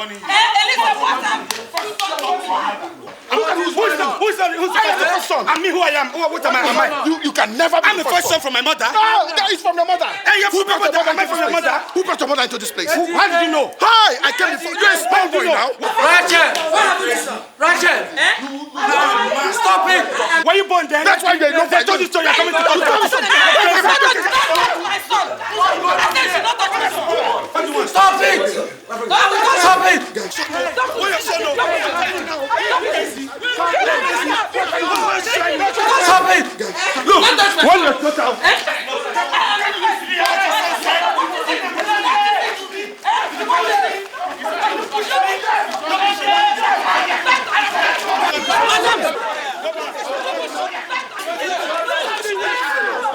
warning you. Who's the first son? I mean, who I am. What am I? You can never be I'm the first son from my mother. No, that is from your mother. Hey, you're from your mother. Am I from your mother? Who brought your mother into this place? How did you know? Hi, I came before. You're a small boy now. Rachel! Stop it! Were you born then? That's why you're not. They told you so. You're coming to talk to us. Stop it! Stop it! Stop it! Look, when you're not out.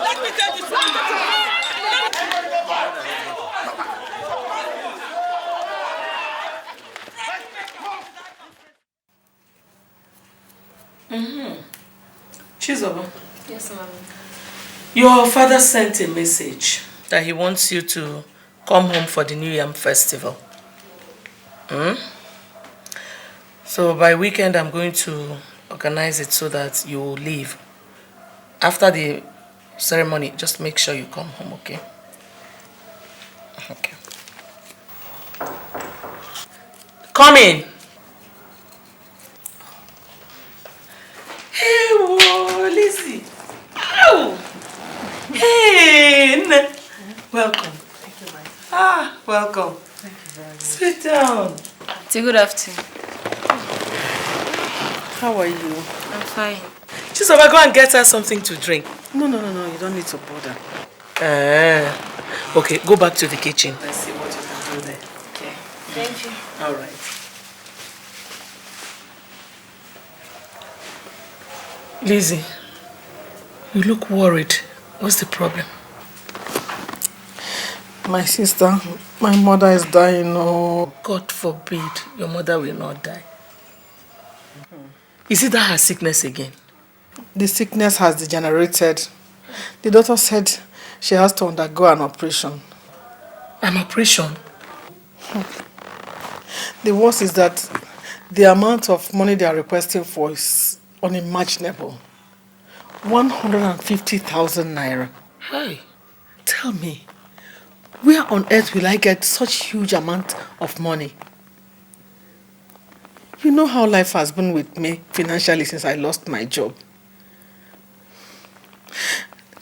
Let me tell you something. Chizoba. Yes, ma'am. Your father sent a message that he wants you to come home for the New Yam Festival. So by weekend, I'm going to organize it so that you will leave. After the ceremony, just make sure you come home, okay? Okay. Come in. Hey, whoa, Lizzy. Ow! Hey, welcome. Thank you, ma'am. Ah, welcome. Thank you very much. Sit down. It's a good afternoon. How are you? I'm fine. Chizoba, go and get her something to drink. No, you don't need to bother. Okay, go back to the kitchen. Let's see what you can do there. Okay. Thank you. All right. Lizzy, you look worried. What's the problem? My sister, my mother is dying. Oh. God forbid your mother will not die. Is it that her sickness again? The sickness has degenerated. The doctor said she has to undergo an operation. An operation? The worst is that the amount of money they are requesting for is unimaginable. 150,000 naira. Hey. Tell me, where on earth will I get such huge amount of money? You know how life has been with me financially since I lost my job.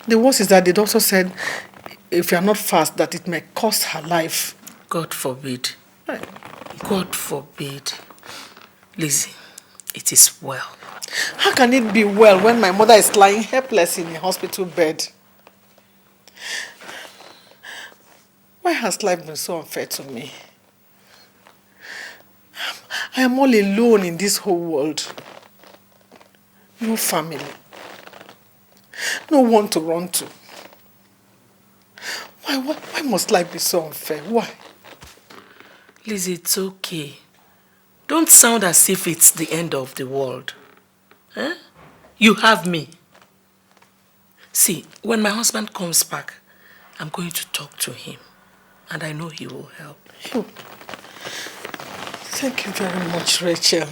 The worst is that the doctor said if you are not fast, that it may cost her life. God forbid. God forbid. Lizzy, it is well. How can it be well when my mother is lying helpless in a hospital bed? Why has life been so unfair to me? I am all alone in this whole world. No family. No one to run to. Why must life be so unfair? Why? Lizzy, it's okay. Don't sound as if it's the end of the world. Huh? You have me. See, when my husband comes back, I'm going to talk to him. And I know he will help. Thank you very much, Rachel.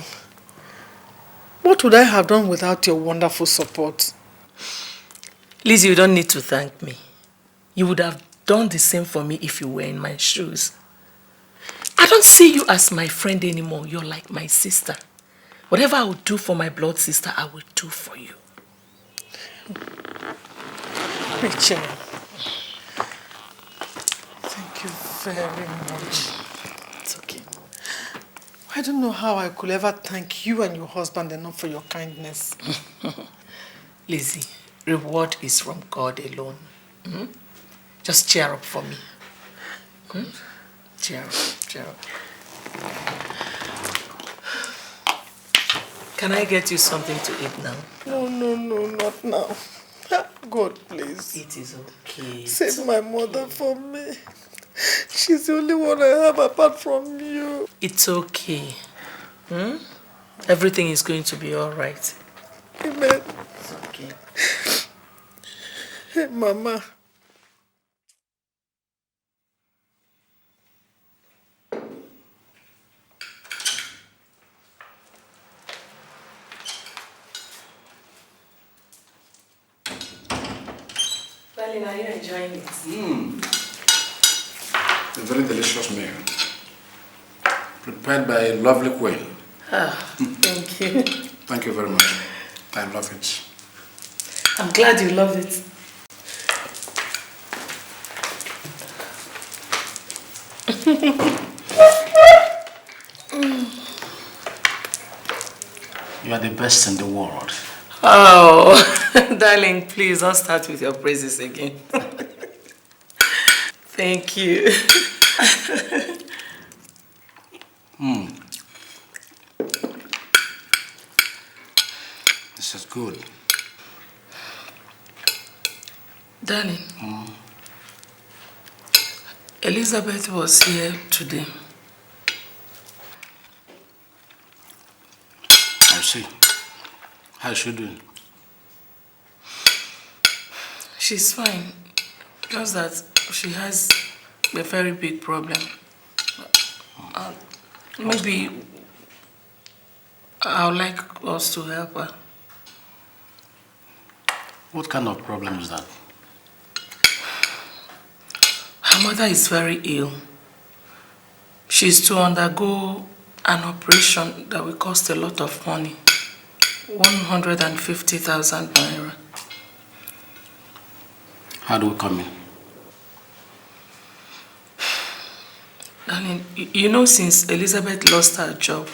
What would I have done without your wonderful support? Lizzy, you don't need to thank me. You would have done the same for me if you were in my shoes. I don't see you as my friend anymore. You're like my sister. Whatever I would do for my blood sister, I will do for you. Rachel, thank you very much. It's okay. I don't know how I could ever thank you and your husband enough for your kindness. Lizzy, reward is from God alone. Just cheer up for me. Cheer up. Can I get you something to eat now? No, not now. God, please. It is okay. Save my mother for me. She's the only one I have apart from you. It's okay. Everything is going to be all right. Amen. It's okay. Hey, Mama. Darling, are you enjoying it? A very delicious meal. Prepared by a lovely queen. Thank you. Thank you very much. I love it. I'm glad you love it. You are the best in the world. Oh, darling, please don't start with your praises again. Thank you. This is good. Darling, Elizabeth was here today. I see. How is she doing? She's fine. Just that she has a very big problem. Maybe I would like us to help her. What kind of problem is that? Her mother is very ill. She's to undergo an operation that will cost a lot of money. 150,000 naira. How do we come in? Darling, you know, since Elizabeth lost her job,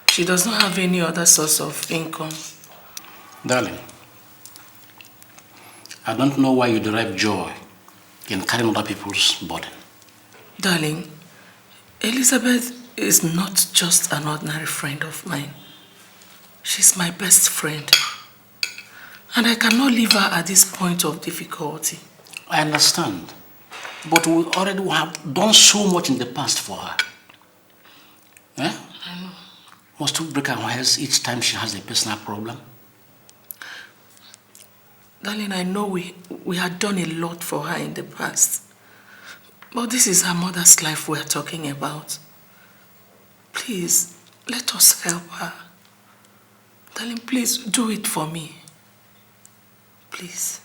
she does not have any other source of income. Darling, I don't know why you derive joy in carrying other people's burden. Darling, Elizabeth is not just an ordinary friend of mine. She's my best friend. And I cannot leave her at this point of difficulty. I understand. But we already have done so much in the past for her. Eh? I know. Must we break our heads each time she has a personal problem? Darling, I know we had done a lot for her in the past. But this is her mother's life we're talking about. Please, let us help her. Darling, please do it for me. Please.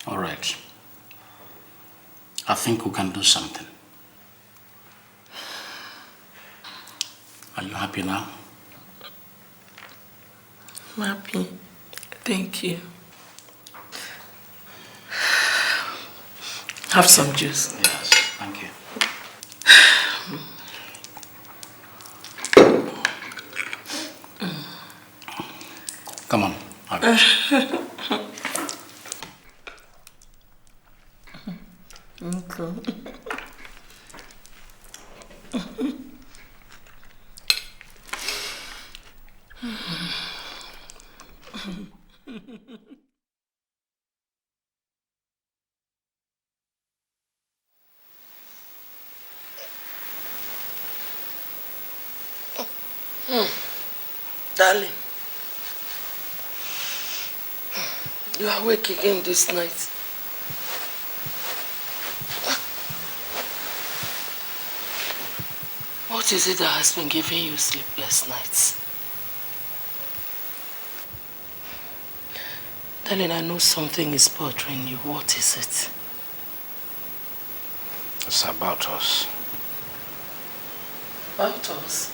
All right. I think we can do something. Are you happy now? I'm happy. Thank you. Have some juice. Yes, thank you. Come on, have it. Okay. Darling, you are awake again this night. What is it that has been giving you sleepless nights? Darling, I know something is bothering you. What is it? It's about us. About us?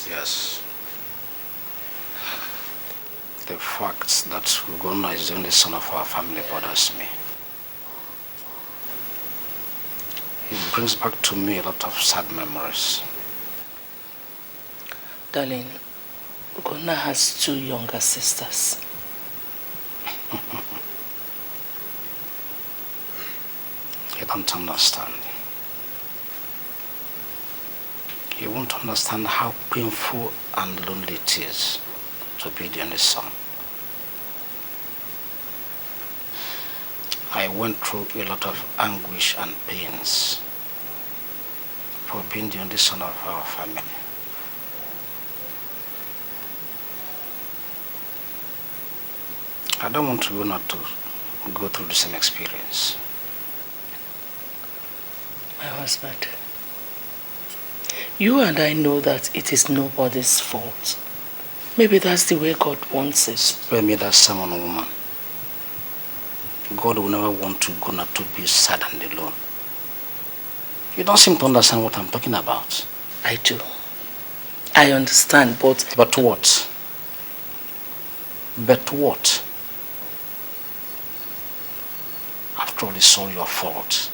Yes. The fact that Ugonna is the only son of our family bothers me. It brings back to me a lot of sad memories. Darling, Ugonna has 2 younger sisters. You don't understand. You won't understand how painful and lonely it is to be the only son. I went through a lot of anguish and pains for being the only son of our family. I don't want Ugonna to go through the same experience. My husband, you and I know that it is nobody's fault. Maybe that's the way God wants it. Spare me that sermon, woman. God will never want to go not to be sad and alone. You don't seem to understand what I'm talking about. I do. I understand, but... But what? But what? After all, it's all your fault.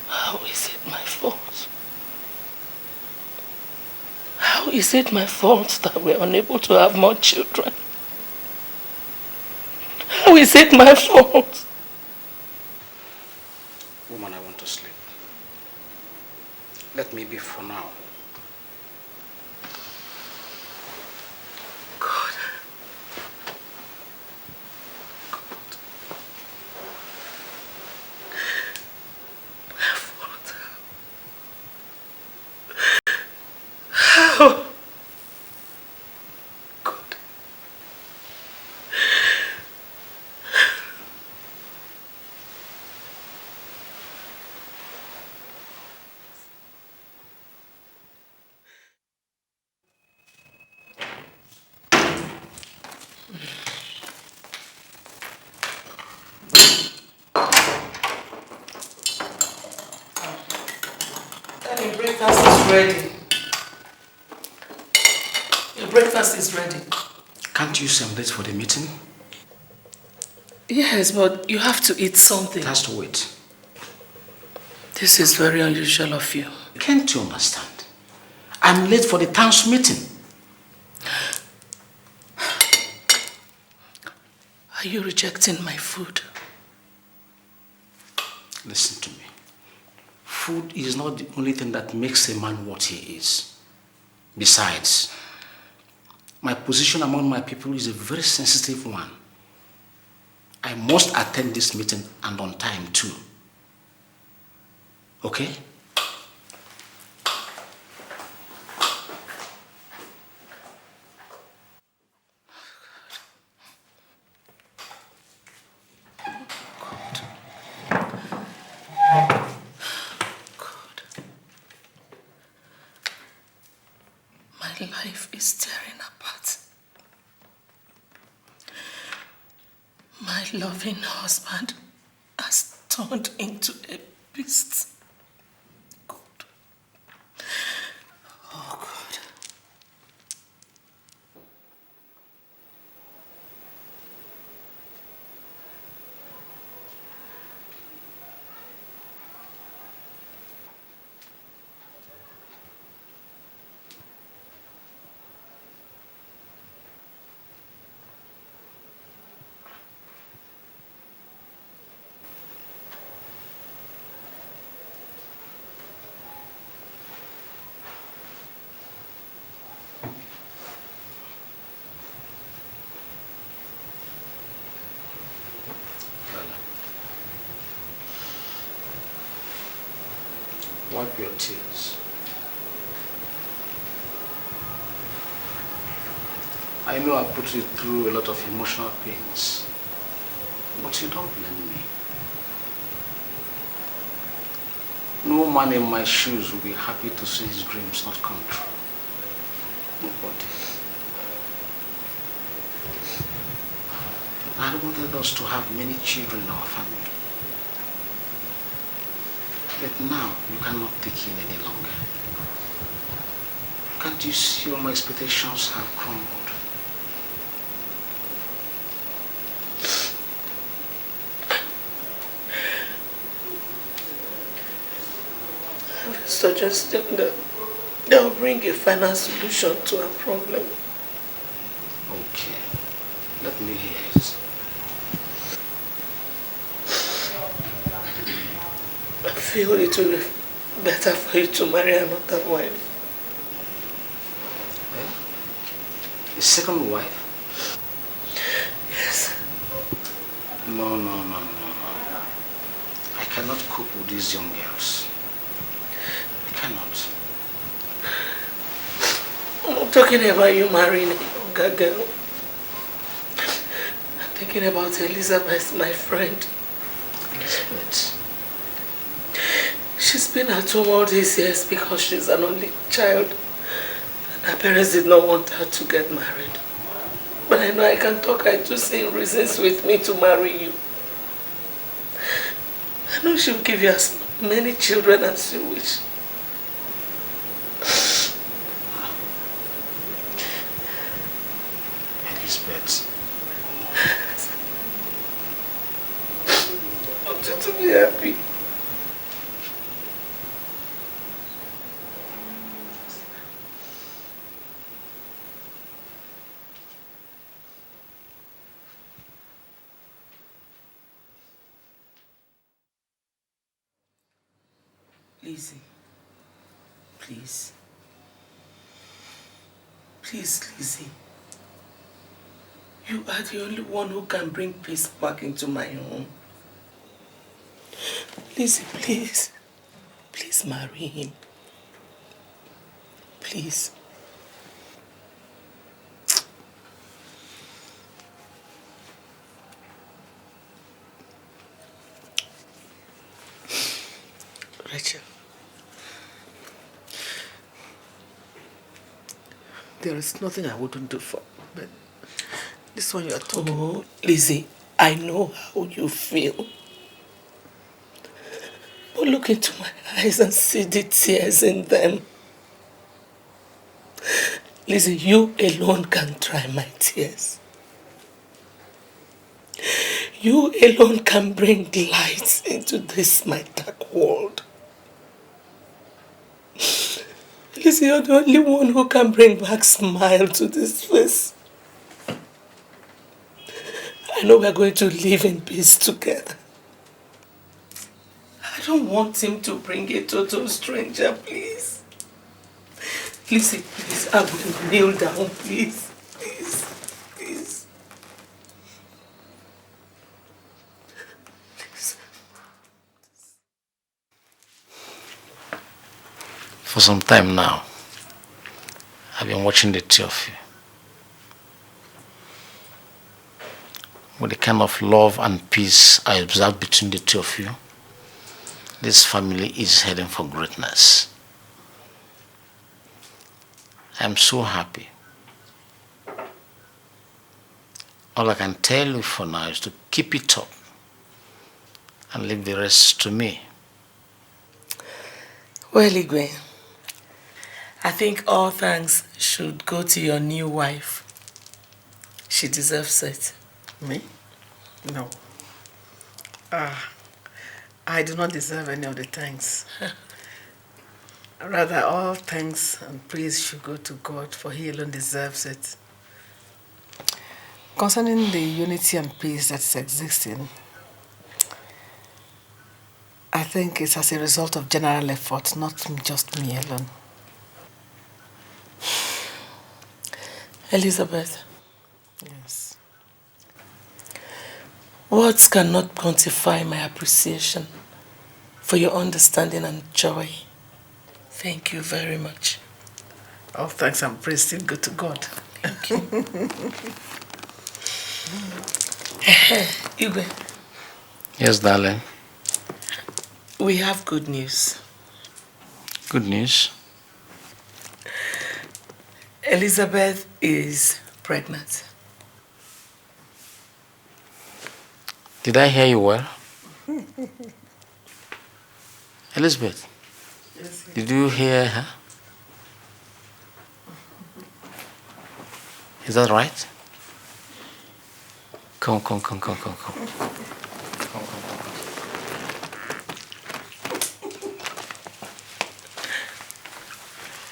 How is it my fault? How is it my fault that we're unable to have more children? How is it my fault? Woman, I want to sleep. Let me be for now. God. My fault. How? God. Your breakfast is ready. Your breakfast is ready. Can't you say I'm late for the meeting? Yes, but you have to eat something. It has to wait. This is very unusual of you. Can't you understand? I'm late for the town's meeting. Are you rejecting my food? Listen to me. Food is not the only thing that makes a man what he is. Besides, my position among my people is a very sensitive one. I must attend this meeting and on time too. Okay? My life is tearing apart. My loving husband has turned into a beast. God. Oh, God. Wipe your tears. I know I put you through a lot of emotional pains, but you don't blame me. No man in my shoes will be happy to see his dreams not come true. Nobody. I wanted us to have many children in our family. But now you cannot take in any longer. Can't you see all my expectations have crumbled? I have a suggestion that will bring a final solution to our problem. Okay. Let me hear it. I feel it will be better for you to marry another wife. Eh? A second wife? Yes. No. I cannot cope with these young girls. I cannot. talking about you marrying a younger girl. I'm thinking about Elizabeth, my friend. Elizabeth. She's been at home all these years because she's an only child. And her parents did not want her to get married. But I know I can talk her into seeing reasons with me to marry you. I know she'll give you as many children as you wish. Elizabeth. I want you to be happy. Lizzy, please. Please, Lizzy. You are the only one who can bring peace back into my home. Lizzy, please. Please marry him. Please. Rachel. There is nothing I wouldn't do for, but this one you are talking. Oh, Lizzy, I know how you feel. But look into my eyes and see the tears in them. Lizzy, you alone can dry my tears. You alone can bring light into this my dark world. Lizzy, you're the only one who can bring back smile to this face. I know we're going to live in peace together. I don't want him to bring a total stranger, please. Lizzy, please, I will kneel down, please. Please, please. Please. For some time now, I've been watching the two of you. With the kind of love and peace I observe between the two of you, this family is heading for greatness. I'm so happy. All I can tell you for now is to keep it up and leave the rest to me. Well, Igwe, I think all thanks should go to your new wife. She deserves it. Me? No. I do not deserve any of the thanks. Rather, all thanks and praise should go to God, for He alone deserves it. Concerning the unity and peace that's existing, I think it's as a result of general effort, not just me alone. Elizabeth. Yes. Words cannot quantify my appreciation for your understanding and joy. Thank you very much. All thanks and praise still go to God. Thank you. Igwe. Yes, darling. We have good news. Good news? Elizabeth is pregnant. Did I hear you well? Elizabeth, Yes, did you hear her? Is that right? Come.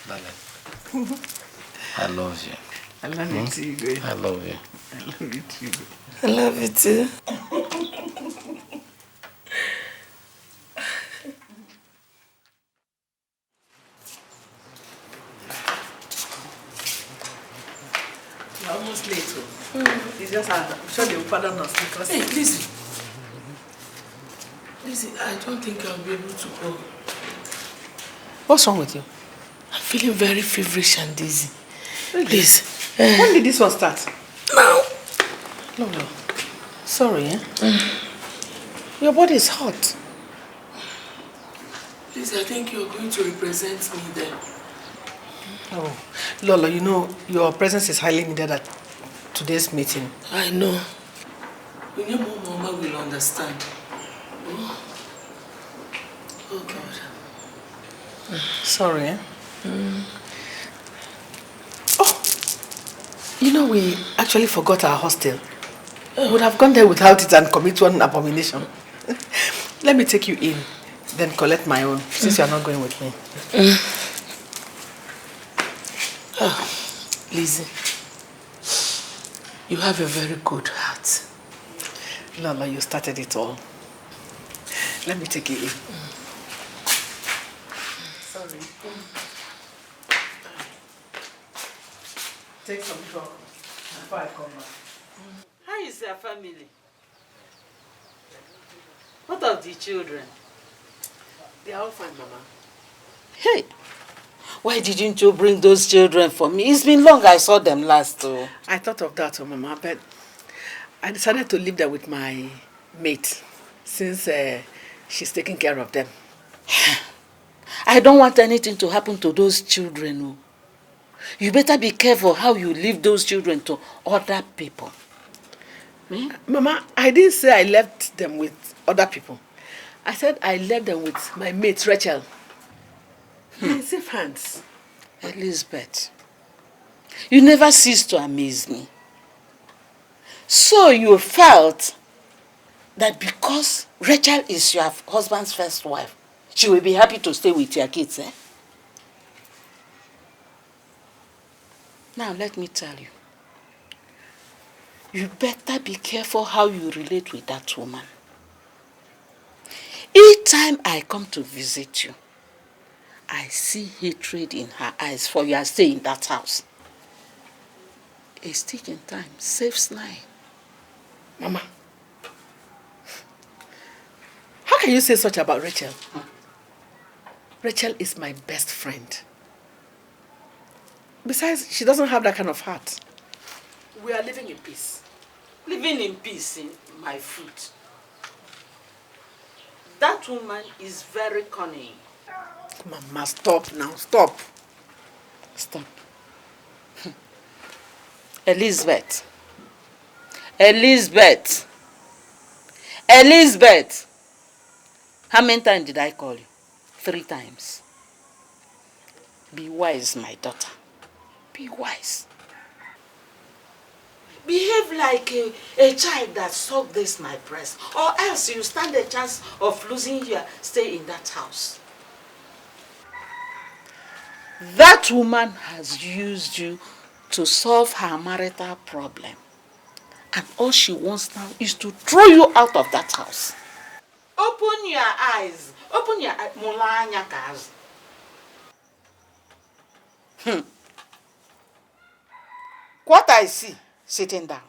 Darling, I love you. I love you too, Igwe. I love you. I love you too. I love you too. You're almost late. It's just I'm sure they will pardon us because... Hey, Lizzy. Lizzy, I don't think I'll be able to go. What's wrong with you? I'm feeling very feverish and dizzy. Please. When did this one start? Now. No. Sorry, Your body is hot. Please, I think you're going to represent me then. Oh, Lola, you know, your presence is highly needed at today's meeting. I know. We know Mama will understand. Oh God. Sorry, Oh, you know, we actually forgot our hostel. We would have gone there without it and commit one abomination. Let me take you in, then collect my own, since you are not going with me. Oh, Lizzy, you have a very good heart. Lola, you started it all. Let me take you in. Sorry. Take some talk before I come back. How is your family? What of the children? They are all fine, Mama. Hey, why didn't you bring those children for me? It's been long I saw them last. Oh. I thought of that, Mama, but I decided to leave them with my mate since she's taking care of them. I don't want anything to happen to those children. Oh. You better be careful how you leave those children to other people. Mama, I didn't say I left them with other people. I said I left them with my mate, Rachel. In safe hands. Elizabeth, you never cease to amaze me. So you felt that because Rachel is your husband's first wife, she will be happy to stay with your kids, eh? Now let me tell you. You better be careful how you relate with that woman. Each time I come to visit you, I see hatred in her eyes for your stay in that house. A stitch in time saves 9. Mama, how can you say such about Rachel? Rachel is my best friend. Besides, she doesn't have that kind of heart. We are living in peace. Living in peace in my foot. That woman is very cunning. Mama, stop now, stop. Stop. Elizabeth. Elizabeth. Elizabeth. How many times did I call you? 3 times. Be wise, my daughter. Be wise. Behave like a child that sucked this my breast, or else you stand a chance of losing your stay in that house. That woman has used you to solve her marital problem. And all she wants now is to throw you out of that house. Open your eyes. Open your eyes. What I see sitting down,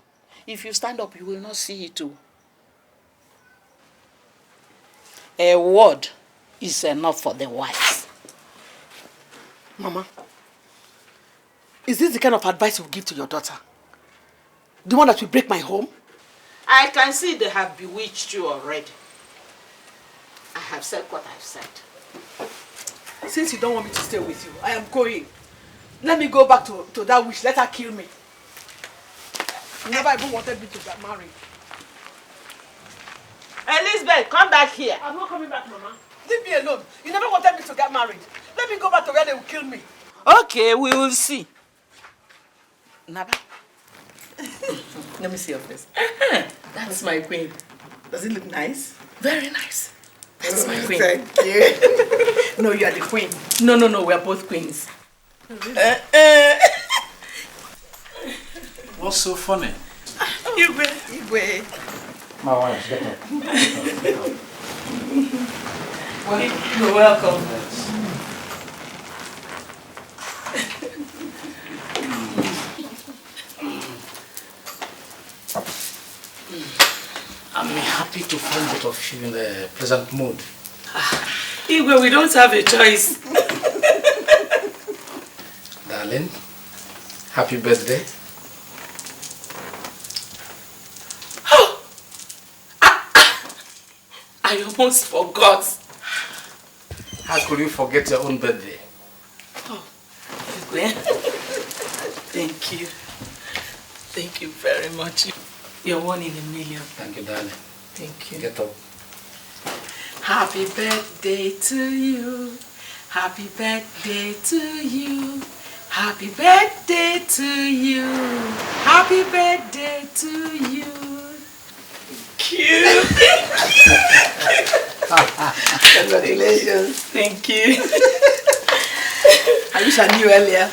if you stand up, you will not see it too. A word is enough for the wise. Mama, is this the kind of advice you give to your daughter? The one that will break my home? I can see they have bewitched you already. I have said what I've said. Since you don't want me to stay with you, I am going. Let me go back to that witch. Let her kill me. You never even wanted me to get married. Elizabeth, come back here. I'm not coming back, Mama. Leave me alone. You never wanted me to get married. Let me go back to where they will kill me. Okay, we will see. Naba. Let me see your face. That's my queen. Does it look nice? Very nice. That's my queen. Thank you. No, you are the queen. No, we are both queens. What's so funny? Igwe. My wife, get up. You're welcome. I'm happy to find both of you in a pleasant mood. Igwe, we don't have a choice. Darling, Happy birthday. I almost forgot. How could you forget your own birthday? Oh, thank you. Thank you very much. You're one in a million. Thank you, darling. Thank you. Get up. Happy birthday to you. Happy birthday to you. Happy birthday to you. Happy birthday to you. Cute. Congratulations. Thank you. I wish I knew earlier.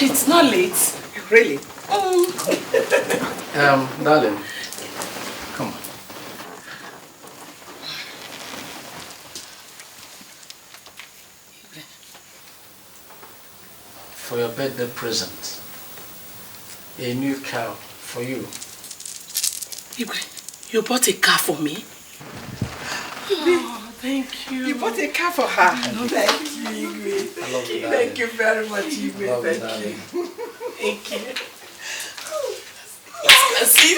It's not late. Really? Darling, come on. For your birthday present, a new car for you. You bought a car for me? Oh, thank you. You bought a car for her. Thank you, Igwe. I love you, Thank you very much, Igwe. Love you, Thank you. Thank you. See?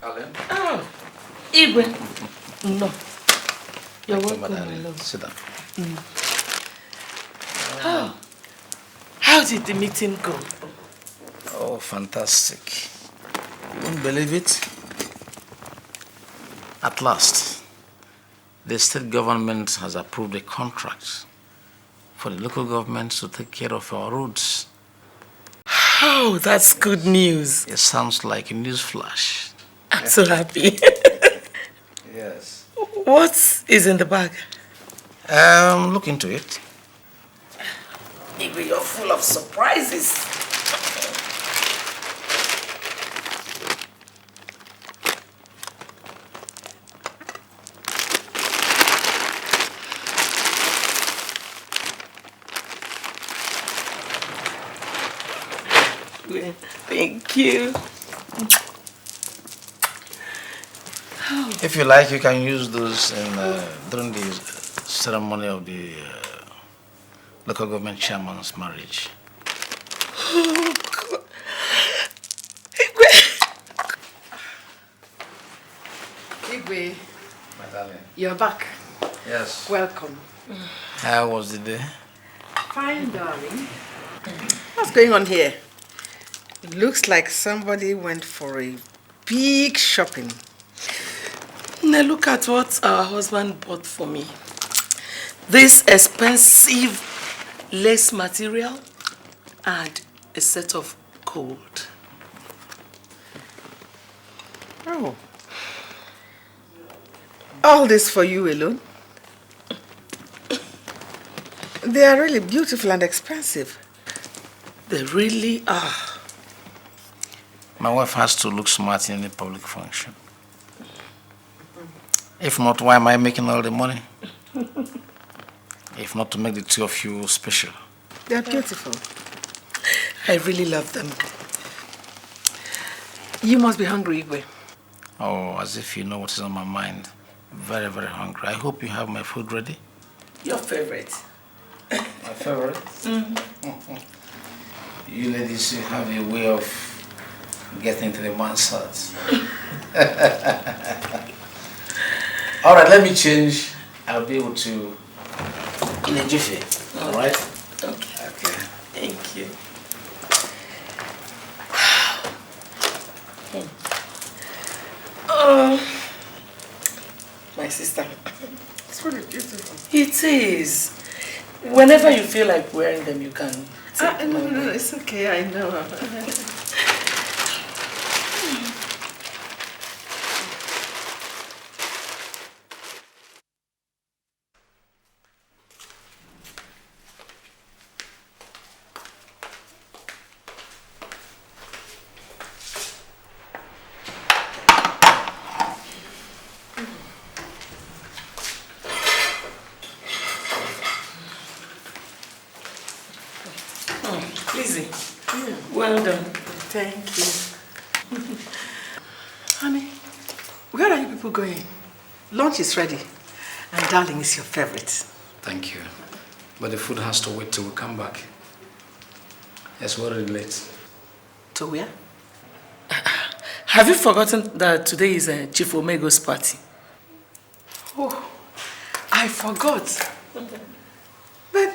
Oh, Igwe. No. You're welcome, my love. Sit down. Oh. How did the meeting go? Oh, fantastic. You won't believe it? At last, the state government has approved a contract for the local government to take care of our roads. Oh, that's good news. It sounds like a news flash. I'm so happy. Yes. What is in the bag? Look into it. Igwe, you're full of surprises. Thank you. If you like, you can use those during the ceremony of the local government chairman's marriage. Oh, God. Igwe. Igwe, My darling. you're back. Yes. Welcome. How was the day? Fine, darling. What's going on here? It looks like somebody went for a big shopping. Now look at what our husband bought for me. This expensive lace material and a set of gold. Oh. All this for you alone? They are really beautiful and expensive. They really are. My wife has to look smart in any public function. If not, why am I making all the money? If not to make the two of you special. They are beautiful. I really love them. You must be hungry, Igwe. Oh, as if you know what is on my mind. Very, very hungry. I hope you have my food ready. Your favorite. My favorite? You ladies, you have a way of getting to the man's heart. All right, let me change. I'll be able to in a jiffy. All right? Okay. Thank you. My sister. It's really beautiful. It is. Whenever you feel like wearing them, you can. No, it's okay, I know. Lizzy, well done. Thank you. Honey, where are you people going? Lunch is ready. And darling is your favorite. Thank you. But the food has to wait till we come back. Yes, we're already late. To where? Have you forgotten that today is Chief Omego's party? Oh, I forgot. But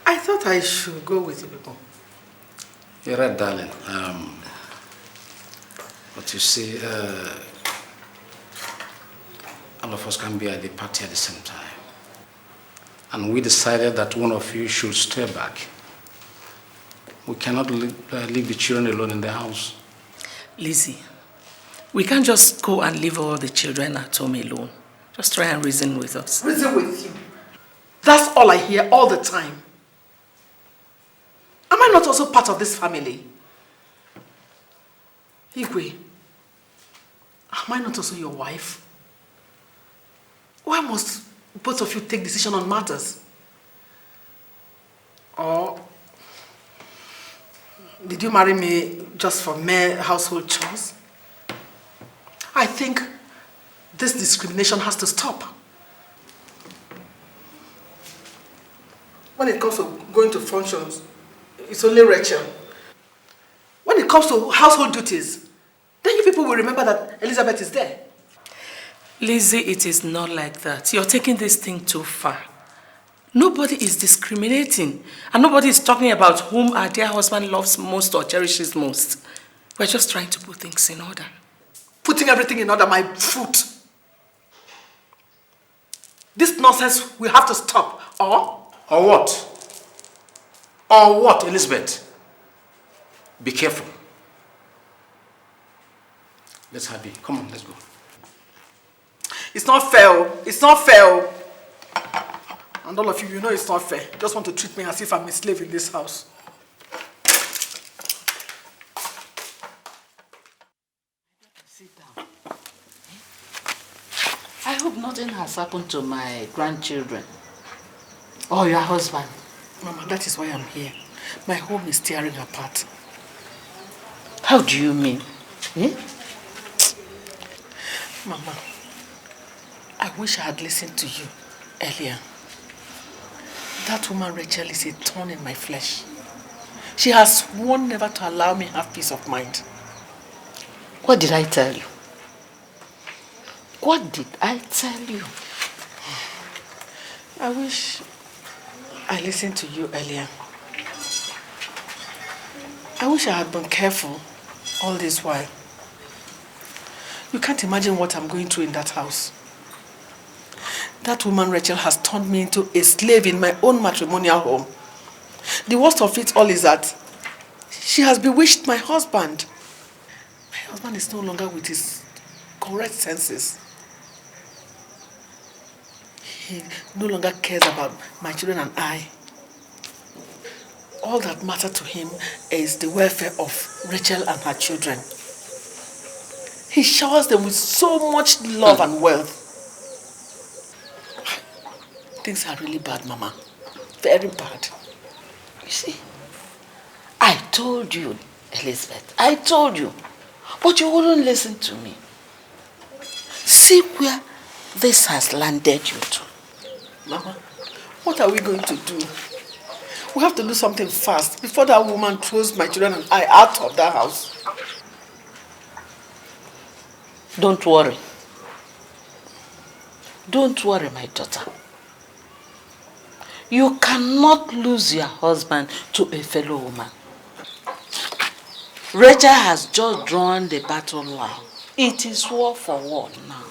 I thought I should go with you people. You're right, darling. But you see, all of us can be at the party at the same time. And we decided that one of you should stay back. We cannot leave the children alone in the house. Lizzy, we can't just go and leave all the children at home alone. Just try and reason with us. Reason with you? That's all I hear all the time. Am I not also part of this family? Igwe, am I not also your wife? Why must both of you take decision on matters? Or did you marry me just for mere household chores? I think this discrimination has to stop. When it comes to going to functions, it's only Rachel. When it comes to household duties, then you people will remember that Elizabeth is there. Lizzy, it is not like that. You're taking this thing too far. Nobody is discriminating. And nobody is talking about whom our dear husband loves most or cherishes most. We're just trying to put things in order. Putting everything in order, my foot. This nonsense will have to stop. Or what? Or what, Elizabeth? Be careful. Let's have it. Come on, let's go. It's not fair. It's not fair. And all of you, you know it's not fair. You just want to treat me as if I'm a slave in this house. Sit down. I hope nothing has happened to my grandchildren. Or your husband. Mama, that is why I'm here. My home is tearing apart. How do you mean? Mama, I wish I had listened to you earlier. That woman Rachel is a thorn in my flesh. She has sworn never to allow me have peace of mind. What did I tell you? What did I tell you? I wish I listened to you earlier. I wish I had been careful all this while. You can't imagine what I'm going through in that house. That woman Rachel has turned me into a slave in my own matrimonial home. The worst of it all is that she has bewitched my husband. My husband is no longer with his correct senses. He no longer cares about my children and I. All that matters to him is the welfare of Rachel and her children. He showers them with so much love and wealth. Things are really bad, Mama. Very bad. You see, I told you, Elizabeth. I told you. But you wouldn't listen to me. See where this has landed you to. Mama, what are we going to do? We have to do something fast before that woman throws my children and I out of that house. Don't worry. Don't worry, my daughter. You cannot lose your husband to a fellow woman. Rachel has just drawn the battle line. It is war for war now.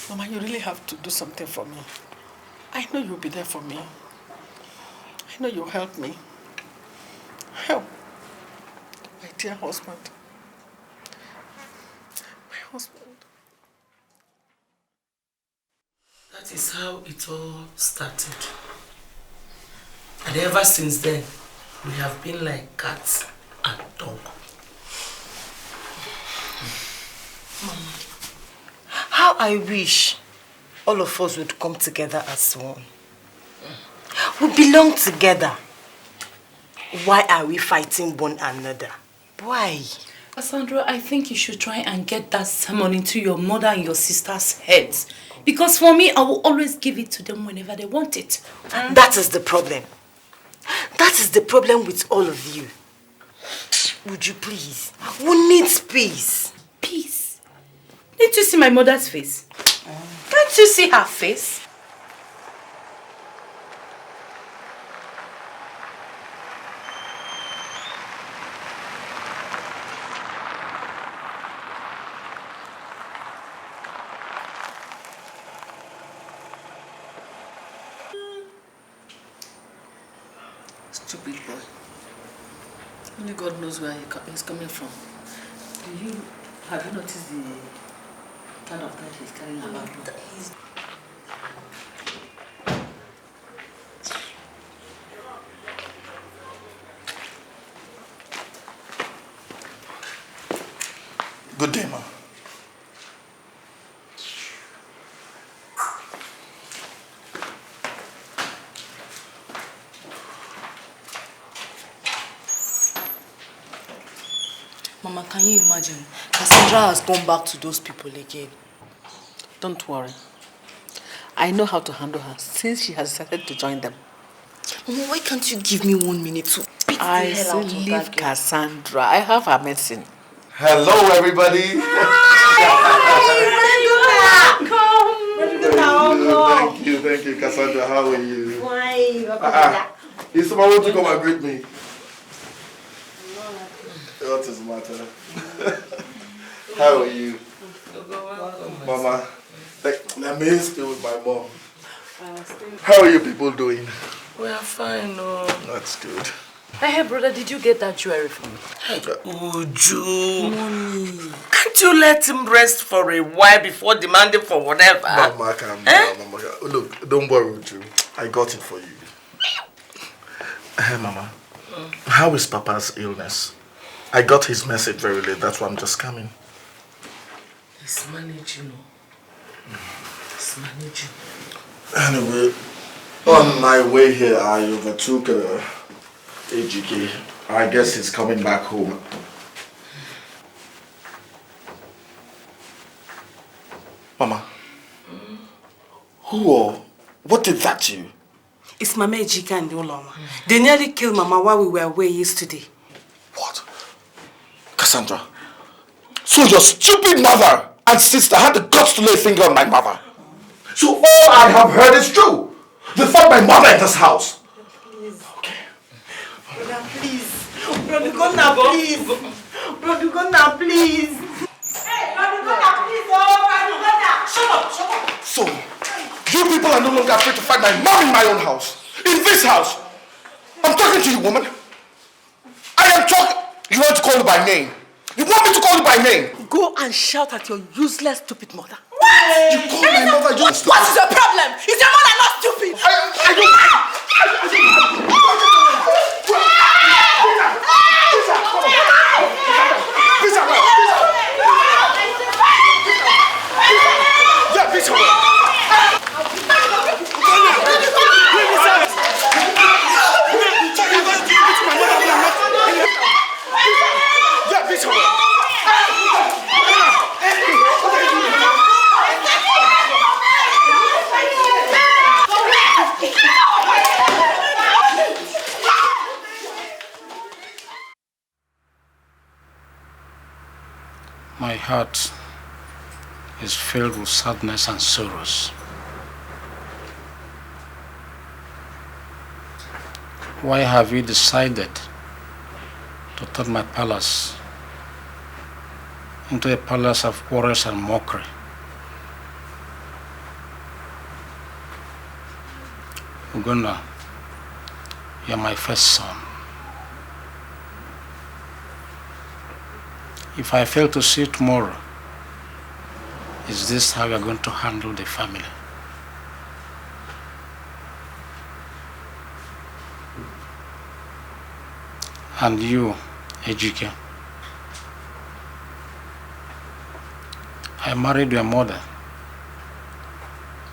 Mama, you really have to do something for me. I know you'll be there for me. I know you'll help me. Help. My dear husband. My husband. That is how it all started. And ever since then, we have been like cats and dog. Mama, how I wish all of us would come together as one. We belong together. Why are we fighting one another? Why? Cassandra, I think you should try and get that sermon into your mother and your sister's heads. Because for me, I will always give it to them whenever they want it. That is the problem. That is the problem with all of you. Would you please? Who needs peace? Peace? Didn't you see my mother's face? Can't you see her face? Stupid boy. Only God knows where he's coming from. Have you noticed the kind of thing he's carrying about him? Good day, ma. Mama, can you imagine? Cassandra has gone back to those people again. Don't worry. I know how to handle her since she has decided to join them. Mama, why can't you give me 1 minute to beat the I hell out of leave that girl? Cassandra. I have her medicine. Hello, everybody. Thank you, Cassandra. How are you? Is someone want to come and greet me? What is the matter? How are you? Mama, let me stay with my mom. How are you people doing? We are fine, no. That's good. Hey, brother, did you get that jewelry for me? Uju. Mommy. Can't you let him rest for a while before demanding for whatever? Mama, calm down. Mama, look, don't worry, Uju. I got it for you. Hey, Mama. How is Papa's illness? I got his message very late. That's why I'm just coming. He's managing. He's managing. Anyway, on my way here, I overtook A.K.A. I guess he's coming back home. Mama, who or what did that to you? It's Mama A.K.A. and Oloma. They nearly killed Mama while we were away yesterday. What? Cassandra, so your stupid mother and sister had the guts to lay a finger on my mother. So all I have heard is true. They found my mother in this house. Okay. Brother, please. Brother, go now, please. Brother, go now, please. Hey, Brother, go now, please. Oh, Brother, go now. Shut up. So, you people are no longer afraid to find my mom in my own house. In this house. I'm talking to you, woman. I am talking. You want to call me by name? You want me to call you by name? Go and shout at your useless, stupid mother. What? You call my mother useless? What is your problem? Is your mother not stupid? I don't. My heart is filled with sadness and sorrows. Why have you decided to turn my palace into a palace of quarrels and mockery? Ugonna, you're my first son. If I fail to see you tomorrow, is this how you're going to handle the family? And you, Ejike, I married your mother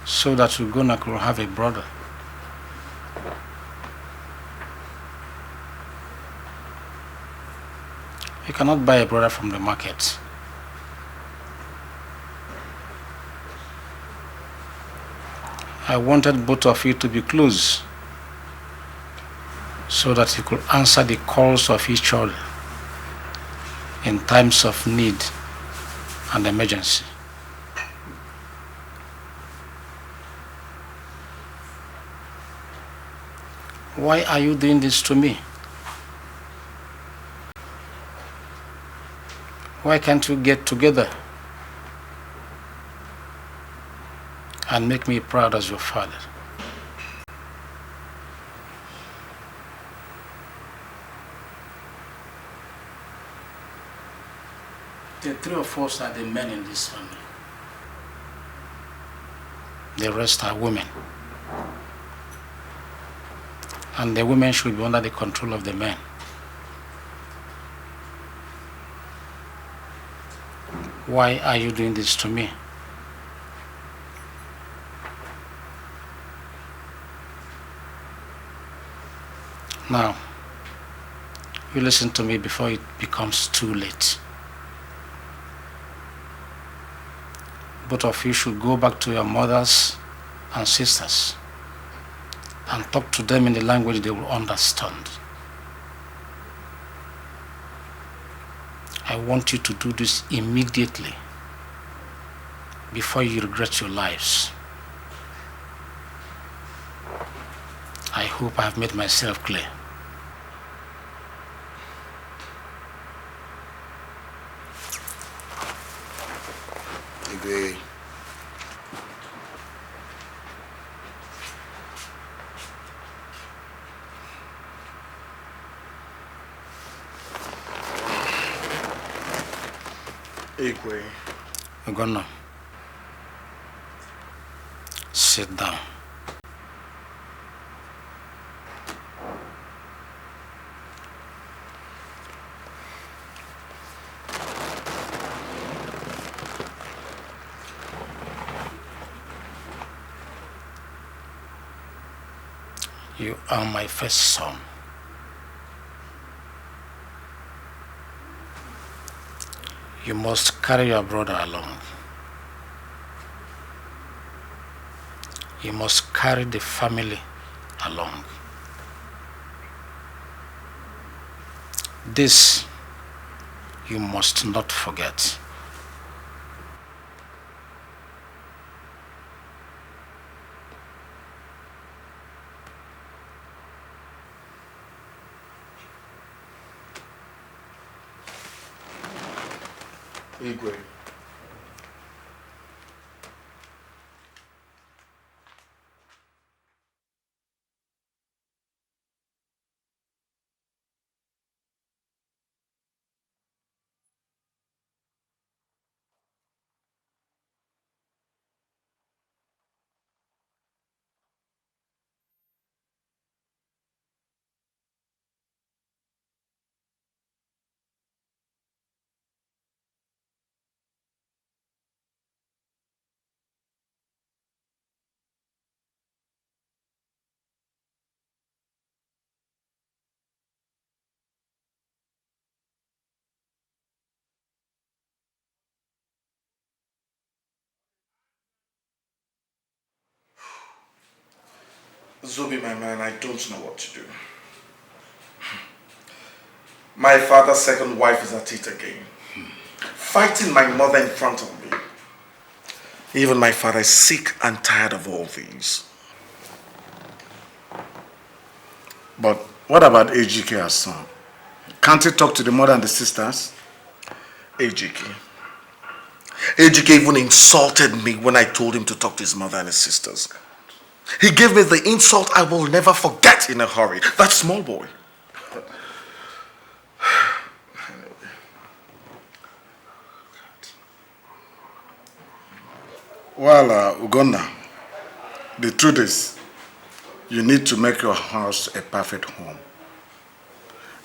so that Ugonna could have a brother. You cannot buy a brother from the market. I wanted both of you to be close so that you could answer the calls of each other in times of need and emergency. Why are you doing this to me? Why can't you get together and make me proud as your father? The three of us are the men in this family. The rest are women. And the women should be under the control of the men. Why are you doing this to me? Now, you listen to me before it becomes too late. Both of you should go back to your mothers and sisters and talk to them in the language they will understand. I want you to do this immediately before you regret your lives. I hope I have made myself clear. Igwe. Igwe. Ugonna, sit down. You are my first son. You must carry your brother along. You must carry the family along. This you must not forget. Igwe. Zubi, my man, I don't know what to do. My father's second wife is at it again. fighting my mother in front of me. Even my father is sick and tired of all these. But what about A.K.A. as son? Can't he talk to the mother and the sisters? A.K.A. even insulted me when I told him to talk to his mother and his sisters. He gave me the insult I will never forget in a hurry. That small boy. Well, Ugonna, the truth is, you need to make your house a perfect home.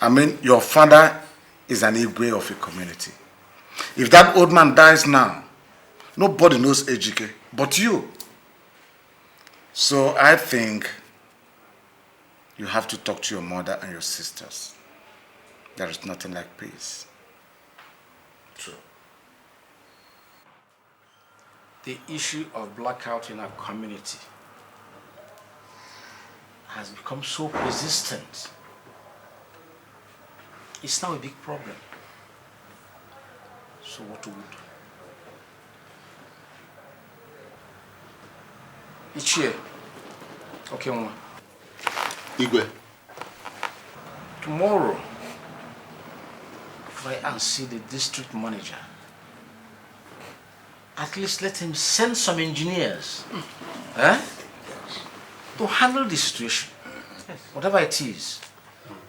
I mean, your father is an Igwe of a community. If that old man dies now, nobody knows A.K.A. but you. So I think you have to talk to your mother and your sisters. There is nothing like peace. True. The issue of blackout in our community has become so persistent. It's now a big problem. So what do we do? Each year. Okay, Mama. Igwe. Tomorrow, try and see the district manager. At least let him send some engineers to handle the situation. Whatever it is.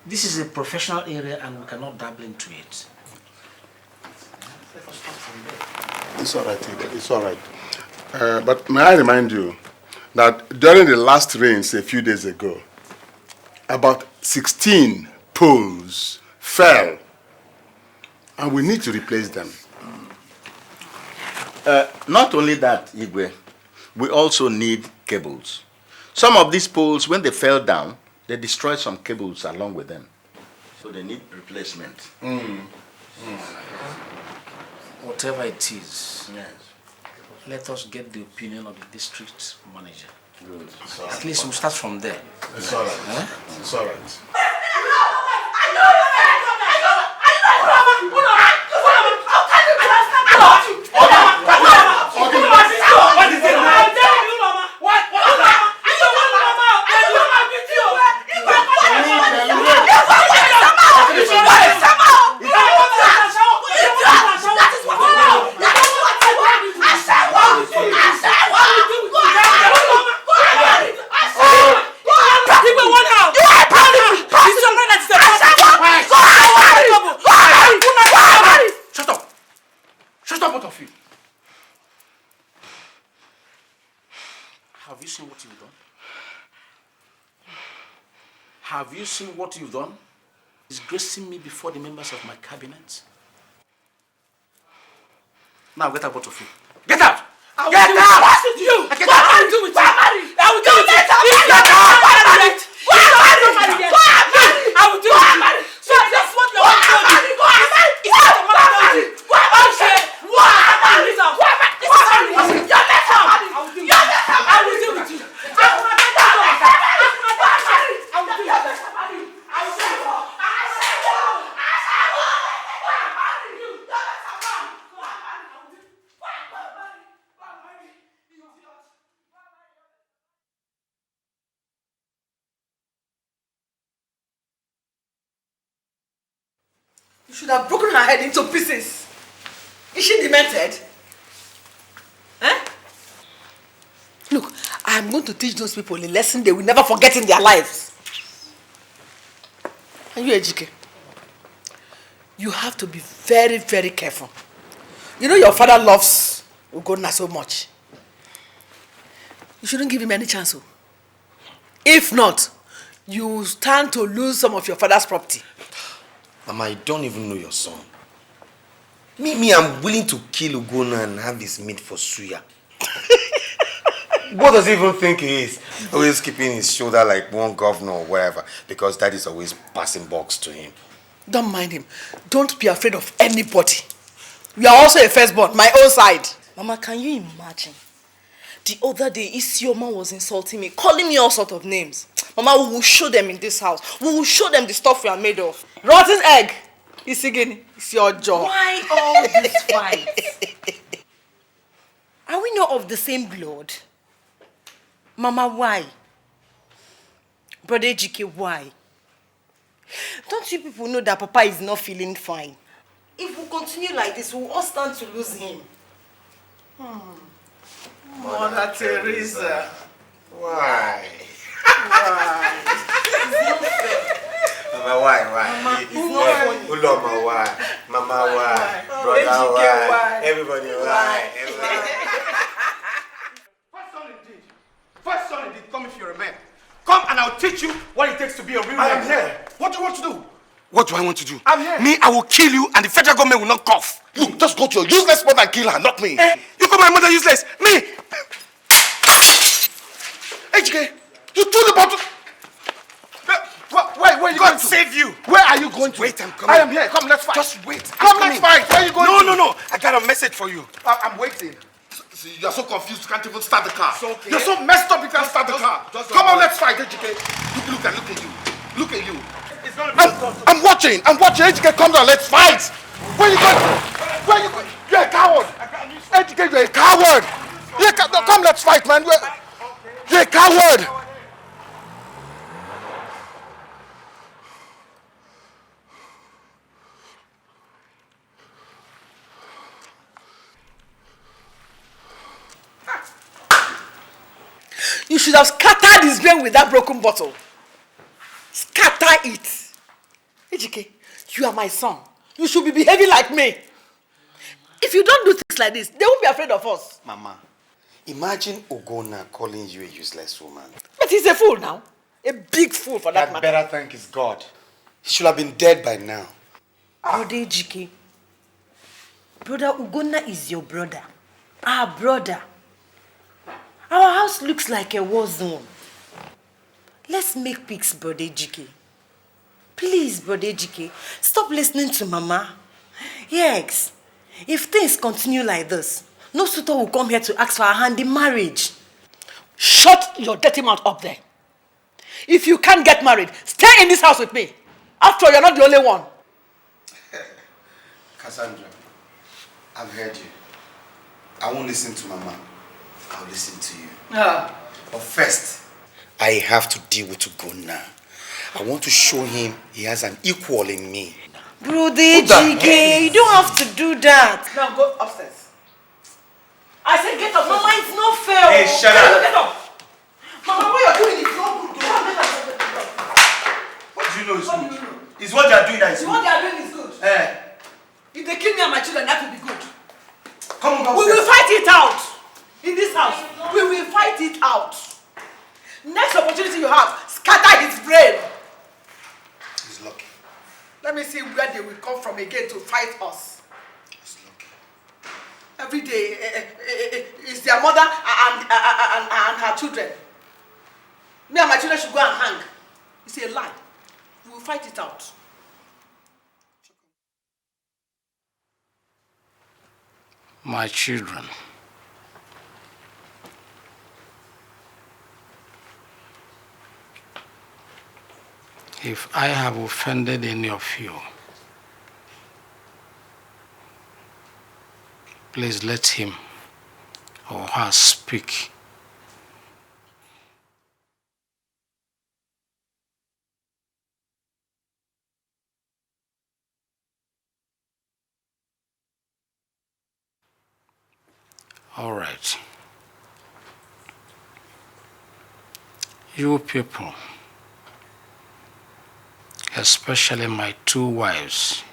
This is a professional area and we cannot dabble into it. It's all right, Igwe. It's all right. But may I remind you that during the last rains a few days ago, about 16 poles fell and we need to replace them. Not only that, Igwe, we also need cables. Some of these poles, when they fell down, they destroyed some cables along with them. So they need replacement. Whatever it is, let us get the opinion of the district manager. Good. At least we'll start from there. It's all right. It's all right. Have you seen what you've done? Disgracing me before the members of my cabinet. Now get out, both of you. Get out! Get out! What's with you? Get out! I will do with you. I will do with you. Get out! I will do with you. So that's what the one told you. It's not the one told you. I will do with you. You should have broken her head into pieces. Is she demented? Look, I am going to teach those people a lesson they will never forget in their lives. And you, A.K.A., you have to be very, very careful. You know your father loves Ugonna so much. You shouldn't give him any chance. If not, you stand to lose some of your father's property. Mama, I don't even know your son. Me, I'm willing to kill Ugonna and have his meat for suya. What does he even think he is? Always keeping his shoulder like one governor or whatever, because that is always passing box to him. Don't mind him. Don't be afraid of anybody. You are also a firstborn, my own side. Mama, can you imagine? The other day, Isioma was insulting me, calling me all sorts of names. Mama, we will show them in this house. We will show them the stuff we are made of. Rotten egg. It's again, it's your job. Why all this fight? Are we not of the same blood? Mama, why? Brother Dikeh, why? Don't you people know that Papa is not feeling fine? If we continue like this, we'll all stand to lose him. Mother Teresa. Why? Why? Mama, why? Mama, it's not funny. Uloma, why? Mama, why? Brother, why? Everybody, why? First son indeed, come if you're a man. Come and I'll teach you what it takes to be a real man. I am here. What do you want to do? What do I want to do? I'm here. Me, I will kill you and the federal government will not cough. Look, just go to your useless mother and kill her, not me. You call my mother useless. Me! A.K.A, you threw the bottle. Where are you God going to? save you. Where are you going to? Wait, I'm coming. I am here. Come, let's fight. Just wait. Come, let's fight. Where are you going to? No. I got a message for you. I'm waiting. See, you're so confused, you can't even start the car. It's okay. You're so messed up, you can't start the car. Come on, let's fight, A.K.A. Look at you. Look at you. It's gonna be I'm watching. A.K.A, come down, let's fight. Where are you going? Where are you going? You're a coward. A.K.A, you're a coward. Come, let's fight, man. You're a coward. You should have scattered his brain with that broken bottle. Scatter it. A.K.A, you are my son. You should be behaving like me. If you don't do things like this, they won't be afraid of us. Mama, imagine Ogona calling you a useless woman. But he's a fool now. A big fool for that I'd matter. better thank his God. He should have been dead by now. Brother A.K.A, Brother Ugonna is your brother. Our brother. Our house looks like a war zone. Let's make peace, Brother A.K.A. Please, Brother A.K.A, stop listening to Mama. Yes, if things continue like this, no suitor will come here to ask for a hand in marriage. Shut your dirty mouth up there. If you can't get married, stay in this house with me. After all, you're not the only one. Cassandra, I've heard you. I won't listen to Mama. I'll listen to you. But first, I have to deal with Ugonna. I want to show him he has an equal in me. Brother A.K.A, you don't have to do that. Now go upstairs. I said get up. Mama, it's not fair. Hey, shut up. Get up. Mama, what you're doing is not good. What do you know is good? It's what you're doing that is What good. they are doing is good. If they kill me and my children, that will be good. Come on, We upstairs. will fight it out. In this house, we will fight it out. Next opportunity you have, scatter his brain. He's lucky. Let me see where they will come from again to fight us. He's lucky. Every day, it's their mother and her children. Me and my children should go and hang. It's a lie. We will fight it out. My children, if I have offended any of you, please let him or her speak. All right. You people, especially my 2 wives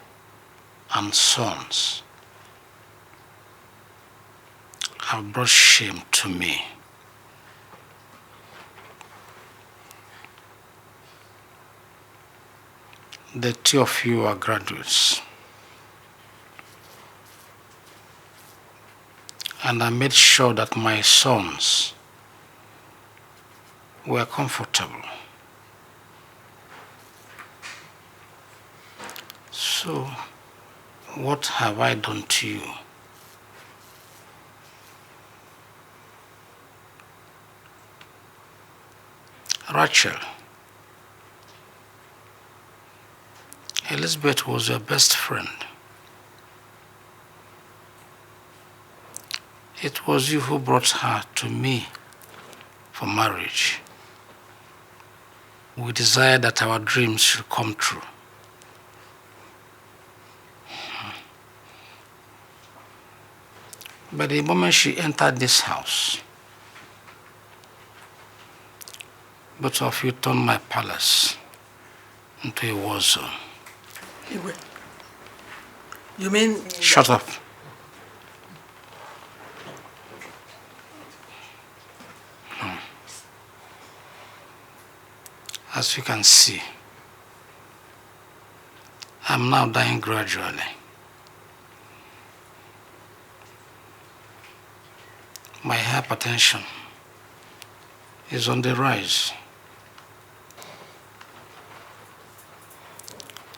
and sons, have brought shame to me. The 2 of you are graduates. And I made sure that my sons were comfortable. So, what have I done to you? Rachel, Elizabeth was your best friend. It was you who brought her to me for marriage. We desired that our dreams should come true. But the moment she entered this house, both of you turned my palace into a war zone. You mean... Shut up. As you can see, I'm now dying gradually. My hypertension is on the rise.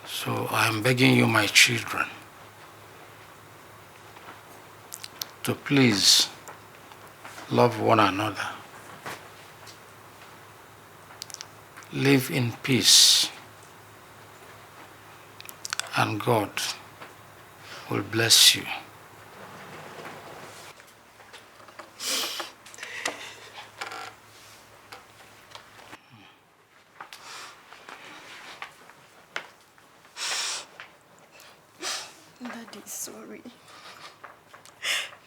So I'm begging you, my children, to please love one another. Live in peace, and God will bless you. Daddy, sorry.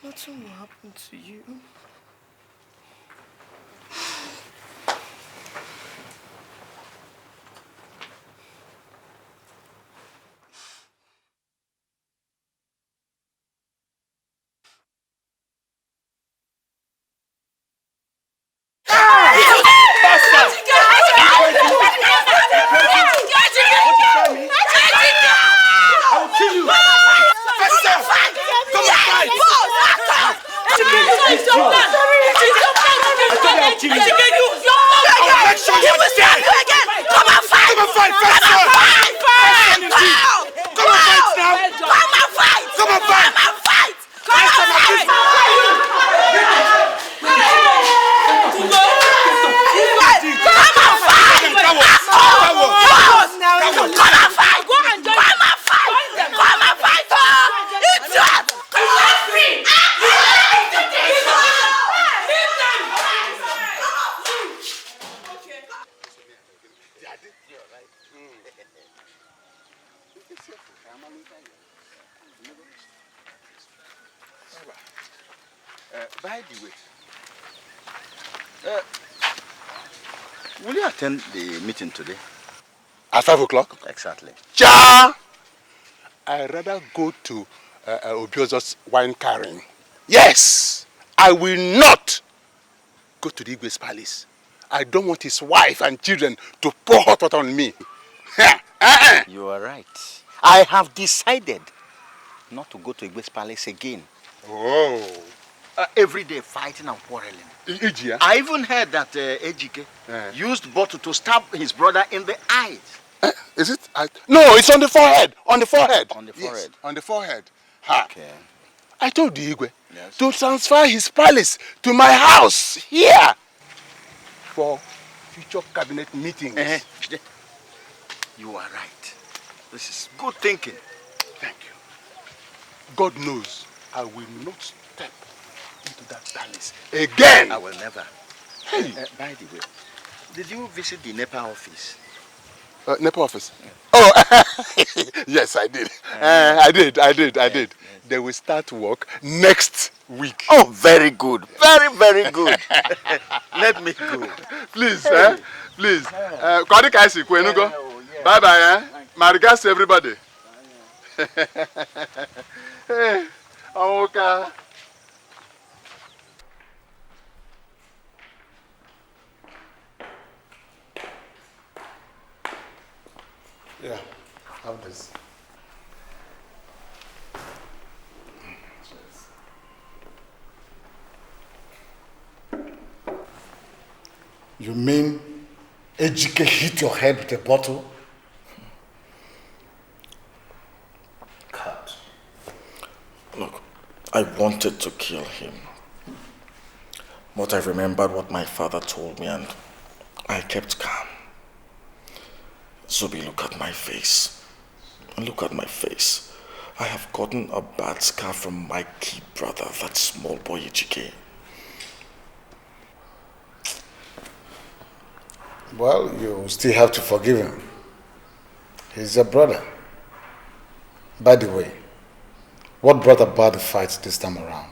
Nothing will happen to you. By the way, will you attend the meeting today? At 5 o'clock? Exactly. Cha! I'd rather go to Obiozo's wine carrying. Yes! I will not go to the Igwe's palace. I don't want his wife and children to pour hot water on me. You are right. I have decided not to go to Igwe's palace again. Oh. Every day fighting and quarreling. I even heard that A.K.A. used bottle to stab his brother in the eyes. Is it? No, it's on the forehead. On the forehead. On the forehead? Yes, on the forehead. Ha. Okay. I told the Igwe to transfer his palace to my house here for future cabinet meetings. You are right. This is good thinking. Thank you. God knows I will not step into that palace again. I will never. Hey. By the way, did you visit the NEPA office? NEPA office? Yeah. Oh, yes, I did. I did. Yes. They will start work next week. Oh, very good. Very, very good. Let me go. Please, please. Bye-bye, My regards to everybody. Hey, okay. Yeah, have this. You mean A.K.A. hit your head with a bottle? God. Look, I wanted to kill him. But I remembered what my father told me and I kept calm. Zubi, look at my face. And look at my face. I have gotten a bad scar from my key brother, that small boy A.K.A. Well, you still have to forgive him. He's your brother. By the way, what brought about the fight this time around?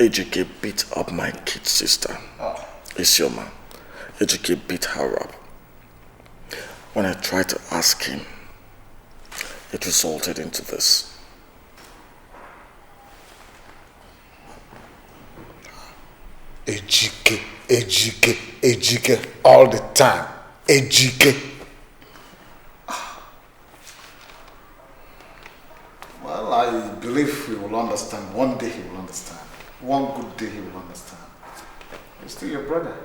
A.K.A. beat up my kid sister, Isioma. A.K.A. beat her up. When I tried to ask him, it resulted into this. A.K.A. all the time. A.K.A. Well, I believe he will understand. One day he will understand. One good day he will understand. He's still your brother.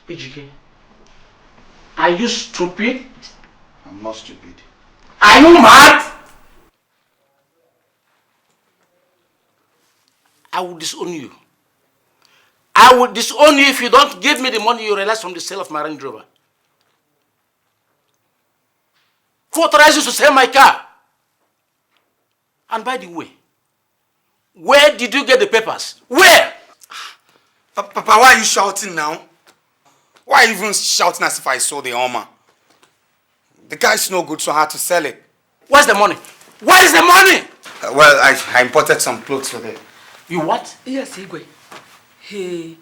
A.K.A. Are you stupid? I'm not stupid. Are you mad? I will disown you. I will disown you if you don't give me the money you realized from the sale of my Range Rover. Who authorized you to sell my car? And by the way, where did you get the papers? Where? Papa, why are you shouting now? Why are you even shouting as if I sold the Hummer? The guy's no good, so I had to sell it. Where's the money? Where is the money? Well, I imported some clothes with it. You what? Yes, Igwe. He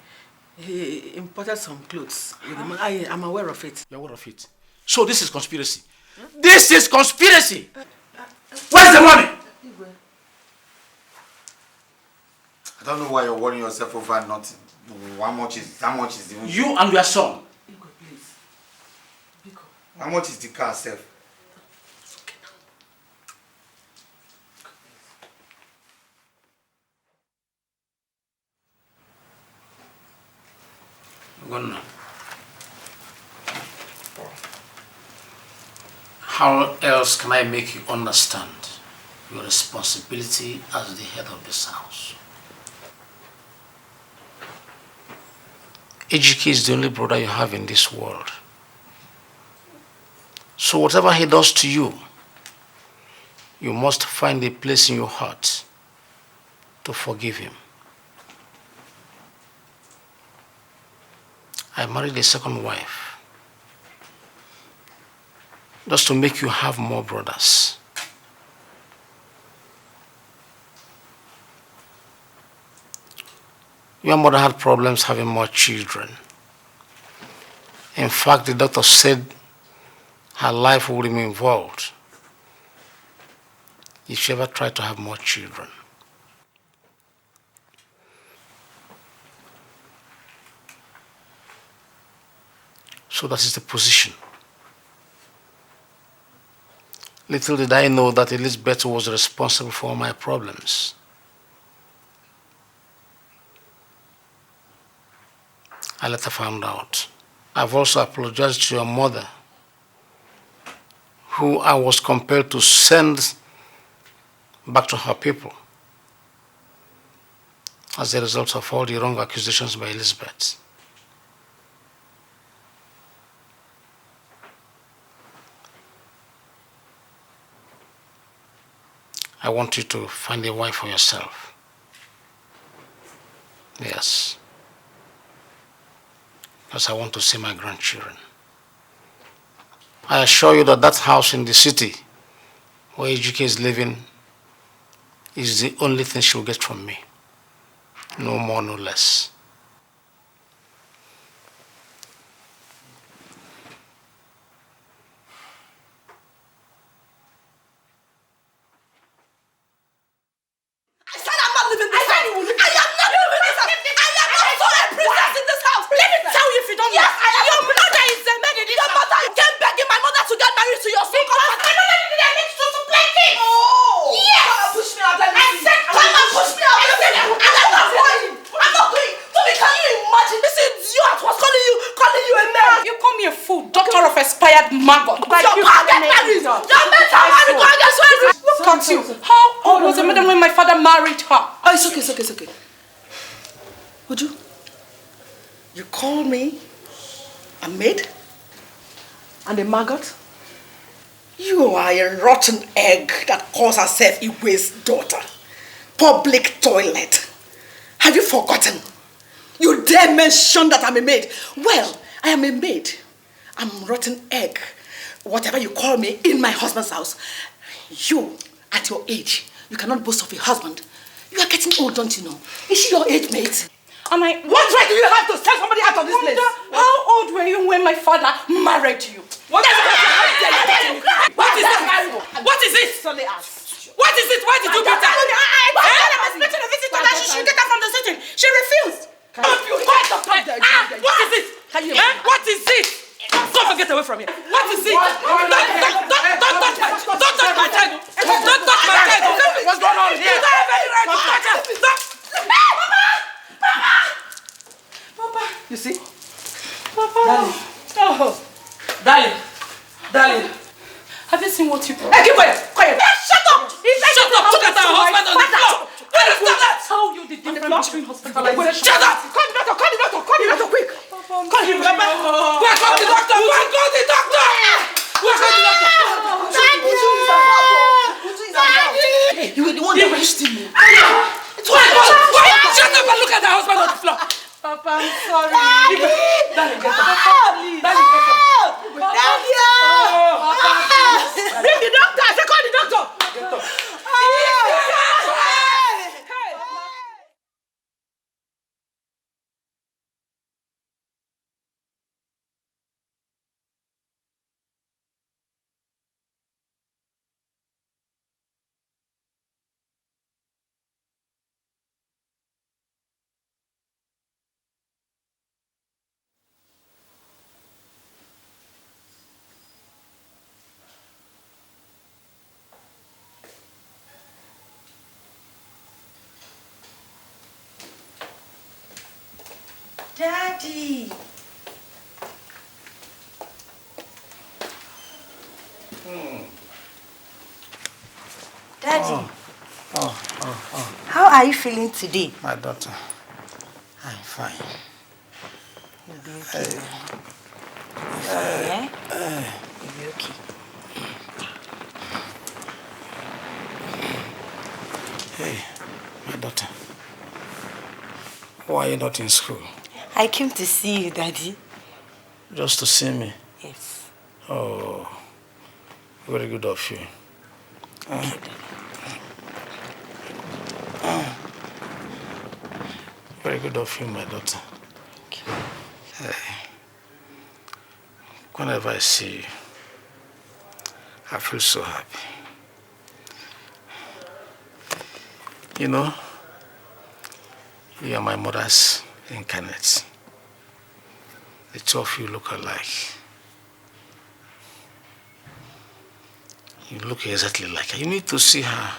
imported some clothes with the money. I'm aware of it. You're aware of it. So this is conspiracy. This is conspiracy. Where's the money? Igwe. I don't know why you're worrying yourself over nothing. How much is the You and your son. Igwe, please. Biko. How much is the car, self? It's okay now. Gonna. How else can I make you understand your responsibility as the head of this house? A.K.A. is the only brother you have in this world. So whatever he does to you, you must find a place in your heart to forgive him. I married a second wife just to make you have more brothers. Your mother had problems having more children. In fact, the doctor said her life would be involved if she ever tried to have more children. So that is the position. Little did I know that Elizabeth was responsible for all my problems. I later found out. I've also apologized to your mother, who I was compelled to send back to her people as a result of all the wrong accusations by Elizabeth. I want you to find a wife for yourself. Yes. Because I want to see my grandchildren. I assure you that that house in the city where A.K.A is living is the only thing she'll get from me. No more, no less. I said I'm not living this house. I am not living this house. I am also a princess in this house. Let me tell you if you don't know. Your mother is a man in this house. Your mother came begging my mother to get married to your son. Because my mother didn't need to play kids. Oh. Yes. Come and push me out. I said come and push me out. And I'm not going. I'm not going. Mommy, can you imagine? This idiot was calling you a man. You call me a fool, daughter of expired maggot. Your pa get married. Your mental married. Go and get married. Look at you. How old was the madam when my father married her? Oh, it's okay. Would you? You call me a maid and a maggot? You are a rotten egg that calls herself Igwe's daughter. Public toilet. Have you forgotten? You dare mention that I'm a maid? Well, I am a maid. I'm rotten egg. Whatever you call me in my husband's house. You, at your age, you cannot boast of a husband. You are getting old, don't you know? Is she your age mate? What right do you have to send somebody out of this place? How old were you when my father married you? What is it? What is it? What is it? Why did you beat her? I was expecting a visitor that she should get her from the sitting. She refused. What is it? What is it? Don't get away from me. What is it? Don't touch my child. Don't touch my child. What's going on here? You don't have any right to touch her. Papa. You see? Papa. Darling. Have you seen what you... Hey, keep quiet. Shut up. Shut up. Look at our husband on the floor. I'll tell you the difference between hospitalization. Shut up. Call the doctor, quick. Call him. Call the doctor. Hey, you were the one that rushed me. Shut up and look at the husband on the floor. Papa, I'm sorry. Darling, get up. Bring the doctor. I said call the doctor. Get up. Daddy. Daddy. How are you feeling today? My daughter, I'm fine. You'll be okay. Yeah? You'll be okay. Hey, my daughter. Why are you not in school? I came to see you, Daddy. Just to see me? Yes. Oh, very good of you. Very good of you, my daughter. Whenever I see you, I feel so happy. You know, you are my mother's incarnate. The two of you look alike. You look exactly like her. You need to see her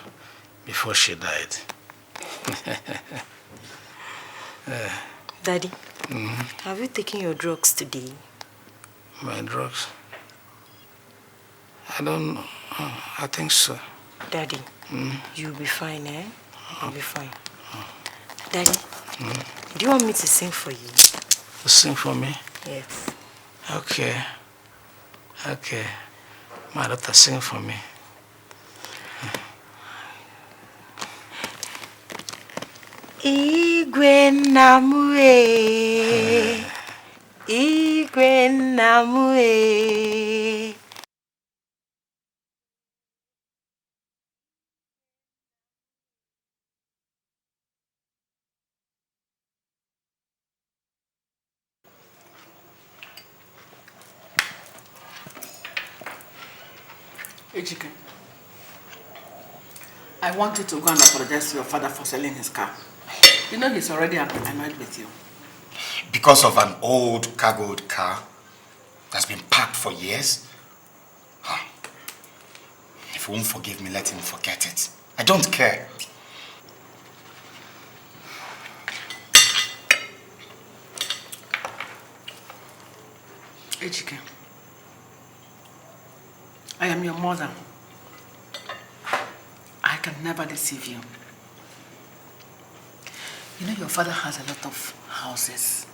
before she died. Daddy, Have you taken your drugs today? My drugs? I don't know. I think so. Daddy, you'll be fine, eh? You'll be fine. Daddy, do you want me to sing for you? Sing for me? Yes. Okay. Okay. My daughter, sing for me. Igwe Namue, Igwe Namue. Ejike, I want you to go and apologize to your father for selling his car. You know he's already annoyed with you. Because of an old cargoed car that's been parked for years? If he won't forgive me, let him forget it. I don't care. Ejike, I am your mother. I can never deceive you. You know your father has a lot of houses,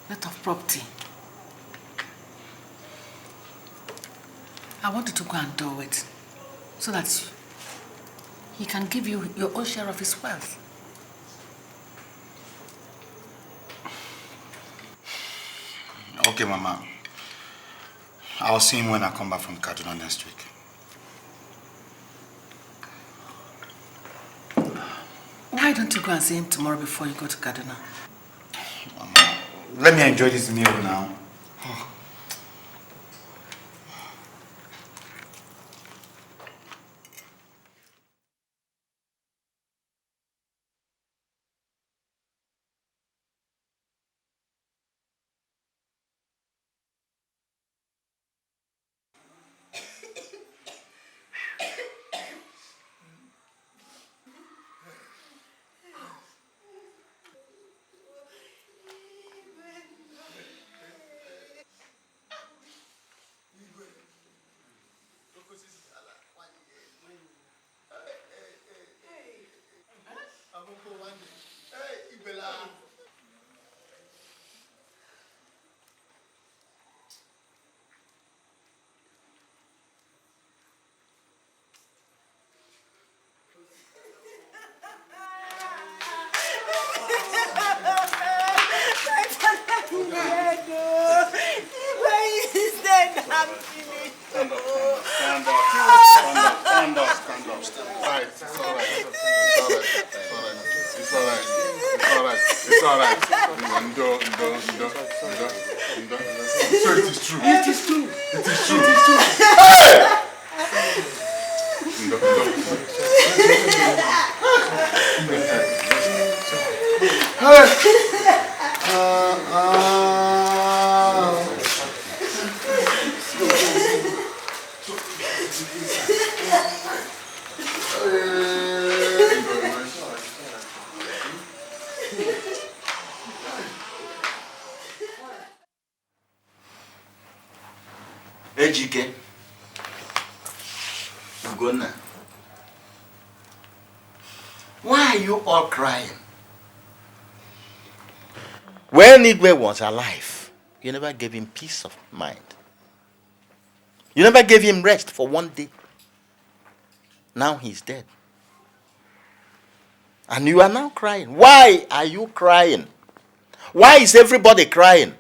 a lot of property. I want you to go and do it so that he can give you your own share of his wealth. Okay, Mama. I'll see him when I come back from Kaduna next week. Why don't you go and see him tomorrow before you go to Kaduna? Mama, let me enjoy this meal now. Ejike, Ugonna, why are you all crying? When Igwe was alive, you never gave him peace of mind. You never gave him rest for one day. Now he's dead. And you are now crying. Why are you crying? Why is everybody crying?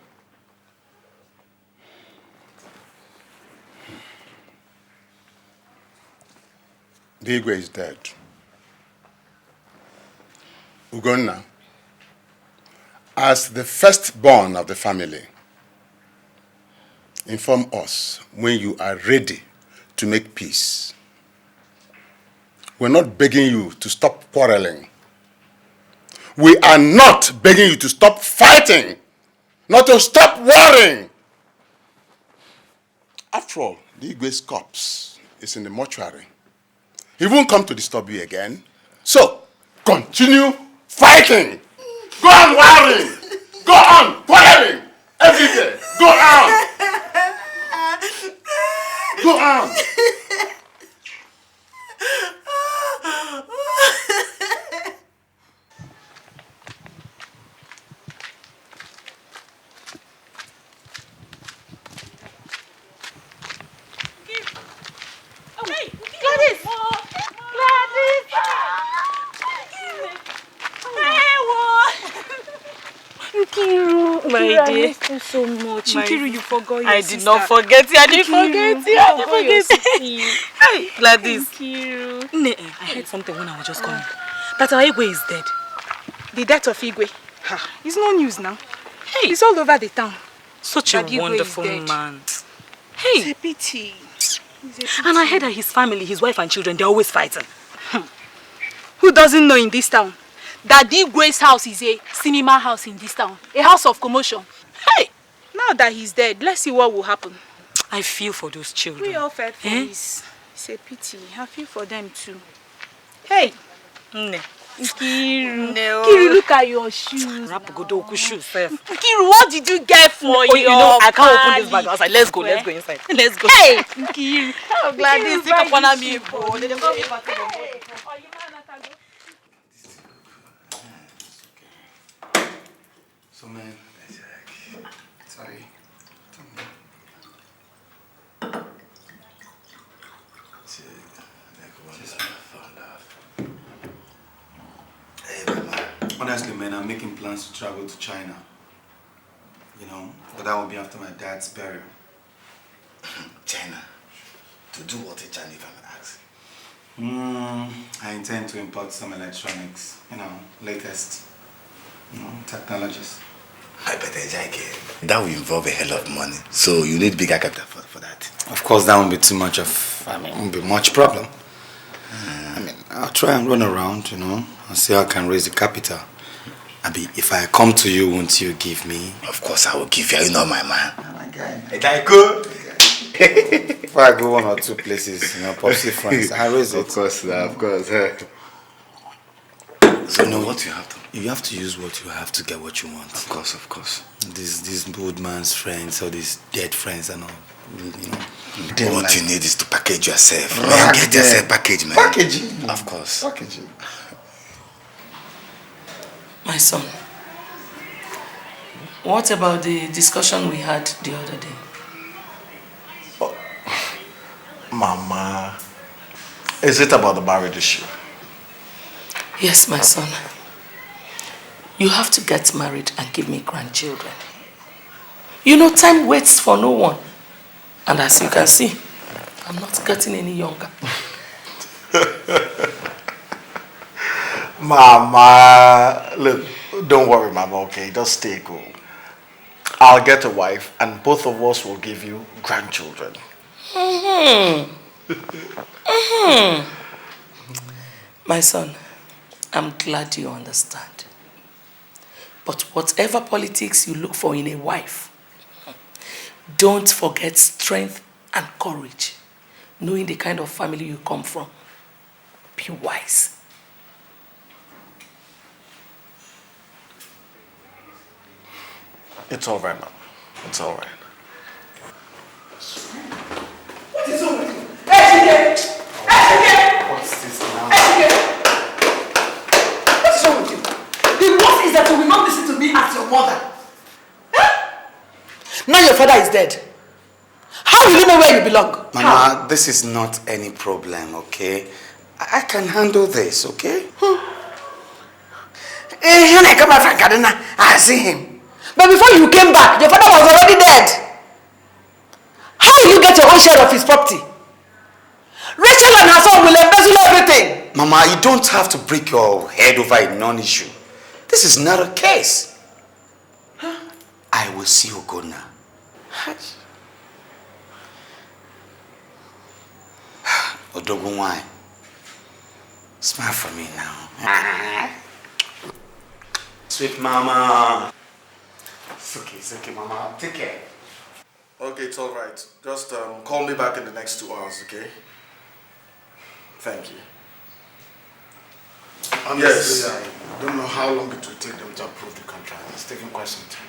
Dikeh is dead. Ugonna, as the firstborn of the family, inform us when you are ready to make peace. We're not begging you to stop quarreling. We are not begging you to stop fighting, not to stop worrying. After all, Dikeh's corpse is in the mortuary. He won't come to disturb you again. So, continue fighting. Go on worrying. Go on! Firing! Every day! Go on! Go on! Gladys! Gladys! Nkiru, my dear. I miss you so much. Nkiru, you forgot your I sister. did not forget you. I didn't forget you. I didn't forget you. Hey, Gladys. Nkiru. I heard something when I was just coming. That our Igwe is dead. The death of Igwe. It's no news now. Hey. It's all over the town. Such a wonderful man. Hey. It's a pity. And I heard that his family, his wife and children, they're always fighting. Who doesn't know in this town that the Igwe's house is a cinema house in this town? A house of commotion. Hey! Now that he's dead, let's see what will happen. I feel for those children. We all felt for this. It's a pity. I feel for them too. Hey! Nkiru. No. Nkiru, look at your shoes. Nkiru, what did you get for your I can't open this bag outside. Let's go inside. Let's go. Hey! Nkiru. I'm glad this thing upon me. So man, sorry. Honestly, man, I'm making plans to travel to China. You know, but that will be after my dad's burial. China? To do what in China, if I may ask? I intend to import some electronics, you know, latest, technologies. I better Dikeh. That will involve a hell of money. So you need bigger capital for that. Of course, that won't be too much won't be much problem. I'll try and run around, you know, and see how I can raise the capital. If I come to you, won't you give me? Of course, I will give you. You know my man. Oh my God. If I go one or two places, you know, Popsy France, I raise it. Of course. So you know what you have to. You have to use what you have to get what you want. Of course. These old man's friends or these dead friends and all, you know. What you need is to package yourself. Man, get yourself packaged, man. Packaging? Of course. Packaging. My son, what about the discussion we had the other day? Mama, is it about the marriage issue? Yes, my son. You have to get married and give me grandchildren. You know, time waits for no one. And as you can see, I'm not getting any younger. Mama, look, don't worry, Mama, okay? Just stay cool. I'll get a wife and both of us will give you grandchildren. My son, I'm glad you understand. But whatever politics you look for in a wife, don't forget strength and courage, knowing the kind of family you come from. Be wise. It's all right, Mama. It's all right. What is wrong with you? A.K.A! What's this now? A.K.A! What is wrong with you? The worst is that you will not listen to me as your mother. Huh? Now your father is dead. How will you know where you belong? Mama, this is not any problem, okay? I can handle this, okay? When I come back from Kaduna, I see him. But before you came back, your father was already dead. How will you get your own share of his property? Rachel and her son will embezzle everything. Mama, you don't have to break your head over a non-issue. This is not a case. I will see Ogona. Odogun, why? Smile for me now. Sweet mama. It's okay, mama. Take care. Okay, it's all right. Just call me back in the next 2 hours, okay? Thank you. Honestly, I don't know how long it will take them to approve the contract. It's taking quite some time.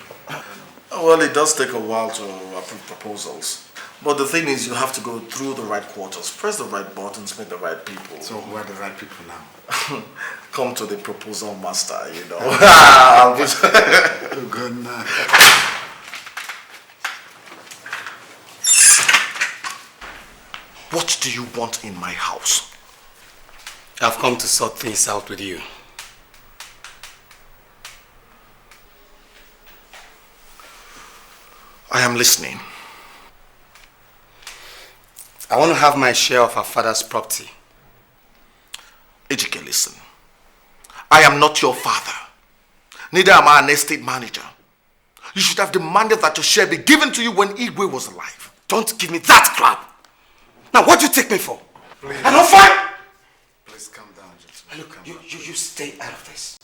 Well, it does take a while to approve proposals. But the thing is, you have to go through the right quarters, press the right buttons, meet the right people. So who are the right people now? Come to the proposal master, you know. Oh, good night. What do you want in my house? I've come to sort things out with you. I am listening. I want to have my share of our father's property. A.K.A, listen. I am not your father. Neither am I an estate manager. You should have demanded that your share be given to you when Igwe was alive. Don't give me that crap. Now what do you take me for? Please. I'm not fine. Please calm down, gentlemen. Look, you stay out of this.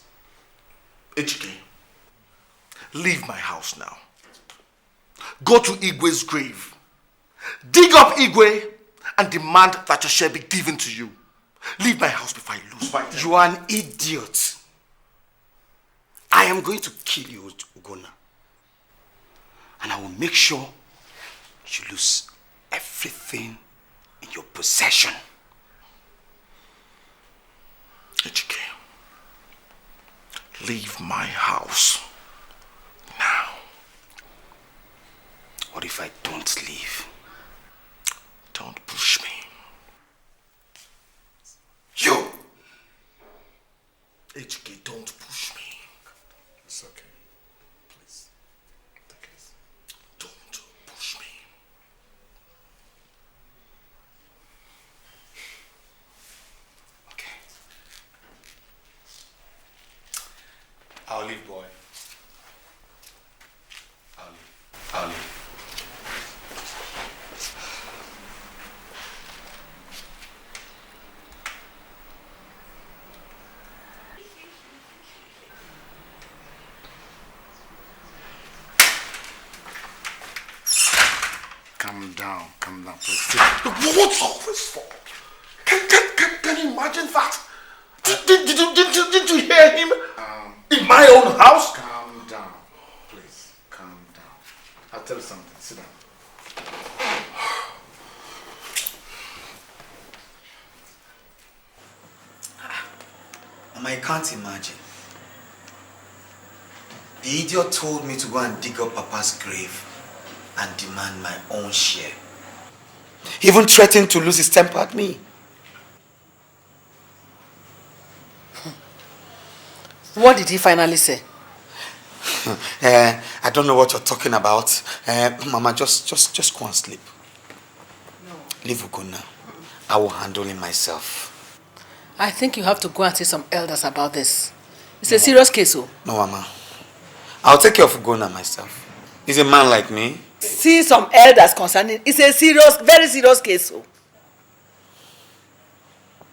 A.K.A, leave my house now. Go to Igwe's grave. Dig up Igwe and demand that your share be given to you. Leave my house before I lose my temper. You are an idiot. I am going to kill you, Ugonna. And I will make sure you lose everything in your possession. A.K.A, leave my house now. What if I don't leave? Don't push me. You! A.K.A, don't push me. It's okay. Please. Take it. Don't push me. Okay. I'll leave, boy. I'll leave. Calm down, please. What's all this for? Can you imagine that? Did you hear him? In my own house? Calm down, please. Calm down. I'll tell you something. Sit down. Mama, I can't imagine. The idiot told me to go and dig up Papa's grave and demand my own share. He even threatened to lose his temper at me. What did he finally say? I don't know what you're talking about. Mama, just go and sleep. No. Leave Ugonna. I will handle him myself. I think you have to go and see some elders about this. It's a serious case, oh. No, Mama. I'll take care of Ugonna myself. He's a man like me. See some elders concerning. It's a serious, very serious case, oh.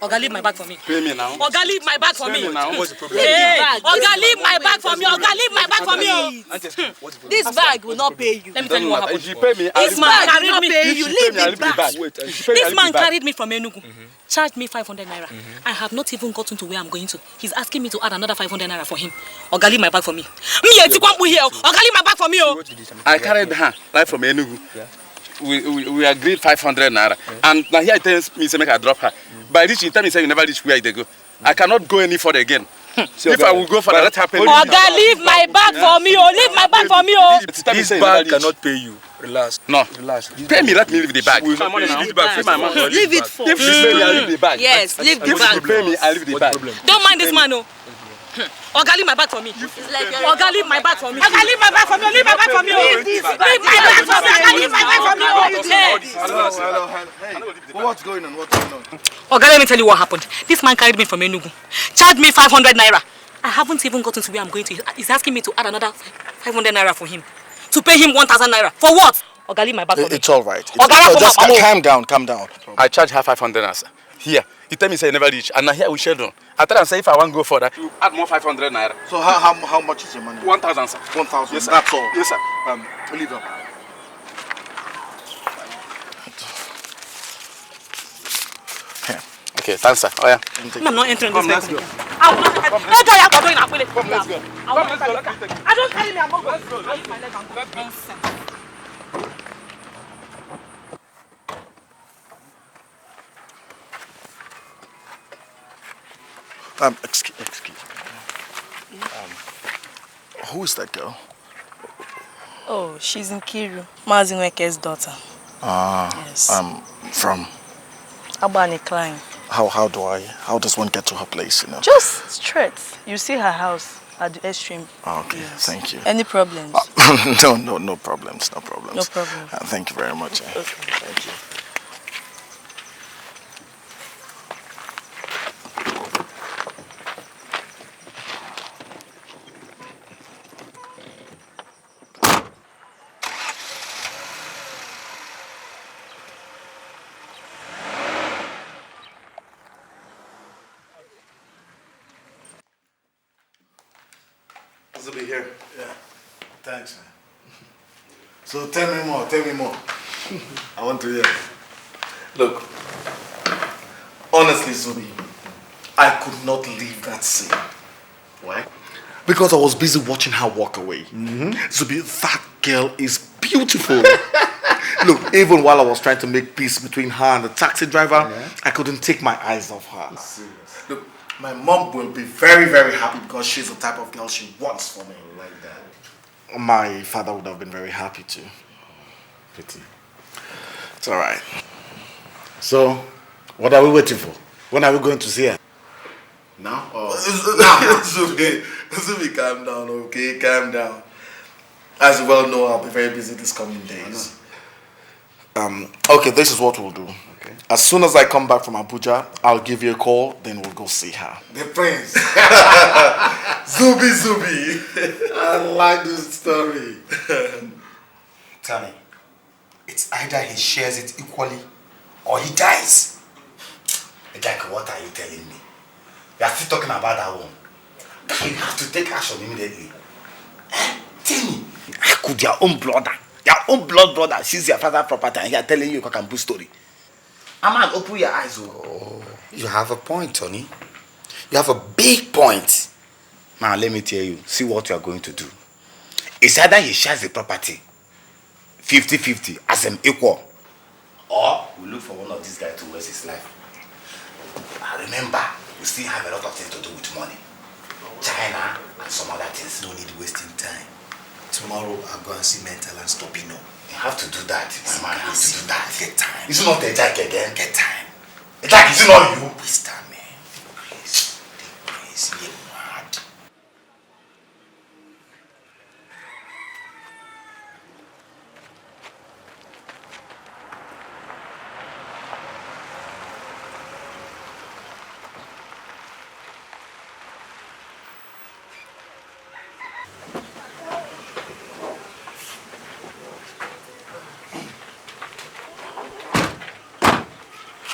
Oga, leave my bag for me. Pay me now. Oga, leave my bag for me. Pay me now. What's the problem? Hey, Oga, leave my bag for me. Oga, leave my bag for me. This bag will not pay you. Let me tell you what happened. If you pay me, This man carried me. Pay you. Leave it back. This man carried me from Enugu. Charged me 500 naira. I have not even gotten to where I'm going to. He's asking me to add another 500 naira for him. Oga, leave my bag for me. Me, Etikwambu here. Oga, leave my bag for me. I carried her right from Enugu. We agreed 500 naira. And now here it tells me, say, make I drop her. By this, you tell me, say, you never reach where they go. I cannot go any further again. If I will go for that happen. Oga, leave my bag for me. Leave my bag for me. This bag cannot pay you. Relax. No. Relax. Pay me, let me leave the bag. Leave it for me. If you pay me, I'll leave the bag. Yes, leave the bag. If you pay me, I'll leave the bag. Don't mind this man, no. Oga, leave my bag for me. Oga, leave my bag for me. Oga, leave my bag for me. Leave my bag for me. Leave my bag for me. Oga, leave my bag for me. Hello. What's going on? Oga, let me tell you what happened. This man carried me from Enugu. Charged me 500 naira. I haven't even gotten to where I'm going to. He's asking me to add another 500 naira for him. To pay him 1,000 naira. For what? Oga, leave my bag for me. It's all right. Just calm down. I charge her 500 naira. Here. You tell me say you never reach, and now here we share down. I tell and say if I want to go further, you add more 500 naira. So how much is your money? 1,000, sir. 1,000. Yes, sir. That's all. Yes, sir. Leave up. Okay, thanks, sir. Oh yeah. I'm not entering this vehicle. I will not take it. Hey, guy, I'm going to win it. Come, let's go. Come, let's go. I don't carry me. I'm not going. I'll use my leg and go. Nonsense. Excuse me. Who is that girl? Oh, she's Nkiru, Mazinweke's daughter. Yes. From? Abani Klein. How does one get to her place, you know? Just straight. You see her house at the extreme. Okay, yes. Thank you. Any problems? No problems. No problem. Thank you very much. Okay. Thank you. Be here. Yeah. Thanks, man. So tell me more. I want to hear. Look, honestly, Zubi, I could not leave that scene. Why? Because I was busy watching her walk away. Zubi, that girl is beautiful. Look, even while I was trying to make peace between her and the taxi driver, I couldn't take my eyes off her. Look, my mom will be very, very happy because she's the type of girl she wants for me. Like that. My father would have been very happy too. Pretty. It's alright. So, what are we waiting for? When are we going to see her? Now? Or... Zubi, calm down, okay? Calm down. As you well know, I'll be very busy this coming days. Okay, this is what we'll do. Okay. As soon as I come back from Abuja, I'll give you a call, then we'll go see her. The prince. Zubi. I like this story. Tell me, it's either he shares it equally or he dies. Dikeh, what are you telling me? You are still talking about that one. You have to take action immediately. Tell me, how could your own blood brother seize your father's property and you are telling you a Kakambu story? Man, open your eyes. Oh, you have a point, Tony. You have a big point. Now, let me tell you, see what you are going to do. It's either he shares the property 50-50 as an equal, or we look for one of these guys to waste his life. Remember, we still have a lot of things to do with money. China and some other things. No need wasting time. Tomorrow I'll go and see Mental and stop You have to do that, my man. You have to do that. Get time. It's not the Dikeh again. Get time. The Dikeh is not you. Waste time, man. Please. You're mad.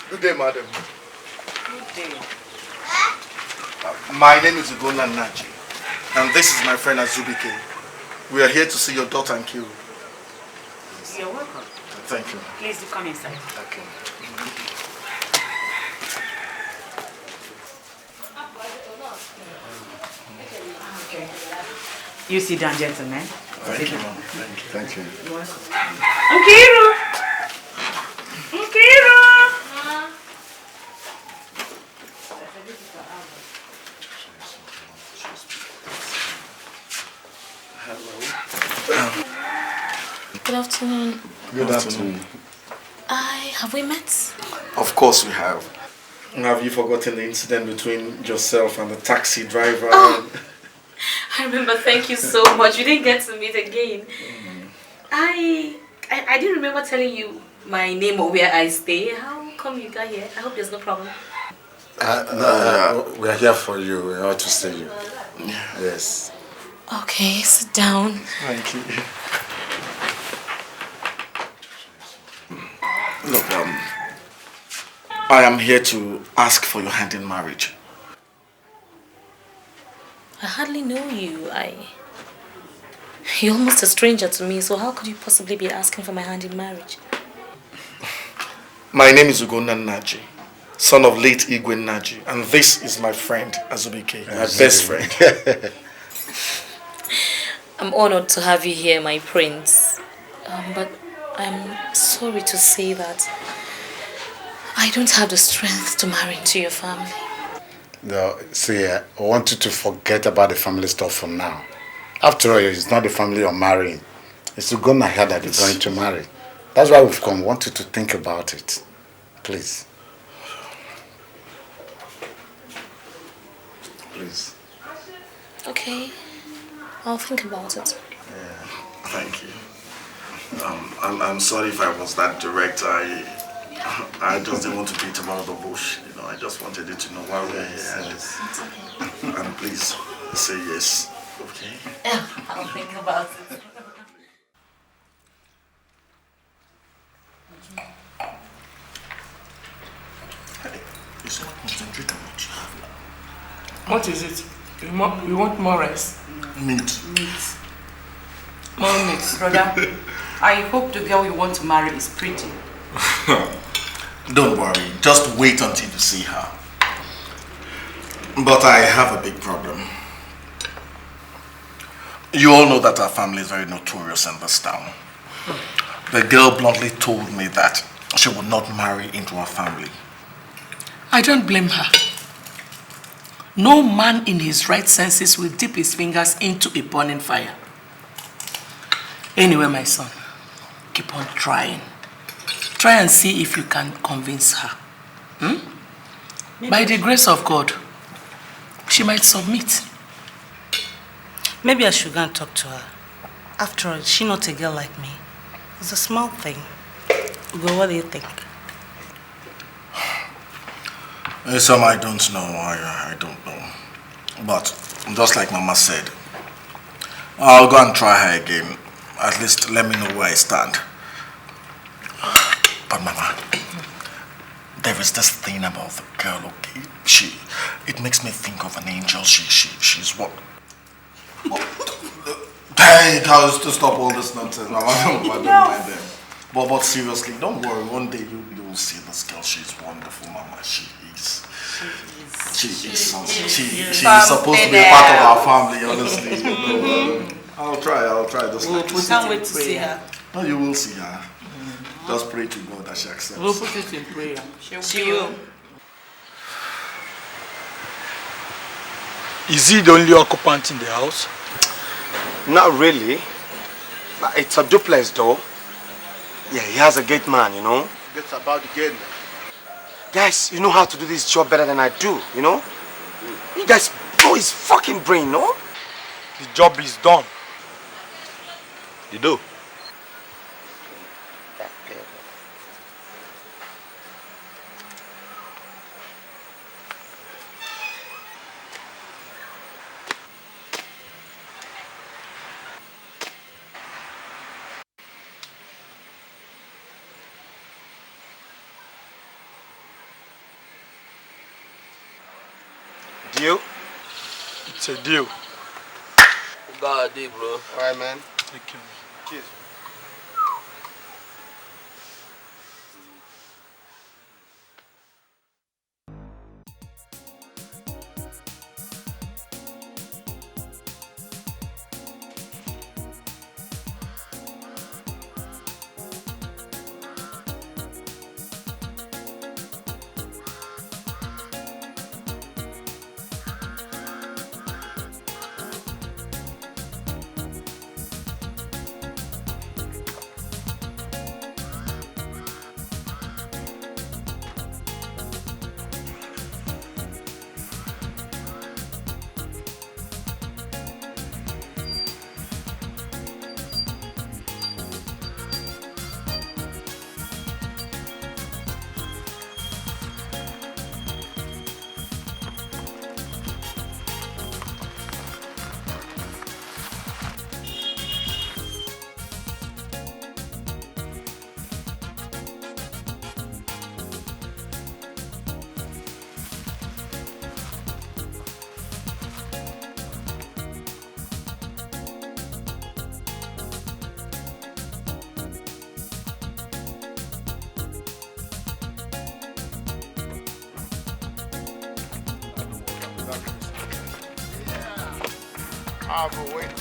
Good day, madam. Good day. My name is Ugonna Naji, and this is my friend Azubike. We are here to see your daughter Nkiru. You're welcome. Thank you. Please do come inside. Okay. Okay. You sit down, gentlemen. Thank you, ma'am. Thank you. You're welcome. Nkiru! Good afternoon. Good afternoon. Have we met? Of course we have. Have you forgotten the incident between yourself and the taxi driver? Oh, I remember. Thank you so much. We didn't get to meet again. I didn't remember telling you my name or where I stay. How come you got here? I hope there's no problem. We are here for you. We want to see you. Yes. Okay, sit down. Thank you. Look, I am here to ask for your hand in marriage. I hardly know you. You're almost a stranger to me, so how could you possibly be asking for my hand in marriage? My name is Ugonna Naji, son of late Igwe Naji, and this is my friend Azubike, my best friend. I'm honored to have you here, my prince. But I'm sorry to say that I don't have the strength to marry into your family. No, see, I want you to forget about the family stuff for now. After all, it's not the family you're marrying. It's to go ahead that you're going to marry. That's why we've come. I want you to think about it. Please. Please. Okay, I'll think about it. Yeah, thank you. I'm sorry if I was that direct. I just didn't want to beat around the bush. You know, I just wanted you to know why we're here. It's okay. And please say yes. Okay? Yeah, I'll think about it. Hey, you should concentrate on what you have now. What is it? You want more rice? Meat. More meat. Brother, I hope the girl you want to marry is pretty. Don't worry, just wait until you see her. But I have a big problem. You all know that our family is very notorious in this town. The girl bluntly told me that she would not marry into our family. I don't blame her. No man in his right senses will dip his fingers into a burning fire. Anyway, my son, keep on trying. Try and see if you can convince her. By the grace of God, she might submit. Maybe I should go and talk to her. After all, is she not a girl like me? It's a small thing. Ugo, what do you think? Some I don't know, I don't know. But just like Mama said, I'll go and try her again. At least let me know where I stand. But Mama, there is this thing about the girl, okay? It makes me think of an angel. She's what? Hey, guys, to stop all this nonsense, Mama. I don't mind them. But seriously, don't worry. One day you will see this girl. She's wonderful, Mama. She is something. She's supposed to be a part of our family, honestly. I'll try. Just We'll like put Can't it wait in to prayer. see her. No, you will see her. Just pray to God that she accepts. We'll put it in prayer. She will. Is he the only occupant in the house? Not really. But it's a duplex though. Yeah, he has a gate man, you know. That's about the gate. Guys, you know how to do this job better than I do, you know? You guys blow his fucking brain, no? The job is done. You do? Deal? It's a deal. God, bro. Alright, man. Thank you. Cheers. I've been waiting.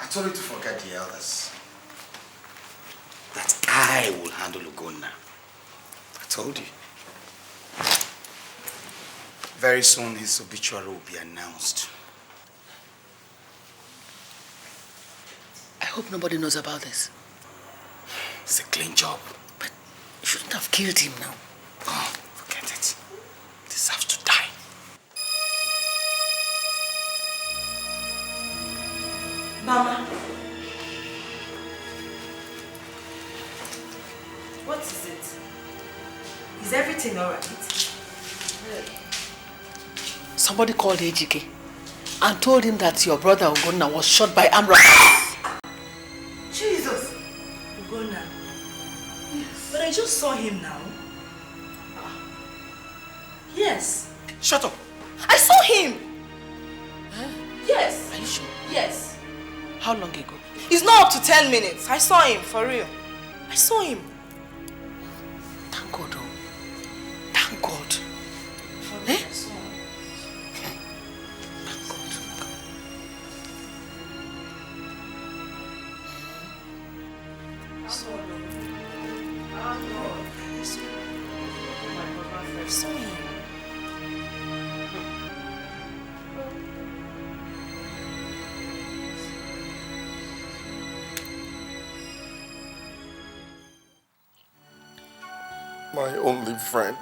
I told you to forget the elders. That I will handle Ugonna. I told you. Very soon his obituary will be announced. I hope nobody knows about this. It's a clean job. But you shouldn't have killed him now. Oh, forget it. He deserves to die. Mama. What is it? Is everything alright? Somebody called A.K.A. and told him that your brother Ugonna was shot by armed robbers. Jesus! Ugonna? Yes. But I just saw him now. Yes. Shut up! I saw him! Huh? Yes. Are you sure? Yes. How long ago? It's not up to 10 minutes. I saw him, for real. I saw him. Thank God, oh. Thank God. Eh? I saw him. Thank God. I saw him. I saw him. My only friend,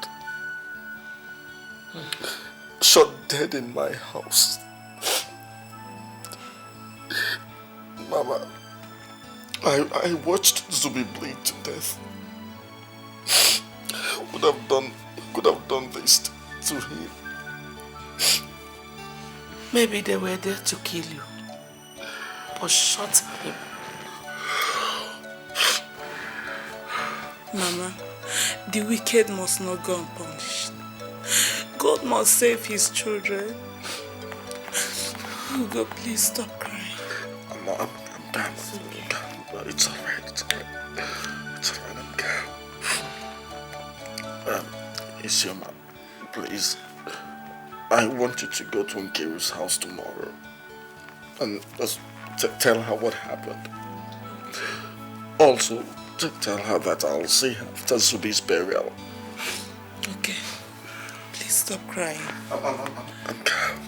shot dead in my house. Mama, I watched Zubi bleed to death. Could have done this to him. Maybe they were there to kill you, but shot him. Mama, the wicked must not go unpunished. God must save his children. Hugo, please stop crying. I'm done. I'm done. It's alright, it's alright. It's alright, I'm calm. Isioma, please. I want you to go to Nkiru's house tomorrow and just tell her what happened. Also, tell her that I'll see her after Zubi's burial. Okay. Please stop crying. I'm calm.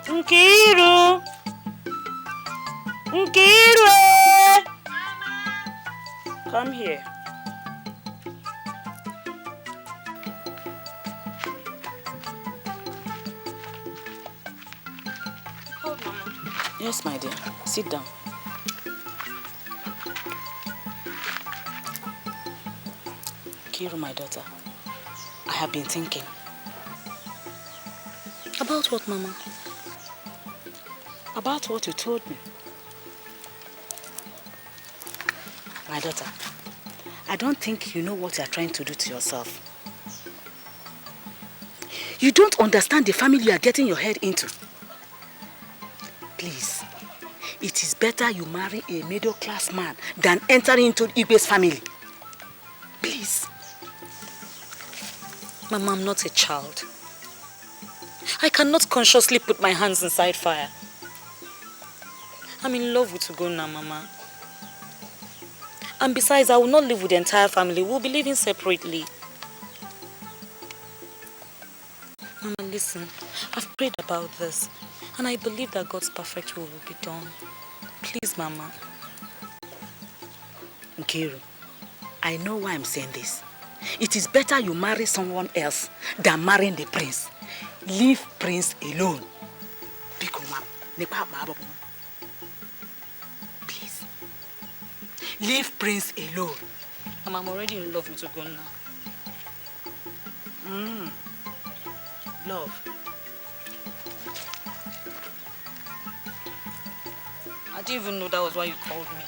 Nkiru! Nkiru! Come here. Oh, Mama. Yes, my dear. Sit down. Nkiru, my daughter, I have been thinking. About what, Mama? About what you told me. My daughter, I don't think you know what you are trying to do to yourself. You don't understand the family you are getting your head into. Please, it is better you marry a middle-class man than entering into Igwe's family. Please. Mama, I'm not a child. I cannot consciously put my hands inside fire. I'm in love with Ugonna, Mama. And besides, I will not live with the entire family. We'll be living separately. Mama, listen. I've prayed about this. And I believe that God's perfect will be done. Please, Mama. Nkiru, I know why I'm saying this. It is better you marry someone else than marrying the prince. Leave Prince alone. Please. Leave Prince alone. Mama, I'm already in love with Ugonna. Love. I didn't even know that was why you called me.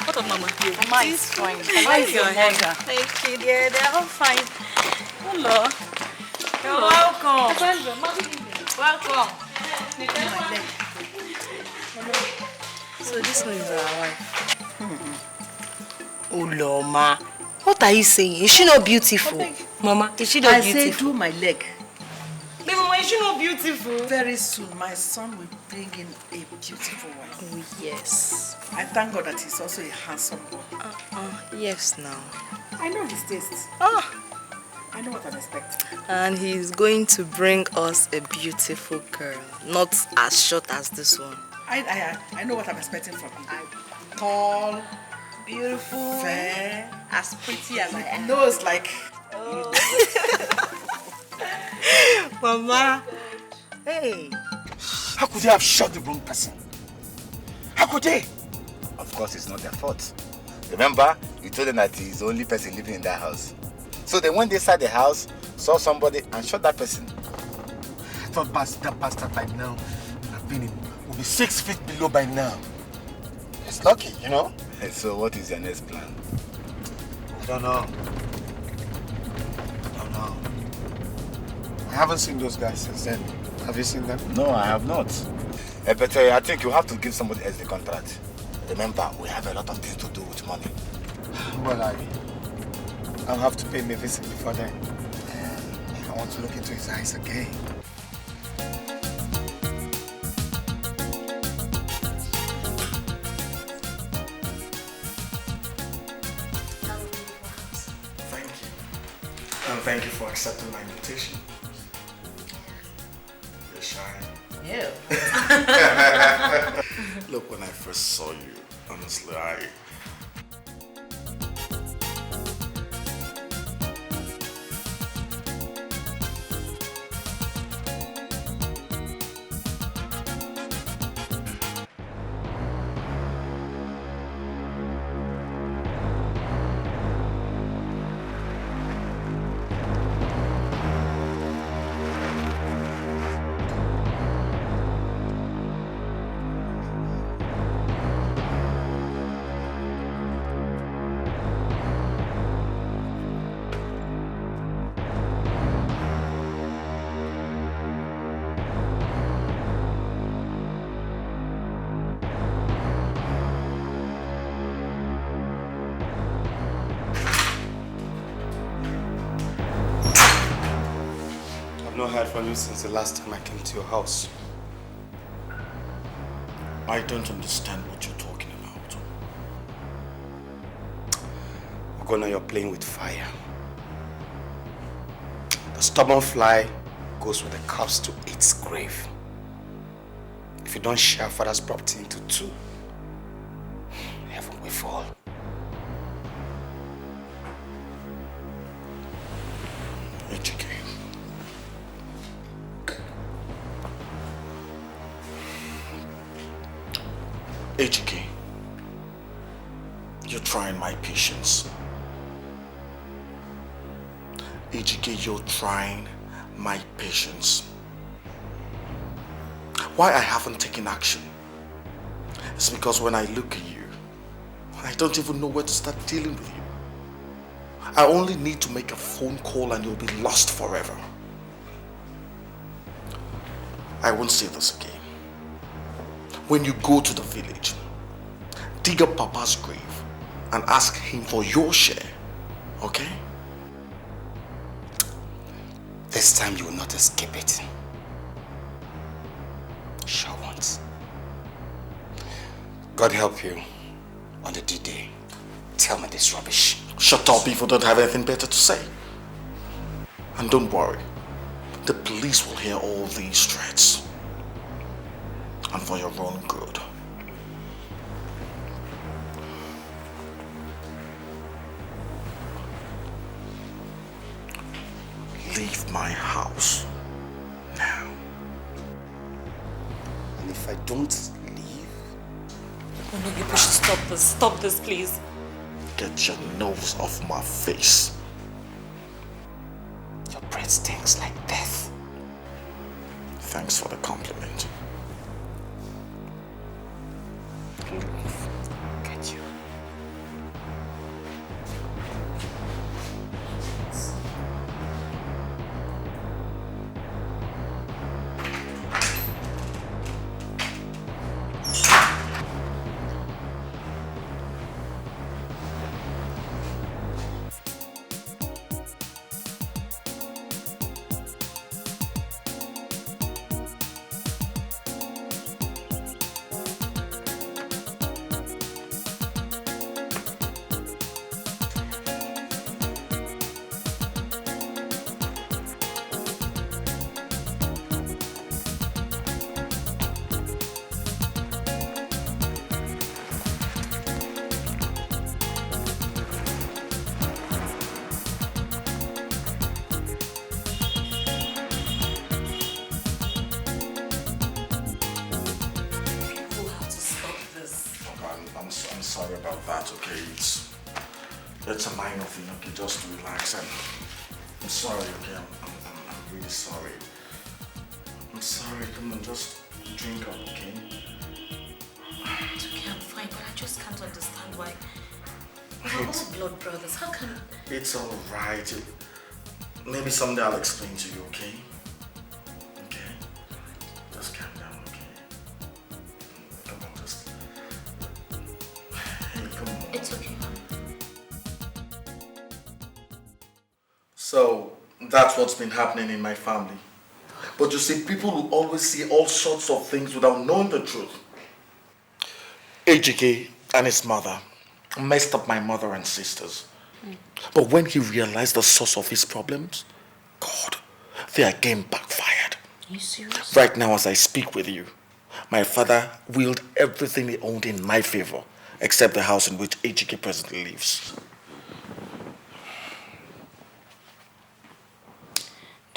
What up, Mama? Mama is fine. How is your hair? Thank you, dear. They're all fine. Hello. You're welcome. Welcome. So this one is our wife. Uloma. What are you saying? Is she not beautiful? Mama, is she not beautiful? I say do my leg. But Mama, is she not beautiful? Very soon, my son will bring in a beautiful wife. Oh, yes. I thank God that he's also a handsome boy. Yes, now. I know his tastes. I know what I'm expecting. And he's going to bring us a beautiful girl. Not as short as this one. I know what I'm expecting from him. Tall, beautiful, fair, as pretty as I am. Nose like... Mama. Hey. How could they have shot the wrong person? How could they? Of course, it's not their fault. Remember, you told them that he's the only person living in that house. So they went inside the house, saw somebody, and shot that person. I thought that bastard by now will be 6 feet below by now. It's lucky, you know? So what is your next plan? I don't know. I haven't seen those guys since then. Have you seen them? No, I have not. But I think you have to give somebody else the contract. Remember, we have a lot of things to do with money. Well, I'll have to pay him a visit before then. I want to look into his eyes again. Thank you. And thank you for accepting my invitation. You're shy. Yeah. Look, when I first saw you, honestly, I've not heard from you since the last time I came to your house. I don't understand what you're talking about. Ogona, you're playing with fire. The stubborn fly goes with the corpse to its grave. If you don't share father's property into two, heaven will fall. A.K.A. A.K.A. You're trying my patience. A.K.A. You're trying my patience. Why I haven't taken action? It's because when I look at you, I don't even know where to start dealing with you. I only need to make a phone call and you'll be lost forever. I won't say this again. When you go to the village, dig up Papa's grave and ask him for your share, okay? This time you will not escape it. Sure won't. God help you on the D-Day. Tell me this rubbish. Shut up if you don't have anything better to say. And don't worry, the police will hear all these threats. And for your own good. Leave my house now. And if I don't leave? Oh no, you should stop this. Stop this, please. Get your nose off my face. Your breath stinks like death. Thanks for the compliment. Get you. I'm sorry about that, okay? It's a minor thing, okay? Just relax. I'm sorry, okay? I'm really sorry. I'm sorry, come on, just drink up, okay? It's okay, I'm fine, but I just can't understand why. We're all blood brothers, how can... It's alright. Maybe someday I'll explain to you, okay? Okay? Just calm down, okay? Come on, just... Hey, come on. It's okay. So, that's what's been happening in my family. But you see, people will always see all sorts of things without knowing the truth. A.K.A. and his mother messed up my mother and sisters. But when he realized the source of his problems, God, they again backfired. Are you serious? Right now, as I speak with you, my father willed everything he owned in my favor, except the house in which A.K.A. presently lives.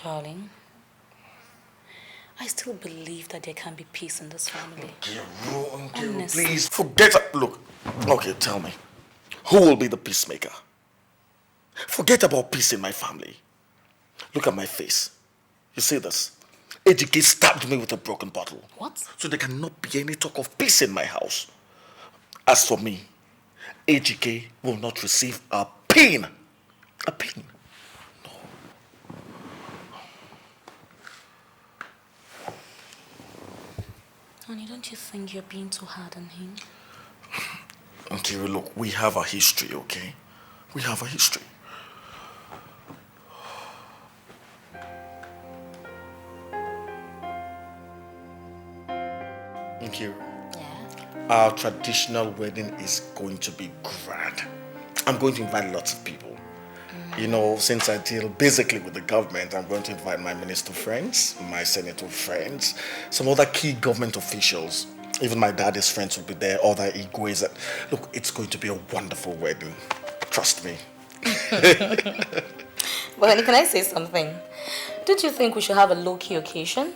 Darling, I still believe that there can be peace in this family. Nkiru, please forget. Look, okay, tell me, who will be the peacemaker? Forget about peace in my family. Look at my face. You see this? A.K.A. stabbed me with a broken bottle. What? So there cannot be any talk of peace in my house. As for me, A.K.A. will not receive a pin. A pin. Honey, don't you think you're being too hard on him? Nkiru, look, we have a history, okay? We have a history. Nkiru, our traditional wedding is going to be grand. I'm going to invite lots of people. You know, since I deal basically with the government, I'm going to invite my minister friends, my senator friends, some other key government officials. Even my daddy's friends will be there, other Igwes. Look, it's going to be a wonderful wedding. Trust me. But honey, can I say something? Don't you think we should have a low-key occasion?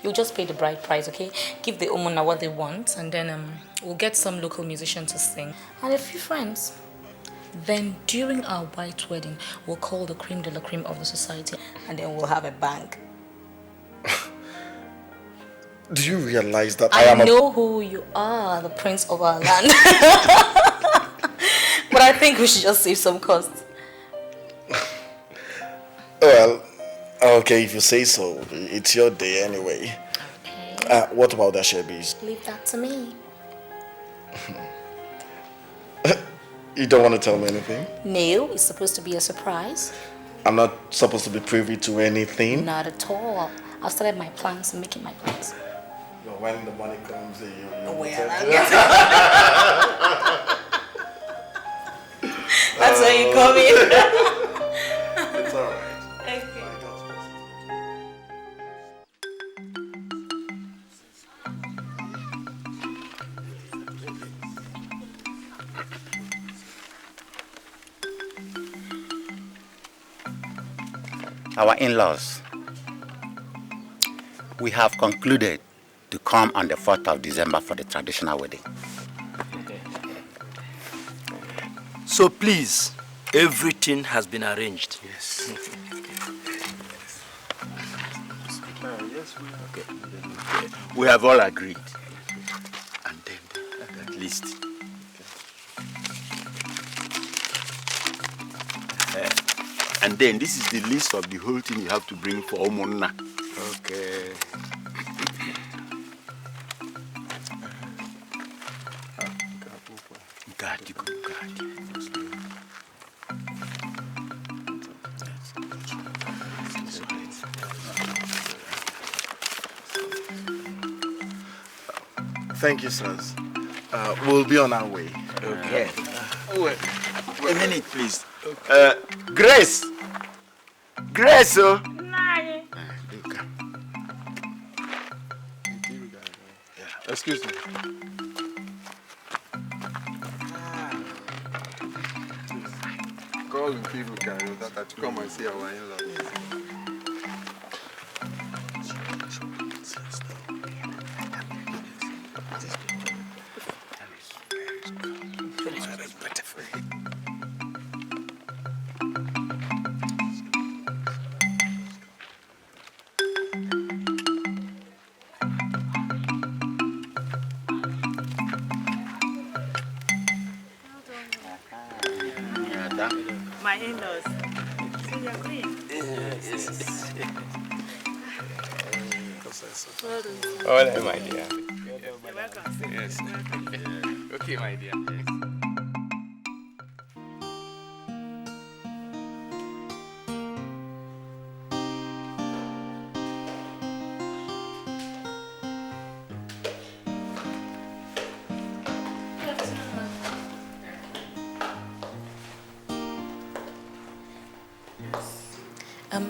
You'll just pay the bride price, okay? Give the Omuna what they want, and then we'll get some local musician to sing. And a few friends. Then during our white wedding, we'll call the creme de la creme of the society, and then we'll have a bang. Do you realize that I know who you are, the prince of our land. But I think we should just save some costs. Well, okay, if you say so. It's your day anyway. Okay. What about the Shebis? Leave that to me. You don't want to tell me anything? No, it's supposed to be a surprise. I'm not supposed to be privy to anything? Not at all. I've started my plans and making my plans. But when the money comes, you well, I'll get it. That's where you come in. It's alright. Our in-laws, we have concluded to come on the 4th of December for the traditional wedding. So please, everything has been arranged. Yes. We have all agreed. And then, at least. And then this is the list of the whole thing you have to bring for Omona. Okay. Thank you, sirs. We'll be on our way. Okay. Wait a minute, please. Grace! Grace, oh! Excuse me. Call the people that to come and see our in-laws. My in-laws. So you're clean? Yes. Well done. All right, my dear. You're welcome. Yes. Okay, my dear.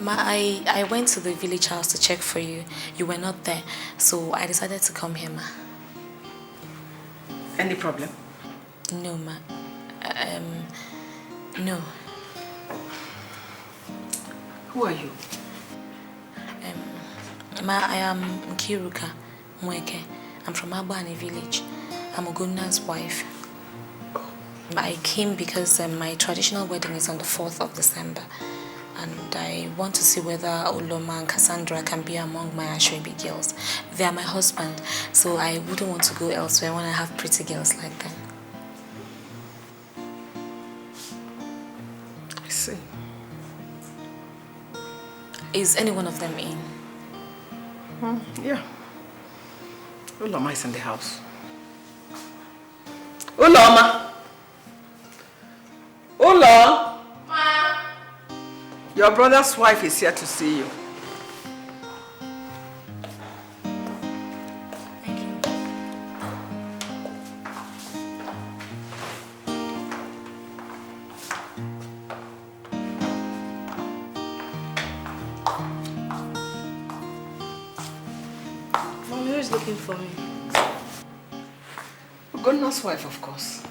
I went to the village house to check for you. You were not there, so I decided to come here, ma. Any problem? No, ma. No. Who are you? Ma, I am Nkiruka Mweke. I'm from Abani village. I'm Ogunna's wife. I came because my traditional wedding is on the 4th of December. And I want to see whether Oloma and Cassandra can be among my Ashwebi girls. They are my husband, so I wouldn't want to go elsewhere when I have pretty girls like them. I see. Is any one of them in? Yeah. Oloma is in the house. Oloma! Ola! Ma! Your brother's wife is here to see you. Mommy, who is looking for me? Gunna's wife, of course.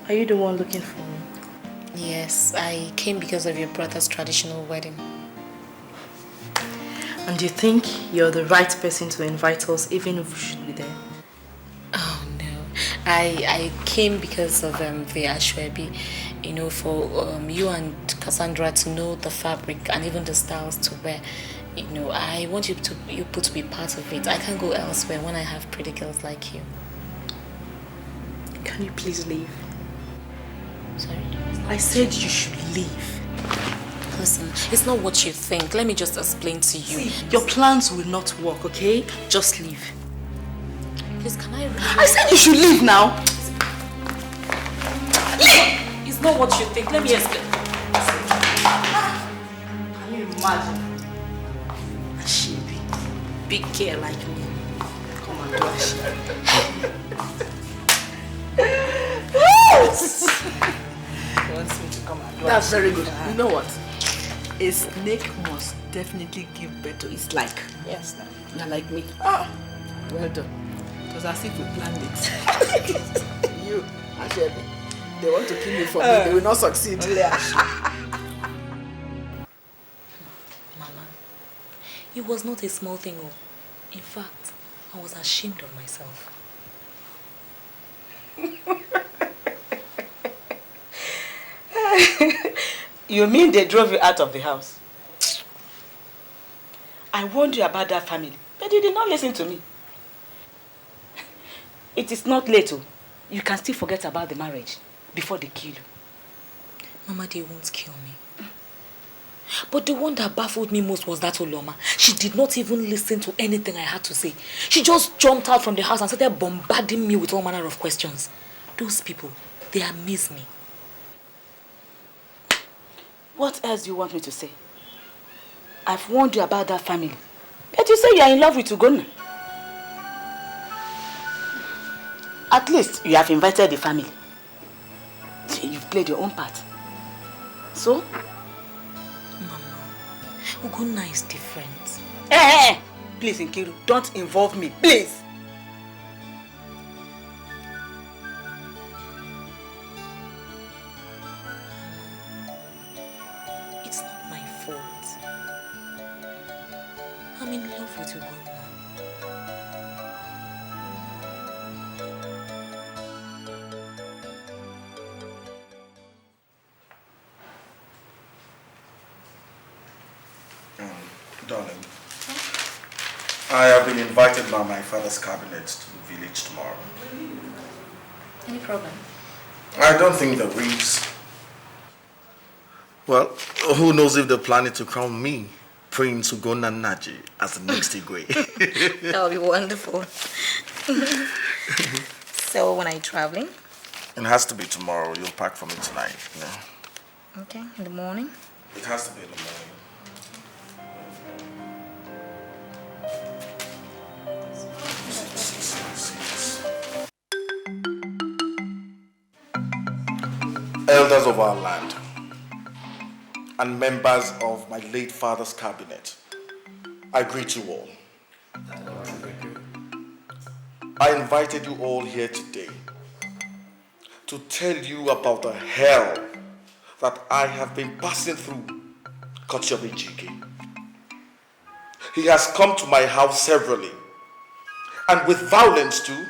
Are you the one looking for me? Yes, I came because of your brother's traditional wedding. And you think you're the right person to invite us, even if we should be there? Oh no, I came because of the Ashwebi, you know, for you and Cassandra to know the fabric and even the styles to wear. You know, I want you to be part of it. I can't go elsewhere when I have pretty girls like you. Can you please leave? Sorry? I said you should leave. Listen, it's not what you think. Let me just explain to you. See, your plans will not work, okay? Just leave. Please, can I... I said you should leave now. Leave! It's not what you think. Let me explain. Can you imagine? A sheepy, big girl like me. Come and do a sheep. He wants me to come and do That's very good. You know what? A snake must definitely give birth to its like. Yes. You're like me. Ah, well done. It was as if we planned it. You, Ashwebi, they want to kill you for me. They will not succeed. Mama, it was not a small thing. In fact, I was ashamed of myself. You mean they drove you out of the house? I warned you about that family, but you did not listen to me. It is not late. You can still forget about the marriage before they kill you. Mama, they won't kill me. But the one that baffled me most was that Oloma. She did not even listen to anything I had to say. She just jumped out from the house and started bombarding me with all manner of questions. Those people, they amaze me. What else do you want me to say? I've warned you about that family. But you say you are in love with Ugonna. At least you have invited the family. You've played your own part. So? Mama, Ugonna is different. Hey! Please, Nkiru, don't involve me, please. It's not my fault. I'm in love with Ugonna. Darling, I have been invited by my father's cabinet to the village tomorrow. Any problem? I don't think there is. Well, who knows if they're planning to crown me Prince Ugonna Naji as the next Igwe. That would be wonderful. So, when are you traveling? It has to be tomorrow. You'll pack for me tonight. Yeah. Okay, in the morning? It has to be in the morning. Elders of our land, and members of my late father's cabinet, I greet you all. I invited you all here today to tell you about the hell that I have been passing through courtesy of A.K.A. He has come to my house severally, and with violence too,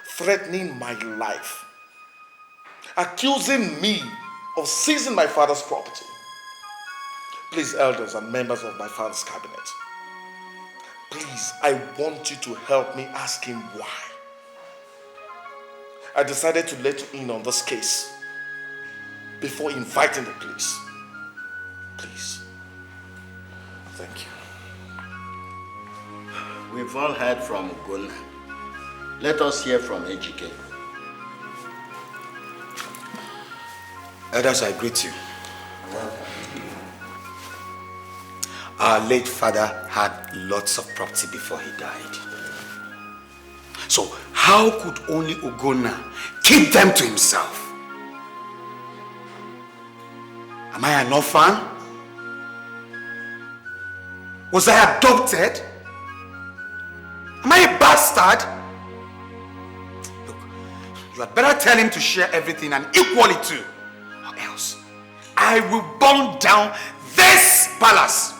threatening my life, accusing me of seizing my father's property. Please, elders and members of my father's cabinet, please, I want you to help me ask him why. I decided to let you in on this case before inviting the police. Please. Thank you. We've all heard from Ugonna. Let us hear from A.K.A. Elders, I greet you. Our late father had lots of property before he died. So how could only Ugonna keep them to himself? Am I an orphan? Was I adopted? Am I a bastard? Look, you had better tell him to share everything and equally too, or else I will burn down this palace.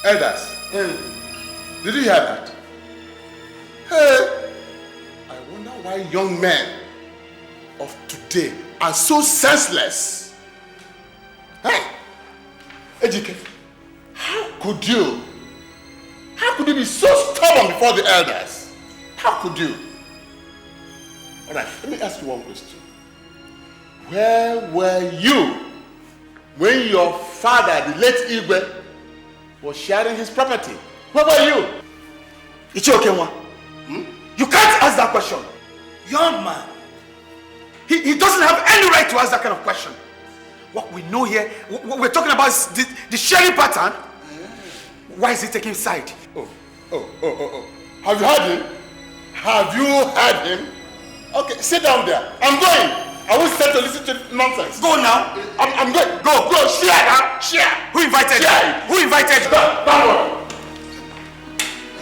Elders, did you hear that? Hey, I wonder why young men of today are so senseless. Hey, A.K.A, how could you be so stubborn before the elders? How could you? Alright, let me ask you one question. Where were you when your father, the late Igwe, was sharing his property? Where were you? Ichiokenwa, you can't ask that question. Young man, he doesn't have any right to ask that kind of question. What we know here, what we're talking about is the sharing pattern. Why is he taking side? Oh. Have you heard him? Have you heard him? Okay, sit down there. I'm going. I won't stand to listen to nonsense. Go now. I'm going. Go, share now. Share. Who invited you? Who invited you? Don't.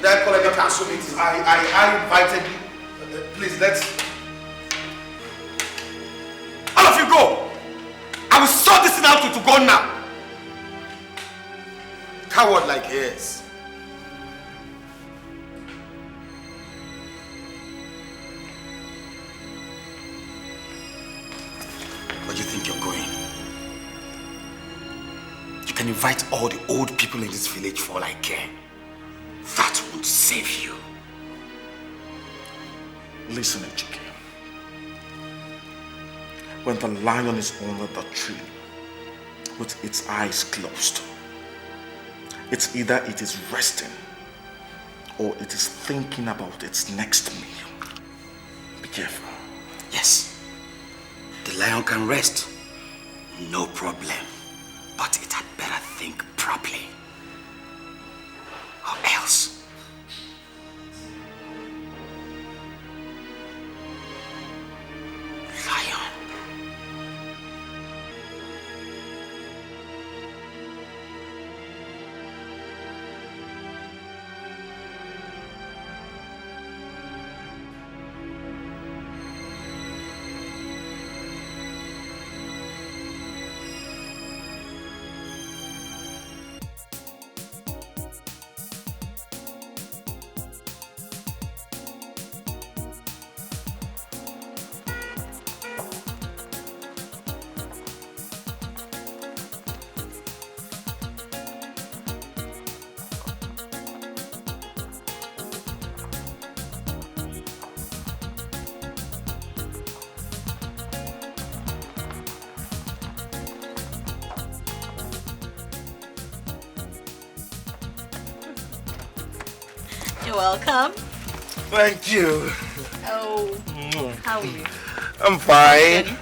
That colleague council meeting, I invited you. Please, let's... All of you go. I will sort this thing out to go now. Coward like he is. Where do you think you're going? You can invite all the old people in this village for all I care. That won't save you. Listen, A.K.A. When the lion is under the tree with its eyes closed, it's either it is resting or it is thinking about its next meal. Be careful. Yes, the lion can rest, no problem, but it had better think properly, or else. Lion. You're welcome. Thank you. Oh, how are you? I'm fine.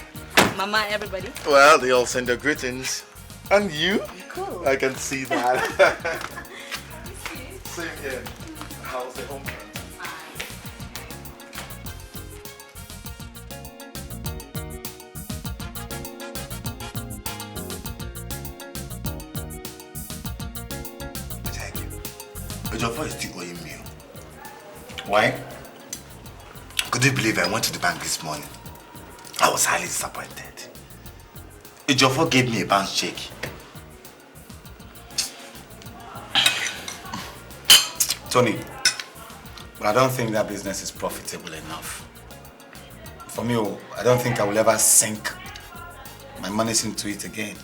Mama, everybody? Well, they all send their greetings. And you? Cool. I can see that. Same here. How's the home front? Ejiofor is still owing me. Why? Could you believe I went to the bank this morning? I was highly disappointed. Ejiofor gave me a bounce check. Tony, but I don't think that business is profitable enough. For me, I don't think I will ever sink my money into it again.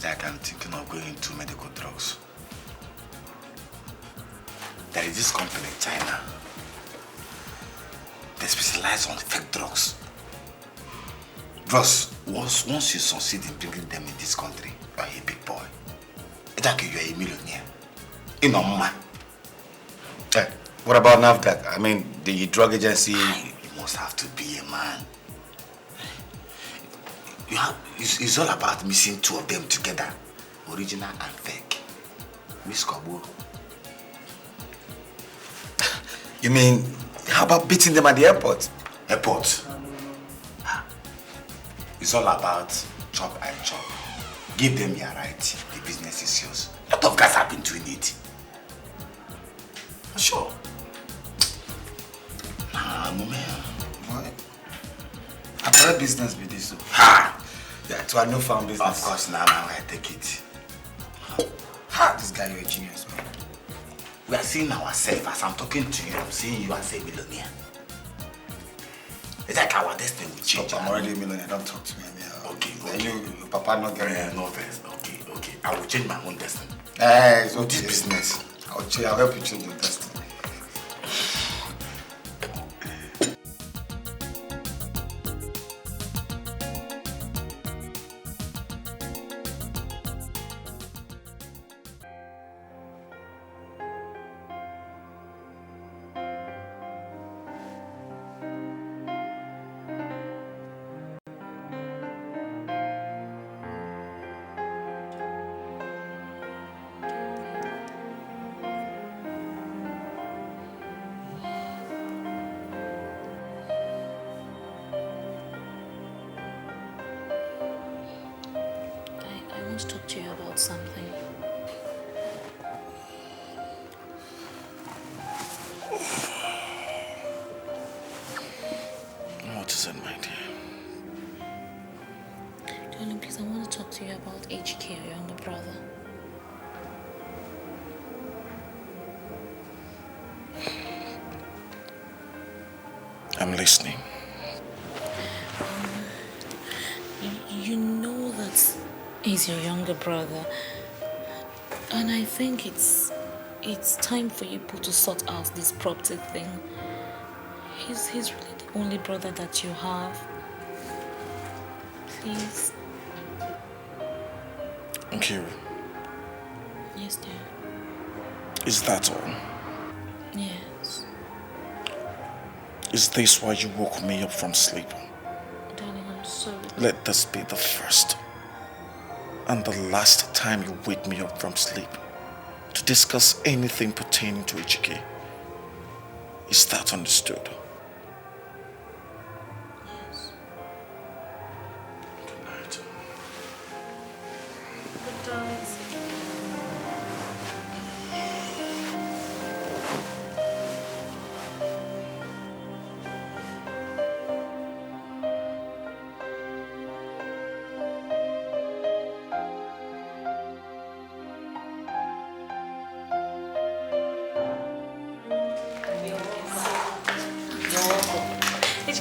Like I'm thinking of going into medical drugs. There is this company in China. They specialize on fake drugs. Bros, once you succeed in bringing them in this country, you are a big boy. It's like you are a millionaire. In a man. Hey, what about NAFDAC? I mean, the drug agency. You must have to be a man. It's all about mixing two of them together. Original and fake. Miss Kaburu. You mean, how about beating them at the airport? Airport? It's all about chop and chop. Give them your right. The business is yours. A lot of guys have been doing it. For sure. Nah, man. What? I thought business with this. Ha! Yeah, to a new-found business. Of course, now I take it. Ha! This guy, you're a genius, man. We are seeing ourselves as I'm talking to you. I'm seeing you as a millionaire. It's like our destiny will change. I'm already a millionaire. Don't talk to me. Okay, okay. Your papa not getting me. No verse. Okay, okay. I will change my own destiny. Hey, so this business. I'll help you change your destiny. I want to talk to you about something. What is it, my dear? Darling, please, I want to talk to you about A.K.A, your younger brother. I'm listening. You know that he's your younger brother, and I think it's time for you people to sort out this property thing. He's really the only brother that you have. Please. Nkiru, Yes, dear. is that all? Yes. Is this why you woke me up from sleep? Darling, I'm sorry. Let this be the first and the last time you wake me up from sleep to discuss anything pertaining to A.K.A. Is that understood? Yes. Good night. Good night.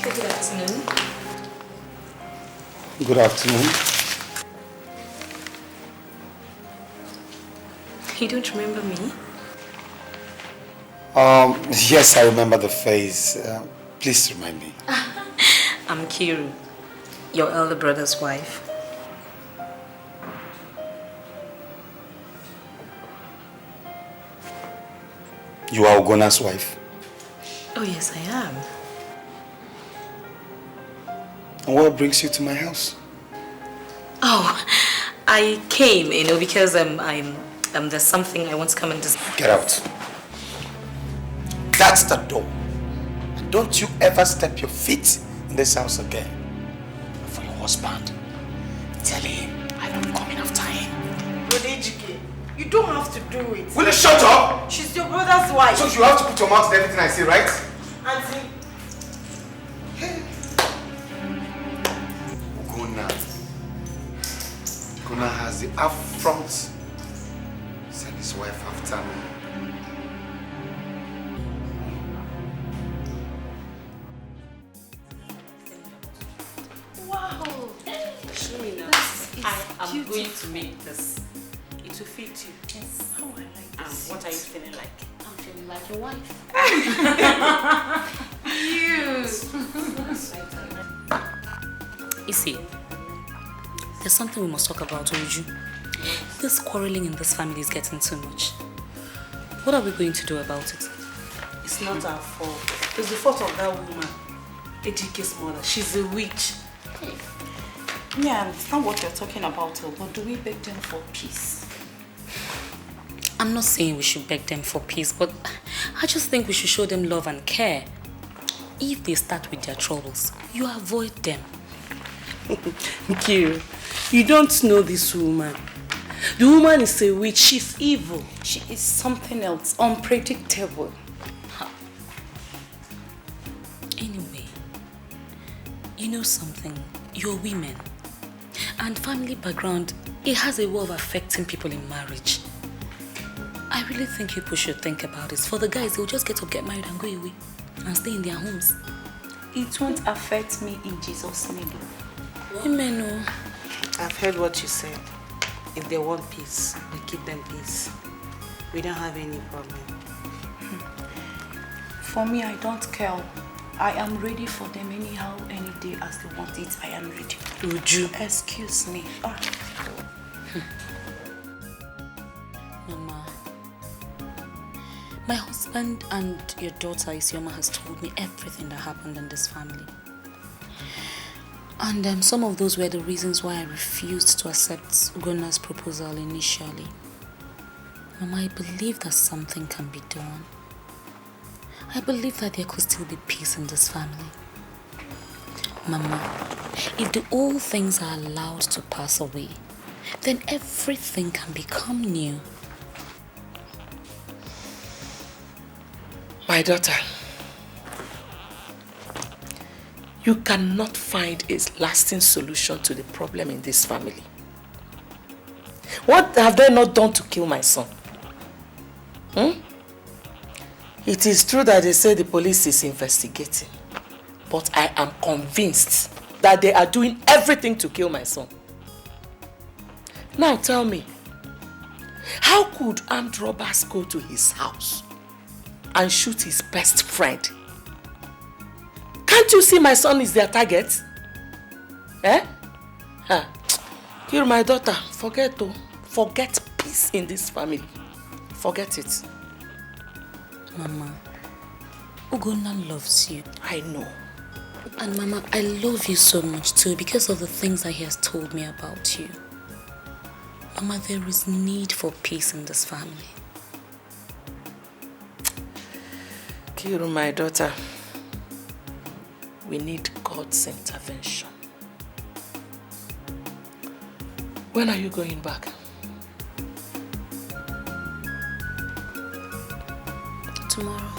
Good afternoon. Good afternoon. You don't remember me? Yes, I remember the face. Please remind me. I'm Kiru, your elder brother's wife. You are Ogona's wife. Oh yes, I am. And what brings you to my house? Oh, I came, because there's something I want to come and discuss. Get out. That's the door. And don't you ever step your feet in this house again. For your husband, tell him I'm coming after him. Good Dikeh. You don't have to do it. Will you shut up? She's your brother's wife. So you have to put your mouth in everything I say, right? Auntie. Gona has the affront send his wife after me. Wow. Show me now. I'm going to make this. It will fit you. Yes. Oh, I like this. What are you feeling like? I'm feeling like your wife. You see, there's something we must talk about, Oju. This quarreling in this family is getting too much. What are we going to do about it? It's not our fault. It's the fault of that woman, A.K.A.'s mother. She's a witch. Yeah, I understand what you're talking about, but do we beg them for peace? I'm not saying we should beg them for peace, but I just think we should show them love and care. If they start with their troubles, you avoid them. Kiri, you don't know this woman. The woman is a witch. She's evil. She is something else, unpredictable. Anyway, you know something? You're women. And family background, it has a way of affecting people in marriage. I really think people should think about this. For the guys, they'll just get up, get married and go away and stay in their homes. It won't affect me in Jesus' name. Women, no. I've heard what you said. If they want peace, we keep them peace. We don't have any problem. For me, I don't care. I am ready for them anyhow, any day as they want it. I am ready. Would you? Excuse me. Mama, my husband and your daughter Isioma has told me everything that happened in this family. And some of those were the reasons why I refused to accept Gona's proposal initially. Mama, I believe that something can be done. I believe that there could still be peace in this family. Mama, if the old things are allowed to pass away, then everything can become new. My daughter, you cannot find a lasting solution to the problem in this family. What have they not done to kill my son? It is true that they say the police is investigating, but I am convinced that they are doing everything to kill my son. Now tell me, how could armed robbers go to his house and shoot his best friend? Can't you see my son is their target? Kill my daughter, forget peace in this family. Forget it. Mama, Ugonna loves you. I know. And Mama, I love you so much too because of the things that he has told me about you. Mama, there is need for peace in this family. Kiru, my daughter, we need God's intervention. When are you going back? Tomorrow.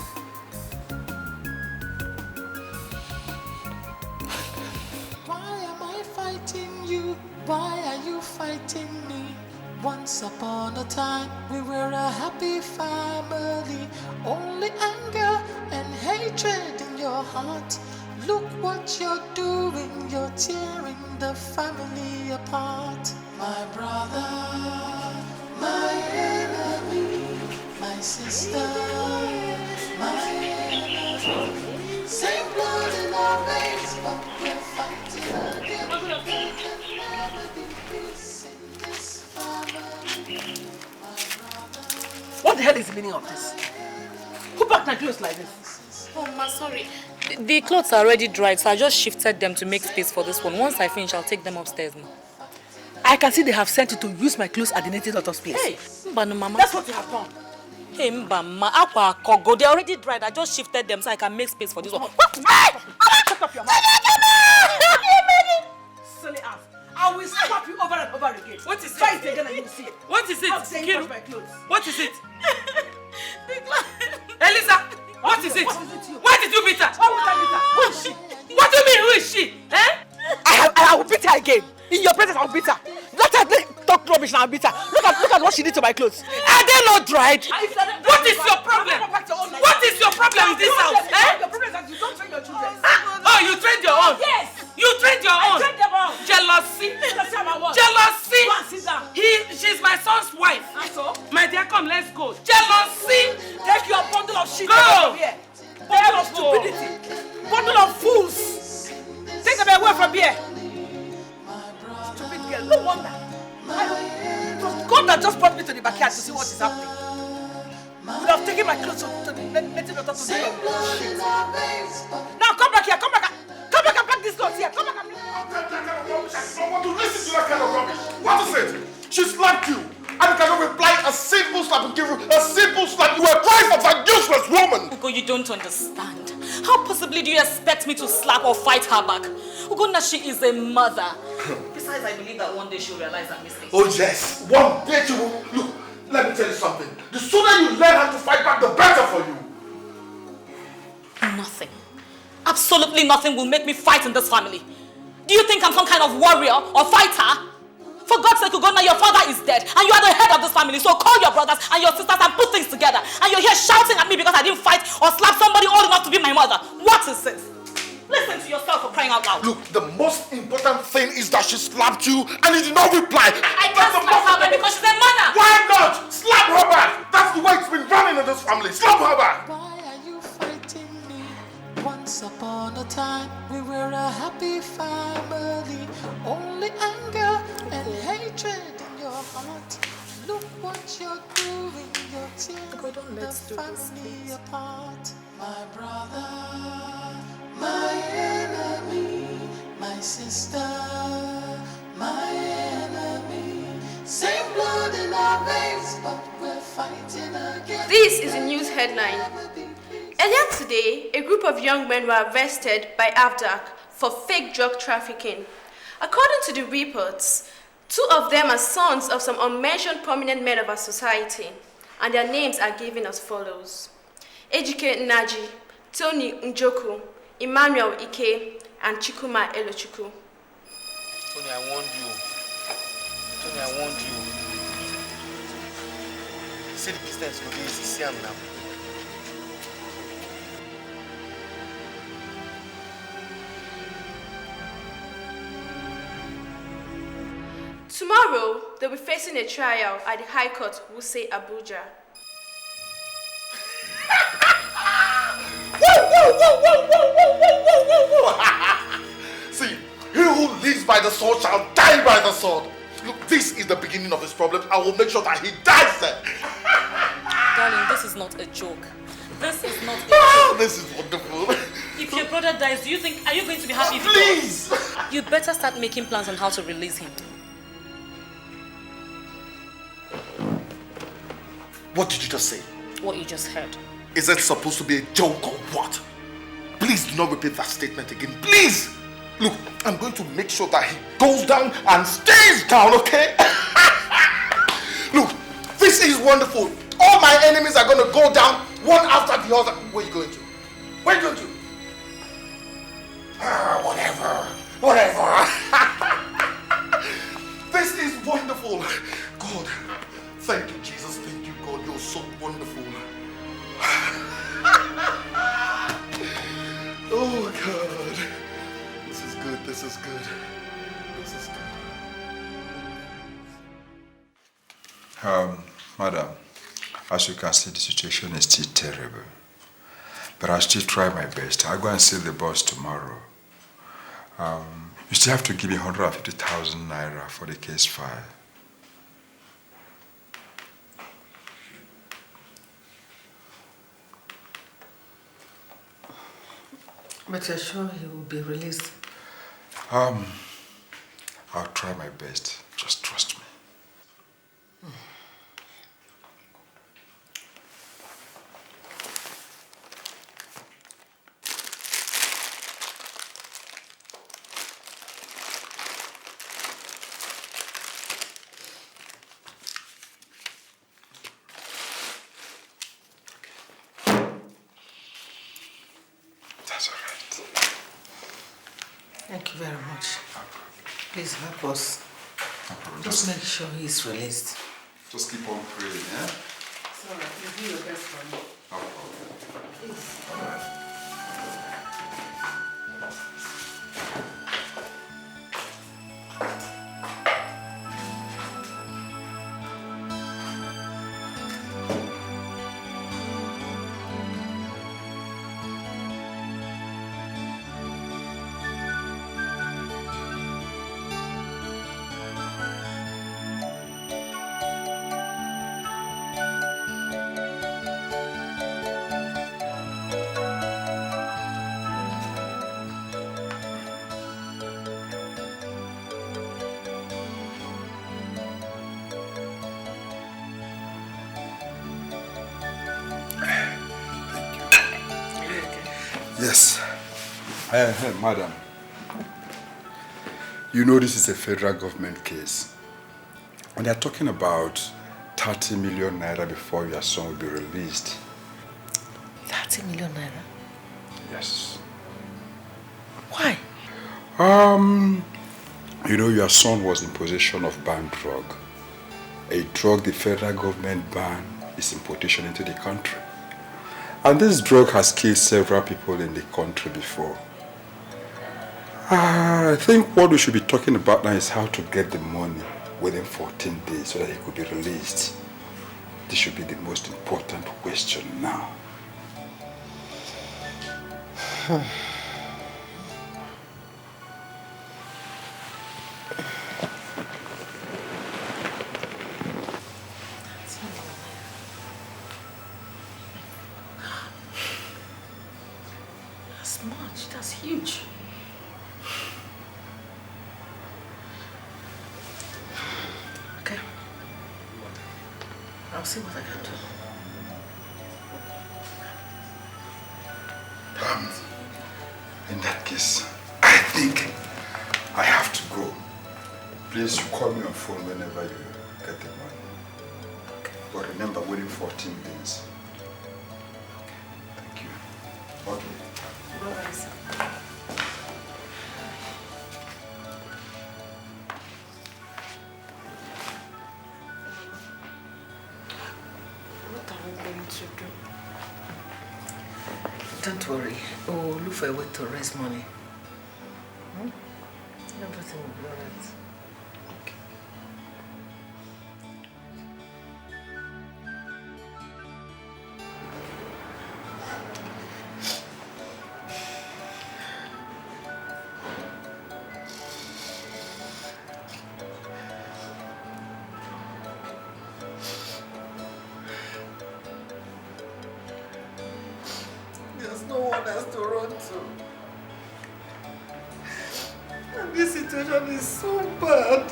Why am I fighting you? Why are you fighting me? Once upon a time, we were a happy family. Only anger and hatred in your heart. Look what you're doing, you're tearing the family apart. My brother, my enemy, my sister, my enemy. Same blood in our veins, but we're fighting again. There can never be peace in this family. What the hell is the meaning of this? Who packed my clothes like this? Oh, Ma, sorry. The clothes are already dried, so I just shifted them to make space for this one. Once I finish, I'll take them upstairs now. I can see they have sent you to use my clothes at the native daughter's place. Hey, Mbano Mama. That's what you have done. Hey, Mbama, Aqua, Kogo, they're already dried. I just shifted them so I can make space for this one. Hey! Shut up your mouth. Silly ass. I will slap you over and over again. What is it? Try it again and you'll see. What is it? I'm saying touch my clothes. your presence, I'll beat her. Let her talk rubbish and I'll beat her. Look at what she did to my clothes. Are they not dried? What is your problem? What is your problem in this house? The problem is that you don't train your children. Oh, you trained your own? Yes. You trained your own? I trained them all. Jealousy. Jealousy. She's my son's wife. And so? My dear, come, let's go. Jealousy. Take your bundle of shit Go. from here. Bundle of stupidity. Bundle of fools. Take them away from here. Stupid girl. No wonder. It was God that just brought me to the backyard to see what is happening. I would have taken my clothes to the native daughter to do. Now come back here. Come back and pack these clothes here. Come back and I don't want to listen to that kind of rubbish. What is it? She slapped you. And you cannot reply a simple slap and give you a simple slap. You were crying for that useless woman. Ugo, you don't understand. How possibly do you expect me to slap or fight her back? Ugo, she is a mother. Besides, I believe that one day she'll realize her mistake. Oh yes, one day she will. Look, let me tell you something. The sooner you learn how to fight back, the better for you. Nothing. Absolutely nothing will make me fight in this family. Do you think I'm some kind of warrior or fighter? For God's sake, Ugonna, your father is dead and you are the head of this family. So call your brothers and your sisters and put things together. And you're here shouting at me because I didn't fight or slap somebody old enough to be my mother. What is this? Listen to yourself for crying out loud. Look, the most important thing is that she slapped you and you did not reply. I can't slap her back because she's a mother. Why not? Slap her back. That's the way it's been running in this family. Slap her back. Why are you fighting me? Once upon a time, we were a happy family. Only anger and hatred in your heart. Look what you're doing. You're tearing the family apart. My brother, my enemy, my sister, my enemy. Same blood in our veins, but we're fighting again. This is a news headline. Earlier today, a group of young men were arrested by AFDAC for fake drug trafficking. According to the reports, 2 of them are sons of some unmentioned prominent men of our society, and their names are given as follows: A.K.A. Naji, Tony Njoku, Emmanuel Ike, and Chikuma Elochukwu. Tony, I warned you. Tony, I warned you. You said the business will be easy. See him now. Tomorrow, they'll be facing a trial at the High Court, Wuse, Abuja. See, he who lives by the sword shall die by the sword. Look, this is the beginning of his problem. I will make sure that he dies there. Darling, this is not a joke. This is not a joke. This is wonderful. If your brother dies, are you going to be happy? Please! You better start making plans on how to release him. What did you just say? What you just heard. Is it supposed to be a joke or what? Please do not repeat that statement again. Please! Look, I'm going to make sure that he goes down and stays down, okay? Look, this is wonderful. All my enemies are going to go down one after the other. Where are you going to? Where are you going to? Whatever. This is wonderful. God, thank you, Jesus. Thank you, God. You're so wonderful. Oh, God. This is good. This is good. This is good. Madam, as you can see, the situation is still terrible. But I'll still try my best. I'll go and see the boss tomorrow. You still have to give me 150,000 naira for the case file. But you're sure he will be released? I'll try my best. Just trust me. Thank you very much. Please help us. No problem. Just make sure he's released. Just keep on praying, yeah? It's alright. You do your best for me. No problem. Please. All right. Yes. Madam. You know this is a federal government case. And they're talking about 30 million naira before your son will be released. 30 million naira? Yes. Why? You know your son was in possession of banned drug. A drug the federal government banned its importation into the country. And this drug has killed several people in the country before. I think what we should be talking about now is how to get the money within 14 days so that he could be released. This should be the most important question now. That's much. That's huge. Okay. I'll see what I can do. In that case, I think I have to go. Please, you call me on phone whenever you get the money. Okay. But remember, within 14 days. Thank you. Okay. Bye-bye, sir. What are we going to do? Don't worry. We'll look for a way to raise money. Everything will be alright. Okay. There's no one else to run to. And this situation is so bad.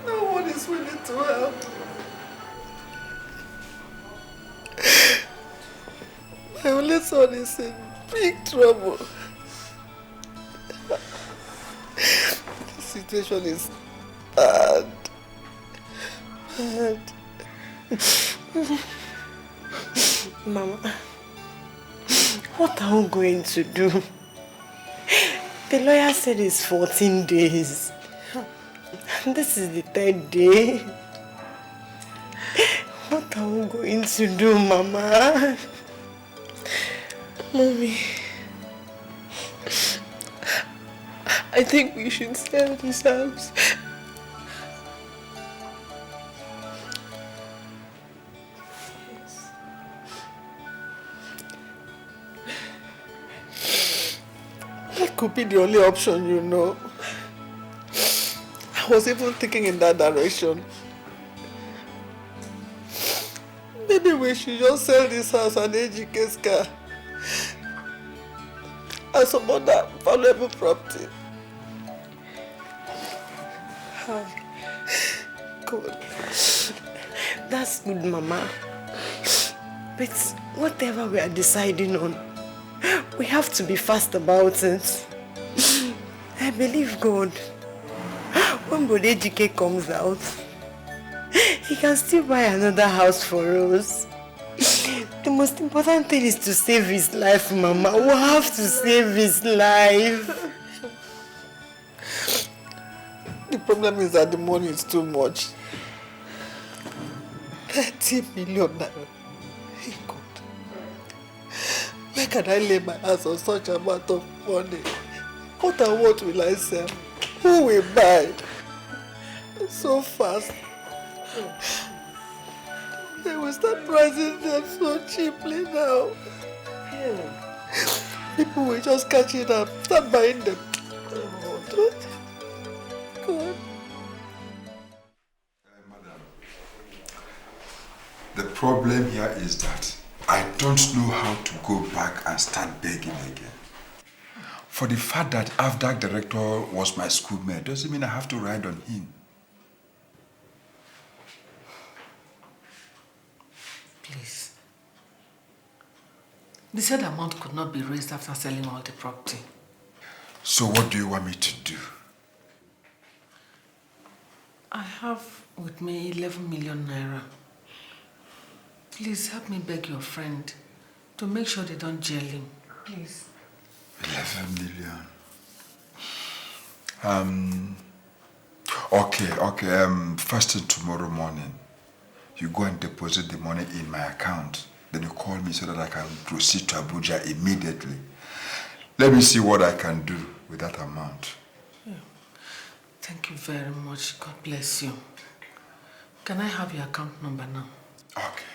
No one is willing to help. My only son is in big trouble. The situation is bad. Bad. Mama, what are we going to do? The lawyer said it's 14 days. And this is the 3rd day. What are we going to do, Mama? Mommy, I think we should sell this house. That could be the only option, you know. I was even thinking in that direction. Maybe we should just sell this house and A.K.A's car and some other valuable property. Good. That's good, Mama. But whatever we are deciding on, we have to be fast about it. I believe God. When A.K.A comes out, he can still buy another house for us. The most important thing is to save his life, Mama. We have to save his life. The problem is that the money is too much. 30 million naira. Hey God. Where can I lay my hands on such amount of money? What and what will I sell? Who will buy? So fast. They will start pricing them so cheaply now. People will just catch it up, start buying them. God. Madam, the problem here is that I don't know how to go back and start begging again. For the fact that AFDAC director was my schoolmate doesn't mean I have to ride on him. Please. The said amount could not be raised after selling all the property. So what do you want me to do? I have with me 11 million naira. Please help me beg your friend to make sure they don't jail him. Please. 11 million. Okay. First thing tomorrow morning, you go and deposit the money in my account. Then you call me so that I can proceed to Abuja immediately. Let me see what I can do with that amount. Yeah. Thank you very much. God bless you. Can I have your account number now? Okay.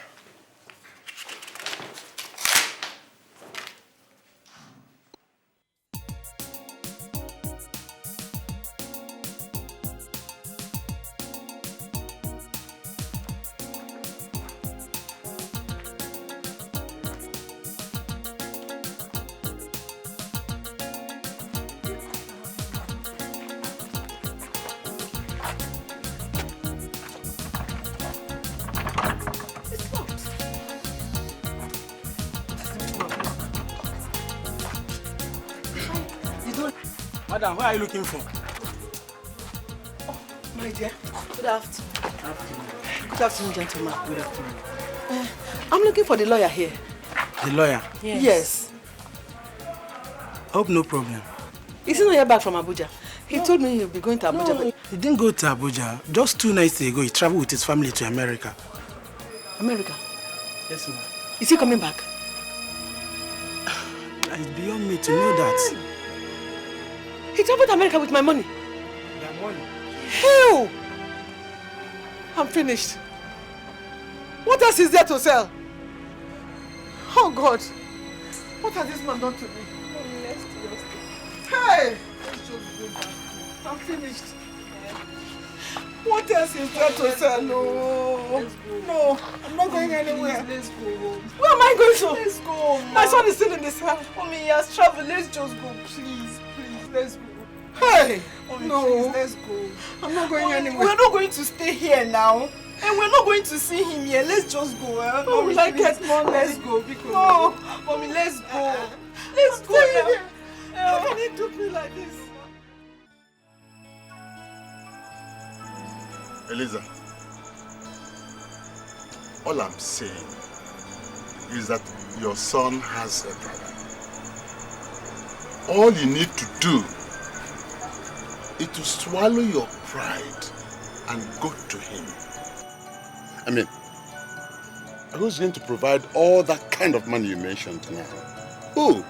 Madam, what are you looking for? Oh, my dear. Good afternoon. Good afternoon, gentlemen. Good afternoon. I'm looking for the lawyer here. The lawyer? Yes. I hope no problem. Is he not yet back from Abuja? He told me he'll be going to Abuja. No, he didn't go to Abuja. Just 2 nights ago, he traveled with his family to America. America? Yes, ma'am. Is he coming back? It's beyond me to know that. He traveled to America with my money. Your money? Hell! I'm finished. What else is there to sell? Oh God! What has this man done to me? Hey! I'm finished. What else is there to sell? No, I'm not going anywhere. Let's go. Where am I going to? Let's go. My son is still in this house. Mommy, he has traveled. Let's just go, please, let's go. Hey! Mommy, No. please, let's go. I'm not going anywhere. We're not going to stay here now. And we're not going to see him here. Let's just go. Oh, will I get money? Let's go. Because No. Mommy, let's go. Let's go now. How can he do me like this? Eliza, all I'm saying is that your son has a brother. All you need to do is to swallow your pride and go to him. I mean, who's going to provide all that kind of money you mentioned now? Who?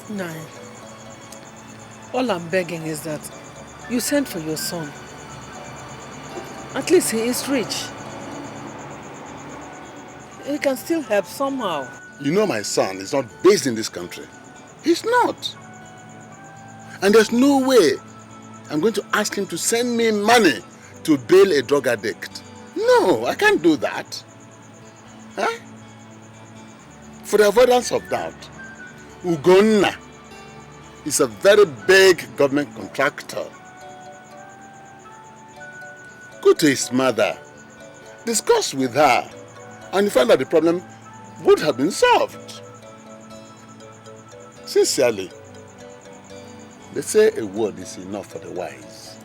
No. All I'm begging is that you send for your son. At least he is rich. He can still help somehow. You know my son is not based in this country. He's not. And there's no way I'm going to ask him to send me money to bail a drug addict. No, I can't do that. Huh? For the avoidance of doubt, Ugonna is a very big government contractor. Go to his mother, discuss with her, and you find that the problem would have been solved. Sincerely, they say a word is enough for the wise.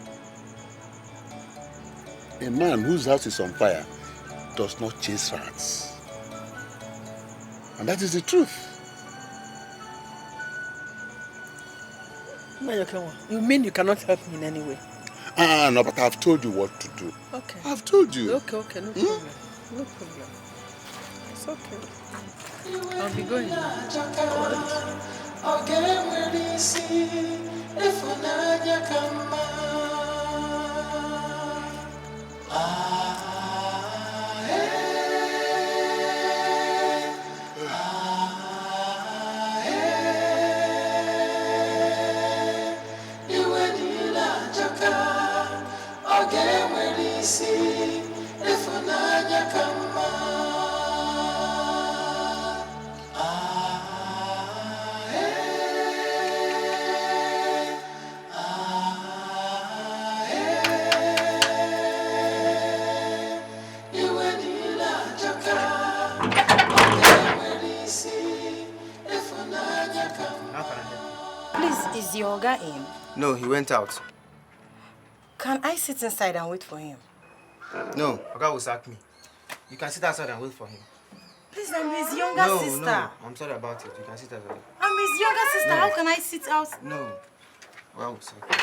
A man whose house is on fire does not chase rats. And that is the truth. You mean you cannot help me in any way? No, but I've told you what to do. Okay. I've told you. Okay, no problem. No problem. It's okay. I'll be going now. Please, is your guy in? No, he went out. Can I sit inside and wait for him? No, Oga will sack me. You can sit outside and wait for him. Please, I'm his younger sister. No, I'm sorry about it. You can sit outside. I'm his younger sister. No. How can I sit out? No. Oga will sack me.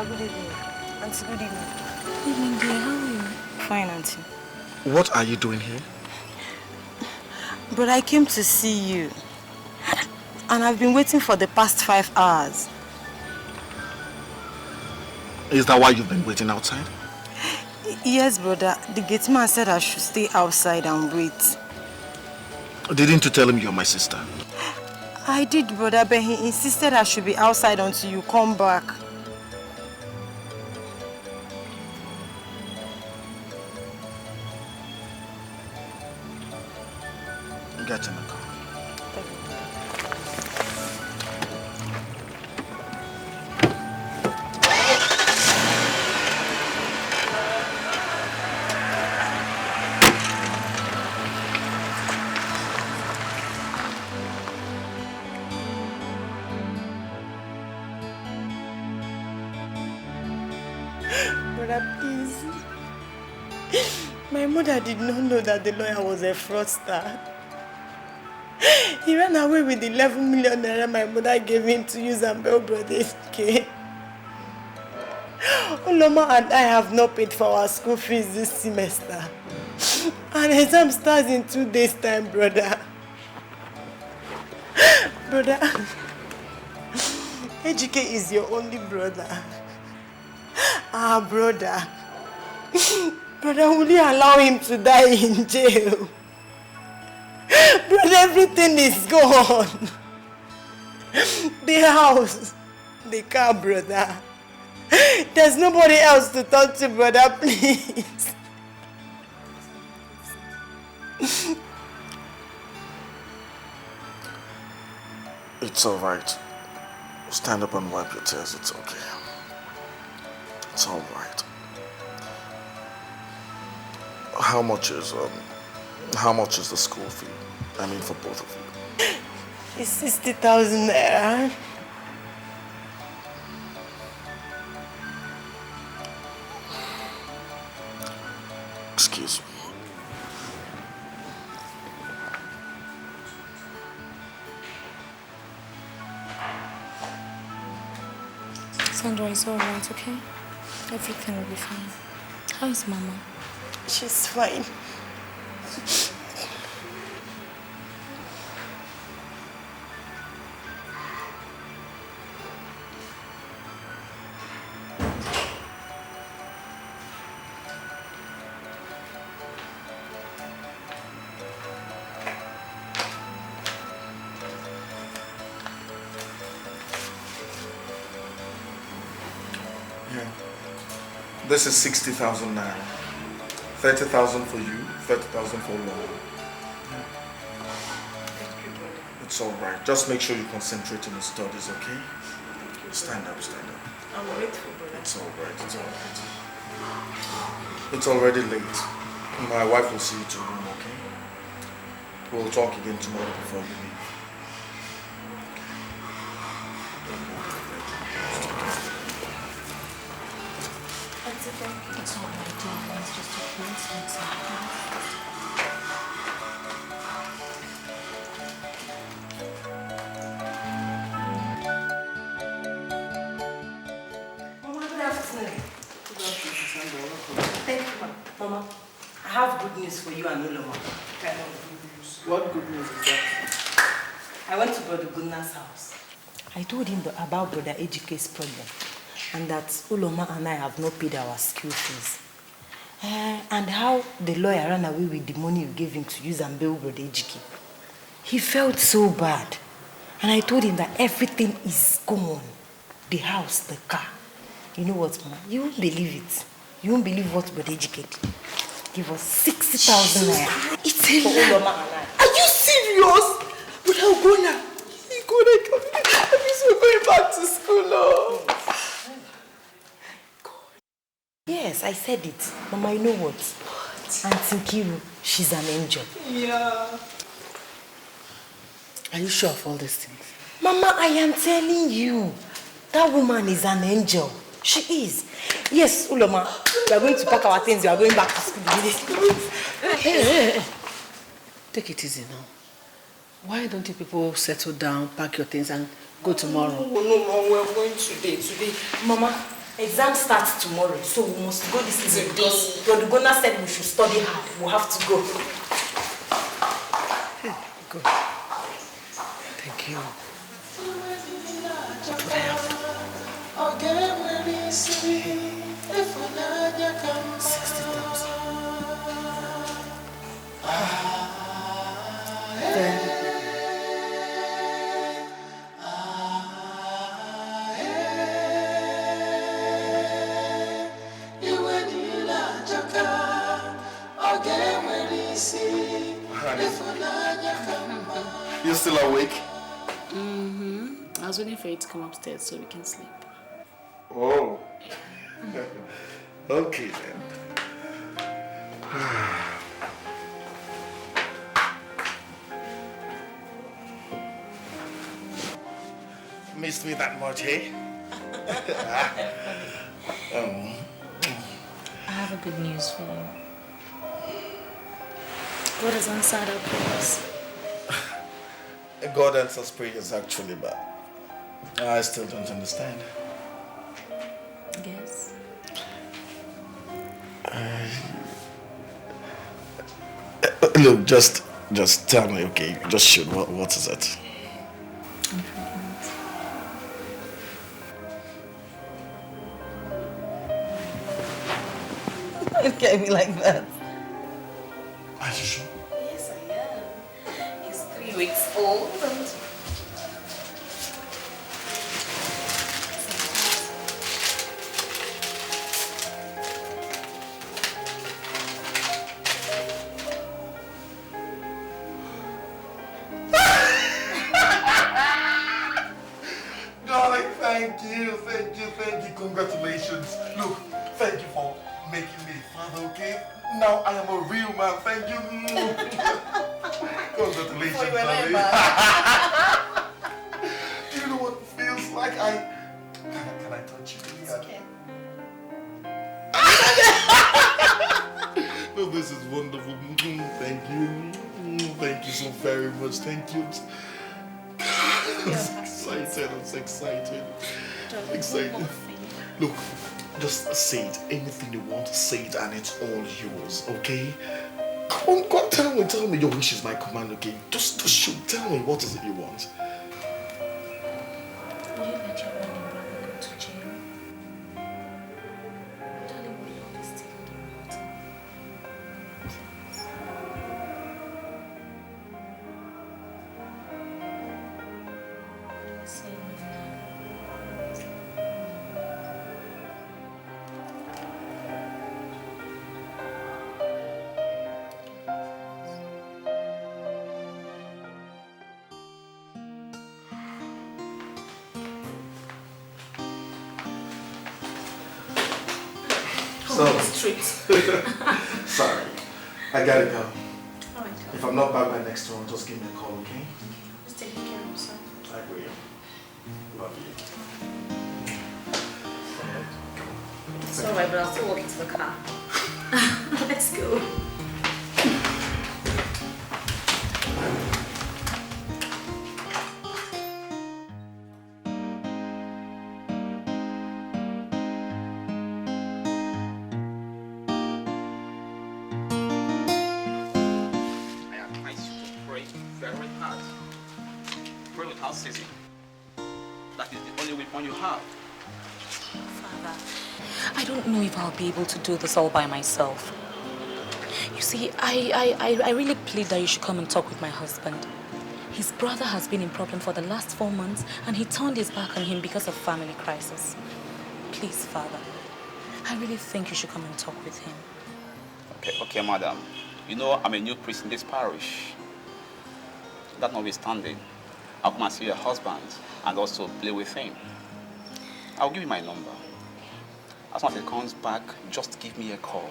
Good evening. Auntie, good evening. Good evening, dear. How are you? Fine, Auntie. What are you doing here? But I came to see you. And I've been waiting for the past 5 hours. Is that why you've been waiting outside? Yes, brother. The gate man said I should stay outside and wait. Didn't you tell him you're my sister? I did, brother, but he insisted I should be outside until you come back. Get in the car. Brother, please. My mother did not know that the lawyer was a fraudster. He ran away with the 11 million naira my mother gave him to use and bail brother A.K.A. Uloma and I have not paid for our school fees this semester. And exam starts in 2 days' time, brother. Brother, A.K.A is your only brother. Our brother. Brother, will you allow him to die in jail? Brother, everything is gone. The house, the car, brother. There's nobody else to talk to, brother, please. It's all right. Stand up and wipe your tears. It's okay. It's all right. How much is How much is the school fee? I mean, for both of you. It's 60,000 naira. Excuse me. Sandra, it's alright, okay? Everything will be fine. How is Mama? She's fine. This is 60,000 naira. 30,000 for you, 30,000 for Laura. It's alright. Just make sure you concentrate on the studies, okay? Stand up, stand up. I'm grateful, brother. It's alright, it's alright. It's already late. My wife will see you to your room, okay? We'll talk again tomorrow before you leave. It's all right, dear. It's just a coincidence. Mama, good afternoon. Thank you, ma. Mama, I have good news for you and Uloma. What good news is that? I went to Brother Gunna's house. I told him about Brother A.K.'s problem and that Uloma and I have not paid our school fees. And how the lawyer ran away with the money you gave him to use and bail Brother A.K. He felt so bad. And I told him that everything is gone. The house, the car. You know what, Mama? You won't believe it. You won't believe what Brother A.K. did. Give us 60,000 naira. It's a for lie. Uloma and I. Are you serious? But how gonna? That means we're going back to school, oh. Yes, I said it. Mama, you know what? Auntie Kiru, she's an angel. Yeah. Are you sure of all these things? Mama, I am telling you. That woman is an angel. She is. Yes, Uloma, we are going to pack our things. We are going back to school. Hey. Take it easy now. Why don't you people settle down, pack your things and go tomorrow? No, Mama, we are going today. Mama, exam starts tomorrow, so we must go this evening because Brother Gona said we should study hard. We have to go. Good. Thank you. What would I have to? 60,000. You still awake? I was waiting for you to come upstairs so we can sleep. Oh. Okay then. Missed me that much, hey? I have a good news for you. God has answered our prayers. God answers prayers actually, but I still don't understand. Yes. Look, just tell me, okay? Just shoot. What is it? I'm pregnant. Don't look at me like that. Are you sure? Yes, I am. He's 3 weeks old and... Darling, thank you, congratulations. Look, thank you for making me a father. mother, okay? Now I am a real man, thank you. Congratulations, darling. Do you know what it feels like? Can I touch you? It's okay. No, this is wonderful. Thank you. Thank you so very much. Thank you. I'm so excited. Excited. Look, just say it. Anything you want, say it, and it's all yours, okay? Come on, go on, tell me your wish is my command, okay? Just shoot. Tell me, what is it you want? Will you let your only brother go to jail? Darling, will you always still do it? Please. Say it now. Sorry, I gotta go. Alright. If I'm not back by next one, just give me a call, okay? Just take care of yourself. I will. Love you. It's alright, but I'll still walk into the car. Let's go. Lizzy. That is the only weapon you have. Father, I don't know if I'll be able to do this all by myself. You see, I really plead that you should come and talk with my husband. His brother has been in problem for the last 4 months and he turned his back on him because of family crisis. Please, Father, I really think you should come and talk with him. Okay, madam. You know I'm a new priest in this parish. That notwithstanding, I'll come and see your husband and also play with him. I'll give you my number. As soon as he comes back, just give me a call.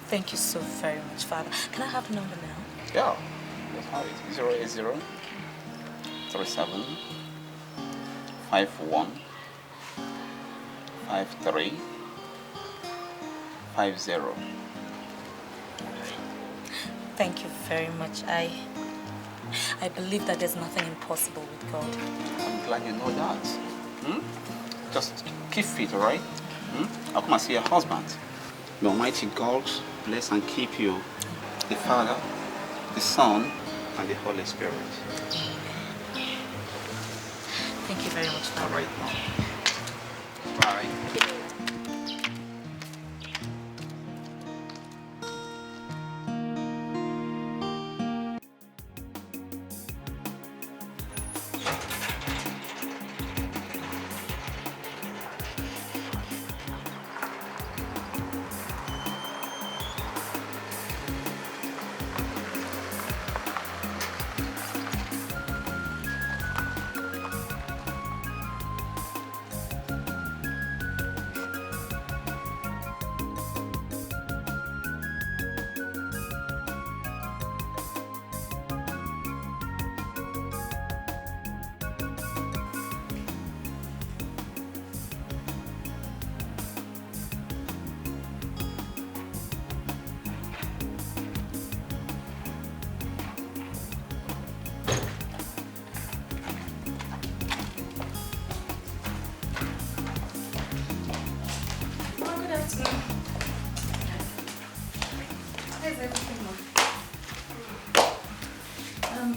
Thank you so very much, Father. Can I have the number now? Yeah, just have it. 080 37 51 53 50. Thank you very much. I believe that there's nothing impossible with God. I'm glad you know that. Just keep fit, alright? I'll come and see your husband. May Almighty God bless and keep you, the Father, the Son, and the Holy Spirit. Thank you very much, Father. Alright, bye.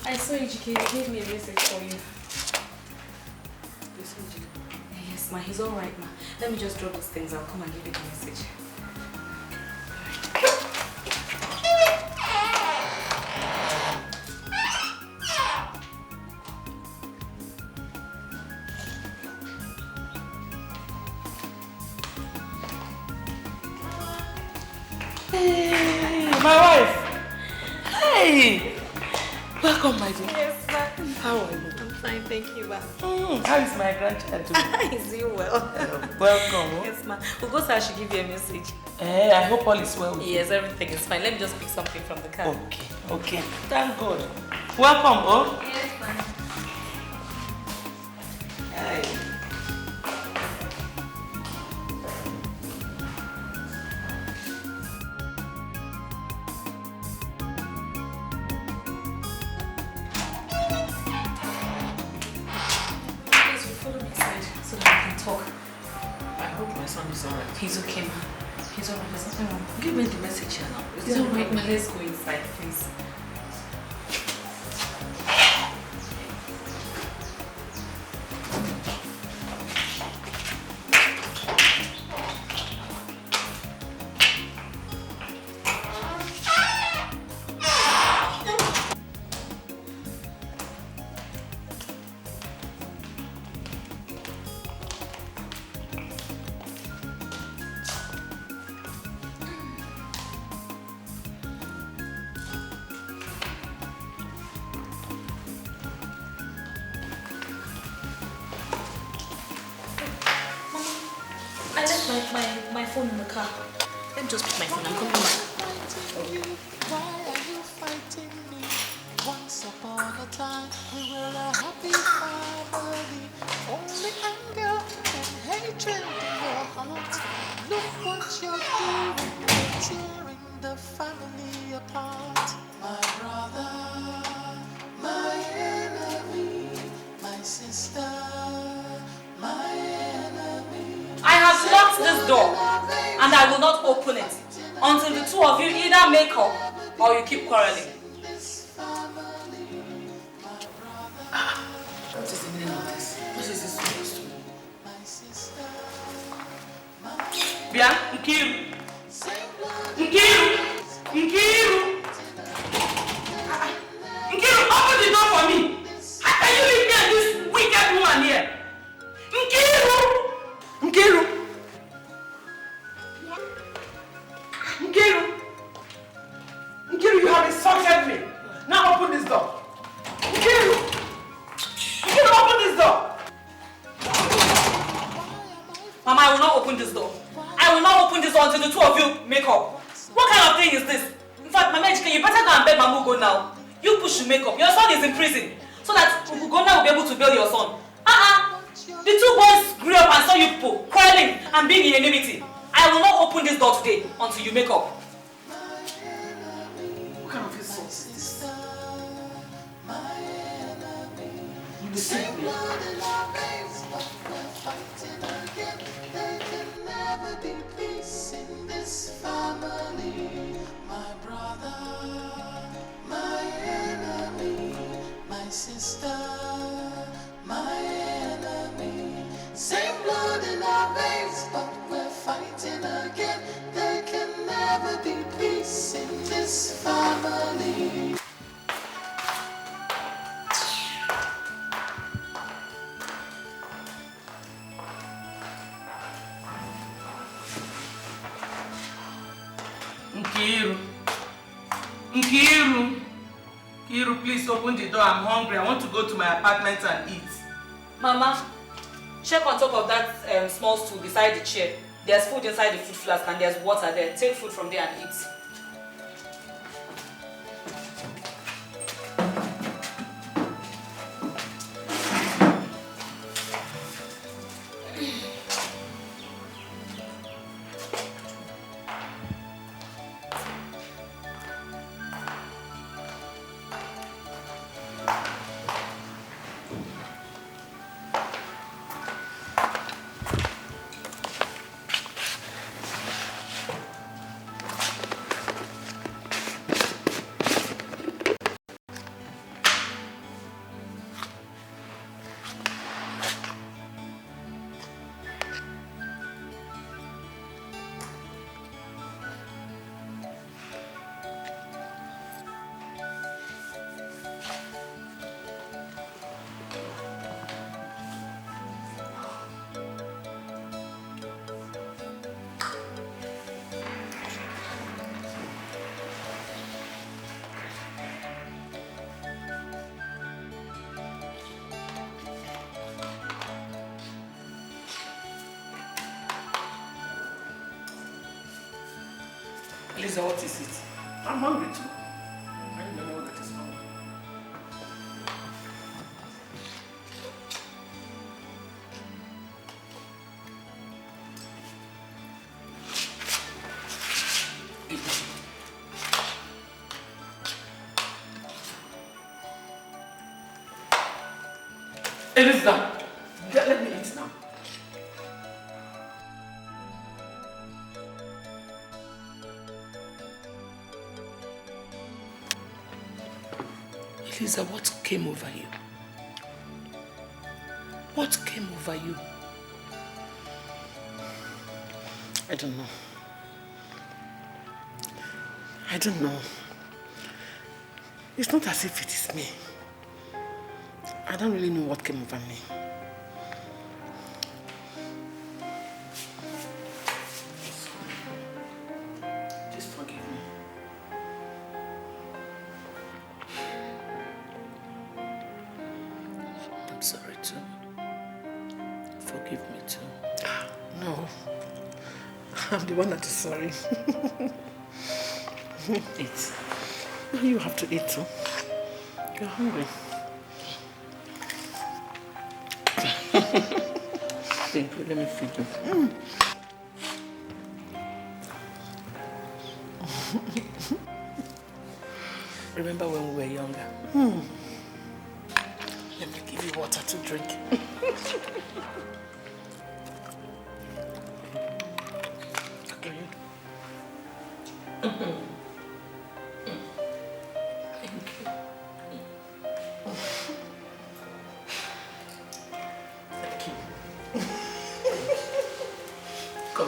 I saw A.K.A. He gave me a message for you. You saw A.K.A? Yes, ma. He's alright, ma. Let me just drop those things. I'll come and give you the message. Hey, my wife. Hey. Welcome, my dear. Yes, ma. How are you? I'm fine, thank you, ma. How is my grandchild doing? He's doing well. Welcome. Yes, ma. We'll go, so I should give you a message. I hope all is well with Yes, everything is fine. Let me just pick something from the car. Okay. Thank God. Welcome, oh. Yes, fine. Hi. He's okay, ma. He's alright. There's nothing wrong. Give me the message here now. It's alright, ma. Let's go inside, please. My phone in the car. Let me just pick my phone. I'm coming back. Why are you fighting me? Once upon a time, we were a happy family. Only anger and hatred in your heart. Look what you're doing. You're tearing the family apart. My brother, my enemy, my sister, my enemy. I have locked this door and I will not open it until the two of you either make up or you keep quarreling. What is the meaning of this? What is this supposed to mean? Bia, Nkiru! Nkiru, open the door for me! How can you leave me and this wicked woman here? Nkiru! Nkiru, you have insulted me. Now open this door. Nkiru, open this door. Mama, I will not open this door. I will not open this door until the two of you make up. What kind of thing is this? In fact, Mama, you better go and beg Mamu go now. You push to make up. Your son is in prison. So that Ugona will be able to bail your son. The two boys grew up and saw you people quarreling and being in enmity. I will not open this door today until you make up. What kind of insult is this? You deceive me. There can never be peace in this family. My brother, my enemy, my sister, my enemy. Same blood in our veins, but we're fighting again. There can never be peace in this family. Nkiru, please open the door. I'm hungry. I want to go to my apartment and eat. Mama, check on top of that small stool beside the chair. There's food inside the food flask and there's water there. Take food from there and eat. Lisa, what is it? I'm hungry too. I don't know what that is hungry. Elisa, let me eat now. Elisa, what came over you? What came over you? I don't know. I don't know. It's not as if it is me. I don't really know what came over me. Just forgive me. I'm sorry too. Forgive me too. No. I'm the one that is sorry. Eat. You have to eat too. You're hungry. Thank you. Let me feed you. Remember when we were younger? Let me give you water to drink. Okay.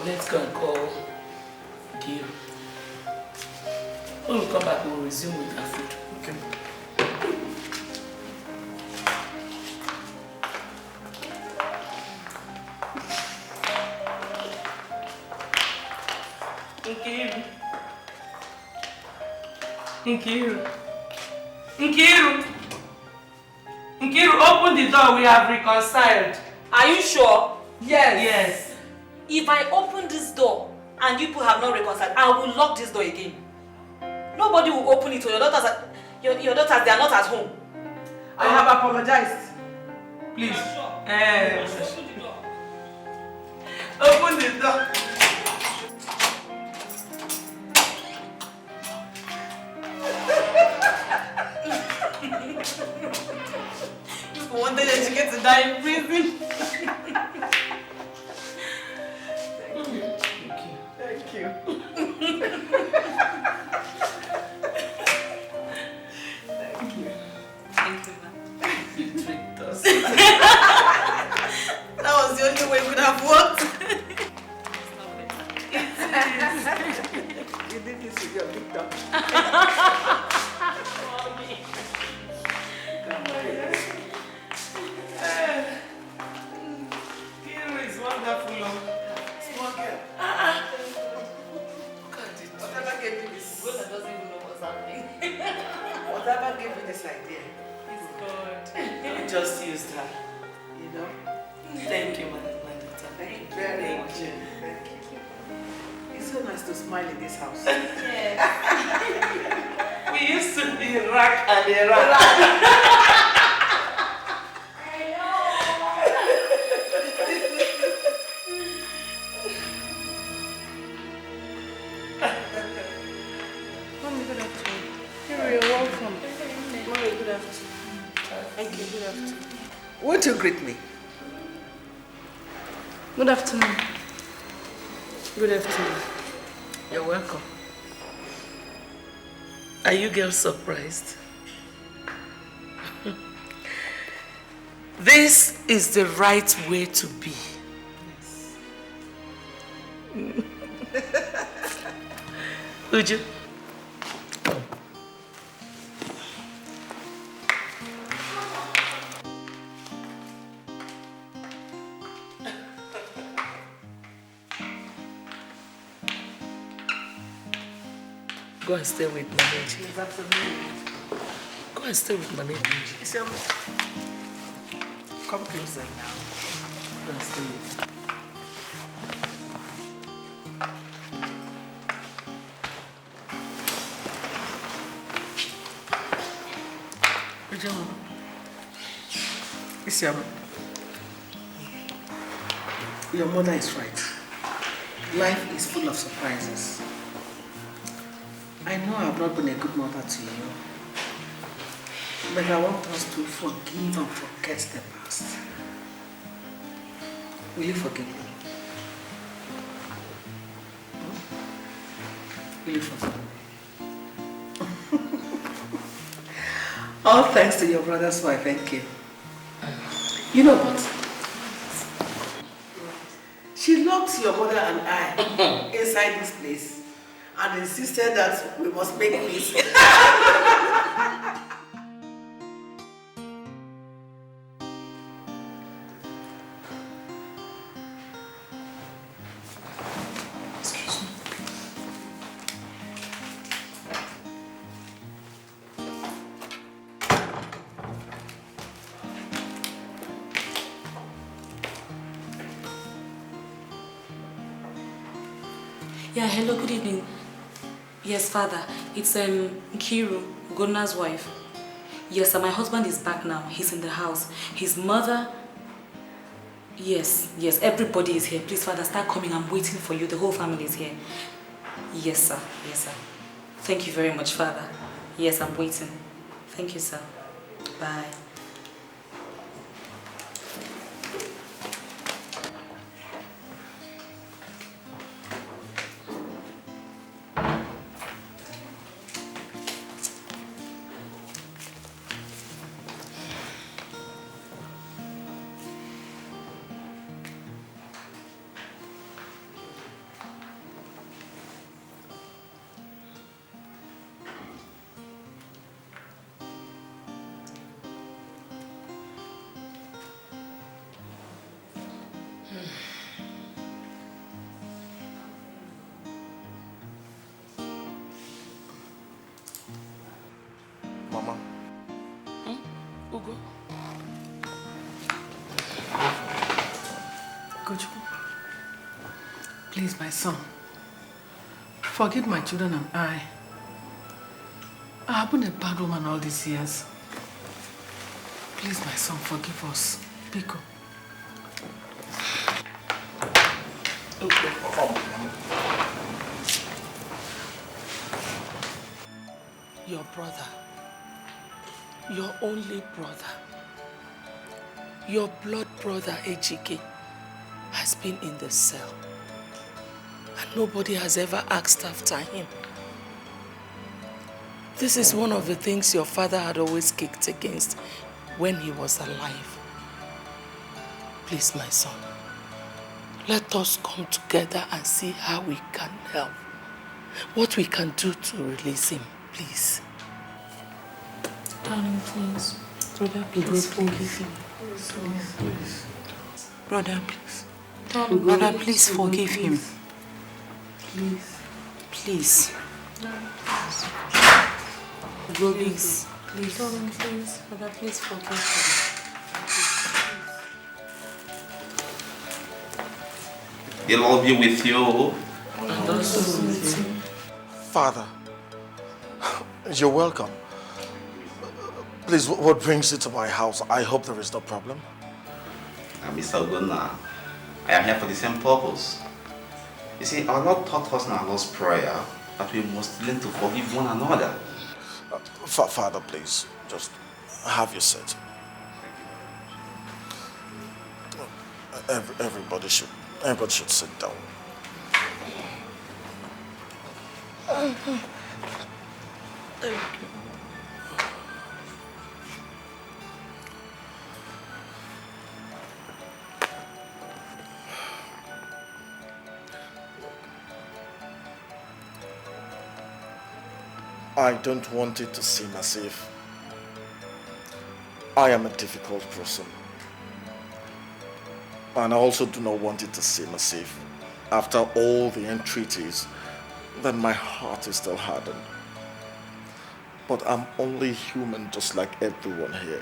Let's go and call Gil. When we come back, we'll resume with our food. Okay. Nkiru, open the door. We have reconciled. Are you sure? Yes. Yes. If I open this door and you people have not reconciled, I will lock this door again. Nobody will open it. Your daughters, they are not at home. I have apologized. Please. Open the door. You wanted to get to die in prison. Thank you. You tricked us. That was the only way it could have worked. You did this with your big dog. Kiro is wonderful. Small girl. Whatever gave you this? Gola doesn't even know what's happening. Whatever gave you this idea? It's good. You just used her. You know? Thank you, my daughter. Thank you very much. Thank you. It's so nice to smile in this house. Yes. We used to be rack and a rack. Thank you. Good afternoon. Won't you greet me? Good afternoon. Good afternoon. You're welcome. Are you girls surprised? This is the right way to be. Yes. Uju. Go and stay with Manage. Go and stay with Manage. Come closer now. Go and stay with It's your mother is right. Life is full of surprises. I know I've not been a good mother to you, but I want us to forgive and forget the past. Will you forgive me? Will you forgive me? All thanks to your brother's wife, A.K.A. You know what? She locked your mother and I inside this place and insisted that we must make peace. Excuse me. Yeah, hello, good evening. Yes, father. It's Nkiru, Gona's wife. Yes, sir, my husband is back now. He's in the house. His mother... Yes, everybody is here. Please, father, start coming. I'm waiting for you. The whole family is here. Yes, sir. Thank you very much, father. Yes, I'm waiting. Thank you, sir. Bye. Mama. Ugo. Goju, please, my son, forgive my children and I. I have been a bad woman all these years. Please, my son, forgive us. Biko. Your brother, your only brother, your blood brother A.K.A. has been in the cell, and nobody has ever asked after him. This is one of the things your father had always kicked against when he was alive. Please, my son, let us come together and see how we can help. What we can do to release him, please. Darling, please. Brother, please forgive him. Please. Brother, please. Darling, Brother, please forgive him. Please. Please. Please. Please. Darling, please. Brother, please forgive him. The Lord be with you. And also with you. Father, you're welcome. Please, what brings you to my house? I hope there is no problem. Mr. Ogonna, I am here for the same purpose. You see, our Lord taught us in our Lord's Prayer that we must learn to forgive one another. Father, please, just have your seat. Everybody should sit down. Thank you. I don't want it to seem as if I am a difficult person. And I also do not want it to seem as if, after all the entreaties, that my heart is still hardened. But I'm only human just like everyone here.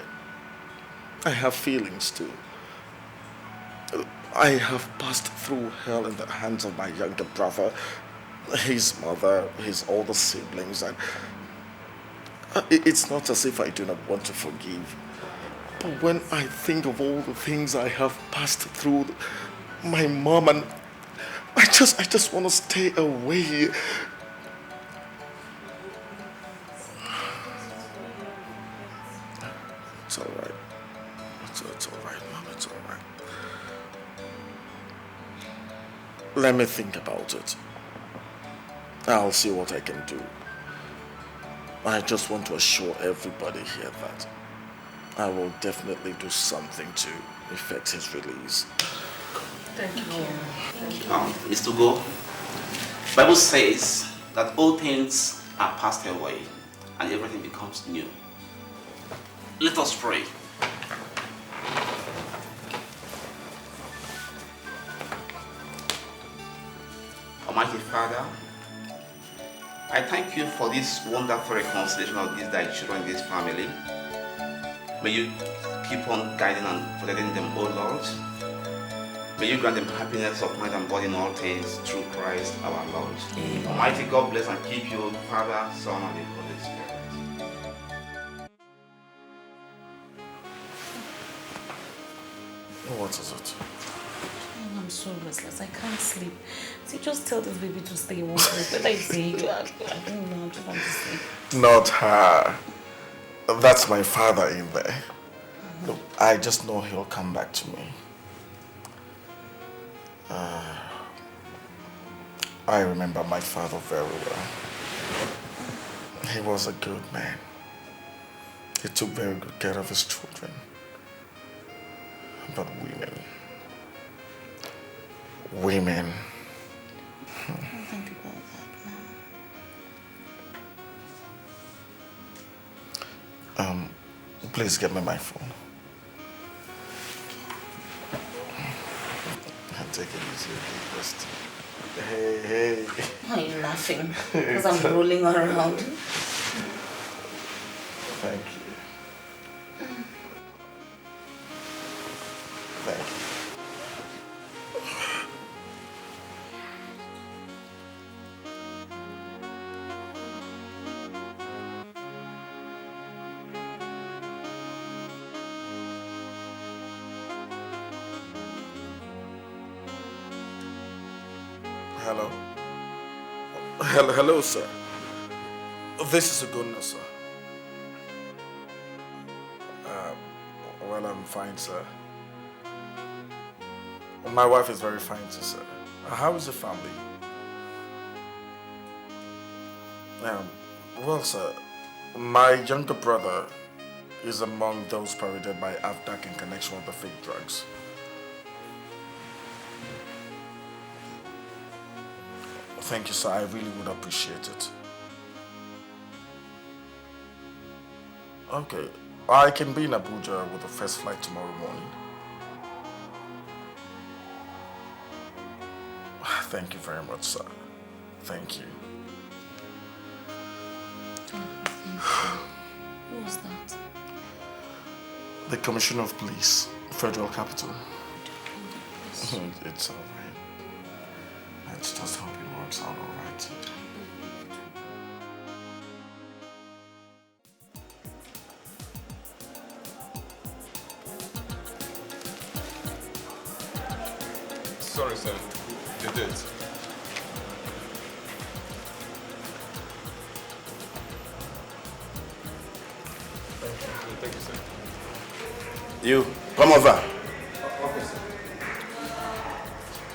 I have feelings too. I have passed through hell in the hands of my younger brother, his mother, his older siblings, and It's not as if I do not want to forgive. But when I think of all the things I have passed through, my mom, and I just want to stay away. It's all right. It's all right, Mom. It's all right. Let me think about it. I'll see what I can do. I just want to assure everybody here that I will definitely do something to effect his release. Thank you. Is to go. Bible says that all things are passed away and everything becomes new. Let us pray. Almighty Father, I thank you for this wonderful reconciliation of these thy children in this family. May you keep on guiding and protecting them, O Lord. May you grant them happiness of mind and body in all things through Christ our Lord. Amen. Almighty God bless and keep you, Father, Son, and the Holy Spirit. What is it? Oh, I'm so restless. I can't sleep. See, just tell this baby to stay in one place. But I say, I don't know. I just want to sleep. Not her. That's my father in there. Look, I just know he'll come back to me. I remember my father very well. He was a good man. He took very good care of his children. But women. Don't think about that now. Please get me my phone. Take it easy, okay, just. Hey. Why are you laughing? Because I'm rolling around. Thank you. Thank you. Hello, sir. This is Ugonna, sir. Well, I'm fine, sir. My wife is very fine too, sir. How is the family? Well, sir, my younger brother is among those paraded by AFDAC in connection with the fake drugs. Thank you, sir. I really would appreciate it. Okay. I can be in Abuja with the first flight tomorrow morning. Thank you very much, sir. Thank you. Who was that? The Commissioner of Police, Federal Capital. It's all right. Let's just hope it works out all right. Sorry, sir. You did. Thank you, sir. You, come over.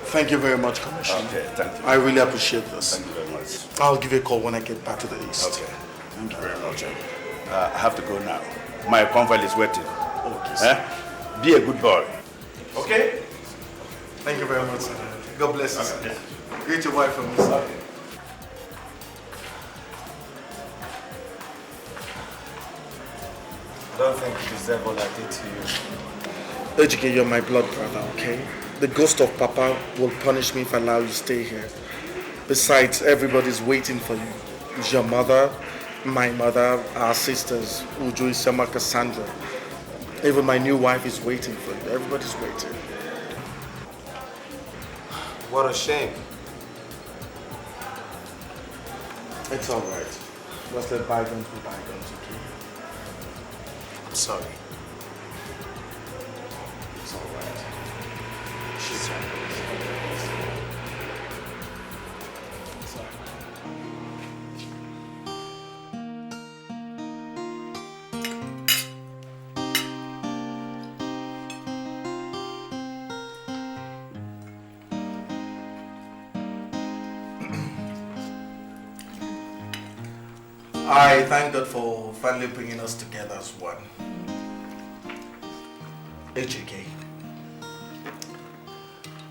Thank you very much, Commissioner. Okay, thank you. I really appreciate this. Thank you very much. I'll give you a call when I get back to the east. Okay, thank you very much. I have to go now. My convoy is waiting. Okay, sir. Be a good boy. Okay? Thank you very much, sir. God bless you, sir. Greet your wife from me, sir. I don't think you deserve what I did to you. Ejike, you're my blood brother, okay? The ghost of Papa will punish me if I allow you to stay here. Besides, everybody's waiting for you. It's your mother, my mother, our sisters, Uju, Isama, Cassandra. Even my new wife is waiting for you. Everybody's waiting. What a shame. It's all right. Let's let bygones be bygones, okay? I'm sorry. It's alright. She's I thank God for finally bringing us together as one. A.K.A.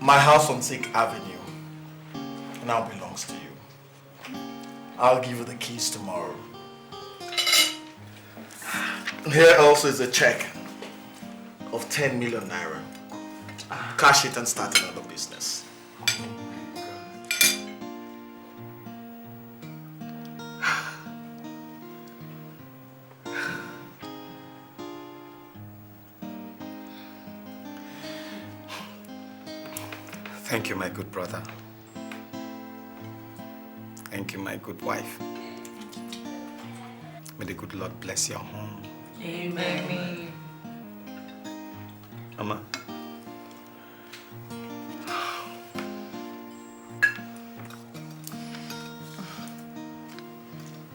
My house on 6th Avenue now belongs to you. I'll give you the keys tomorrow. Here also is a check of 10 million naira. Cash it and start another business. Thank you, my good brother. Thank you, my good wife. May the good Lord bless your home. Amen. Mama.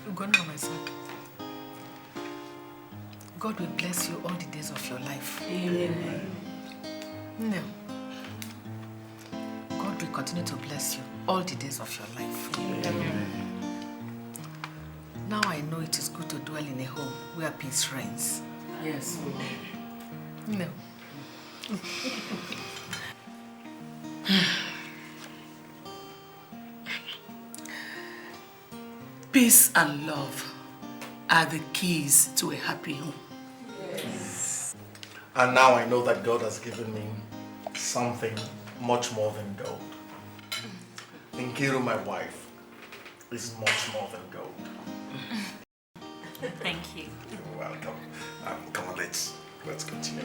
Ugonna, my son. God will bless you all the days of your life. Amen. No. God will continue to bless you all the days of your life. Amen. Now I know it is good to dwell in a home where peace reigns. Yes. No. Peace and love are the keys to a happy home. Yes. And now I know that God has given me something much more than gold. Nkiru, my wife, is much more than gold. Thank you. You're welcome. Come on, let's continue.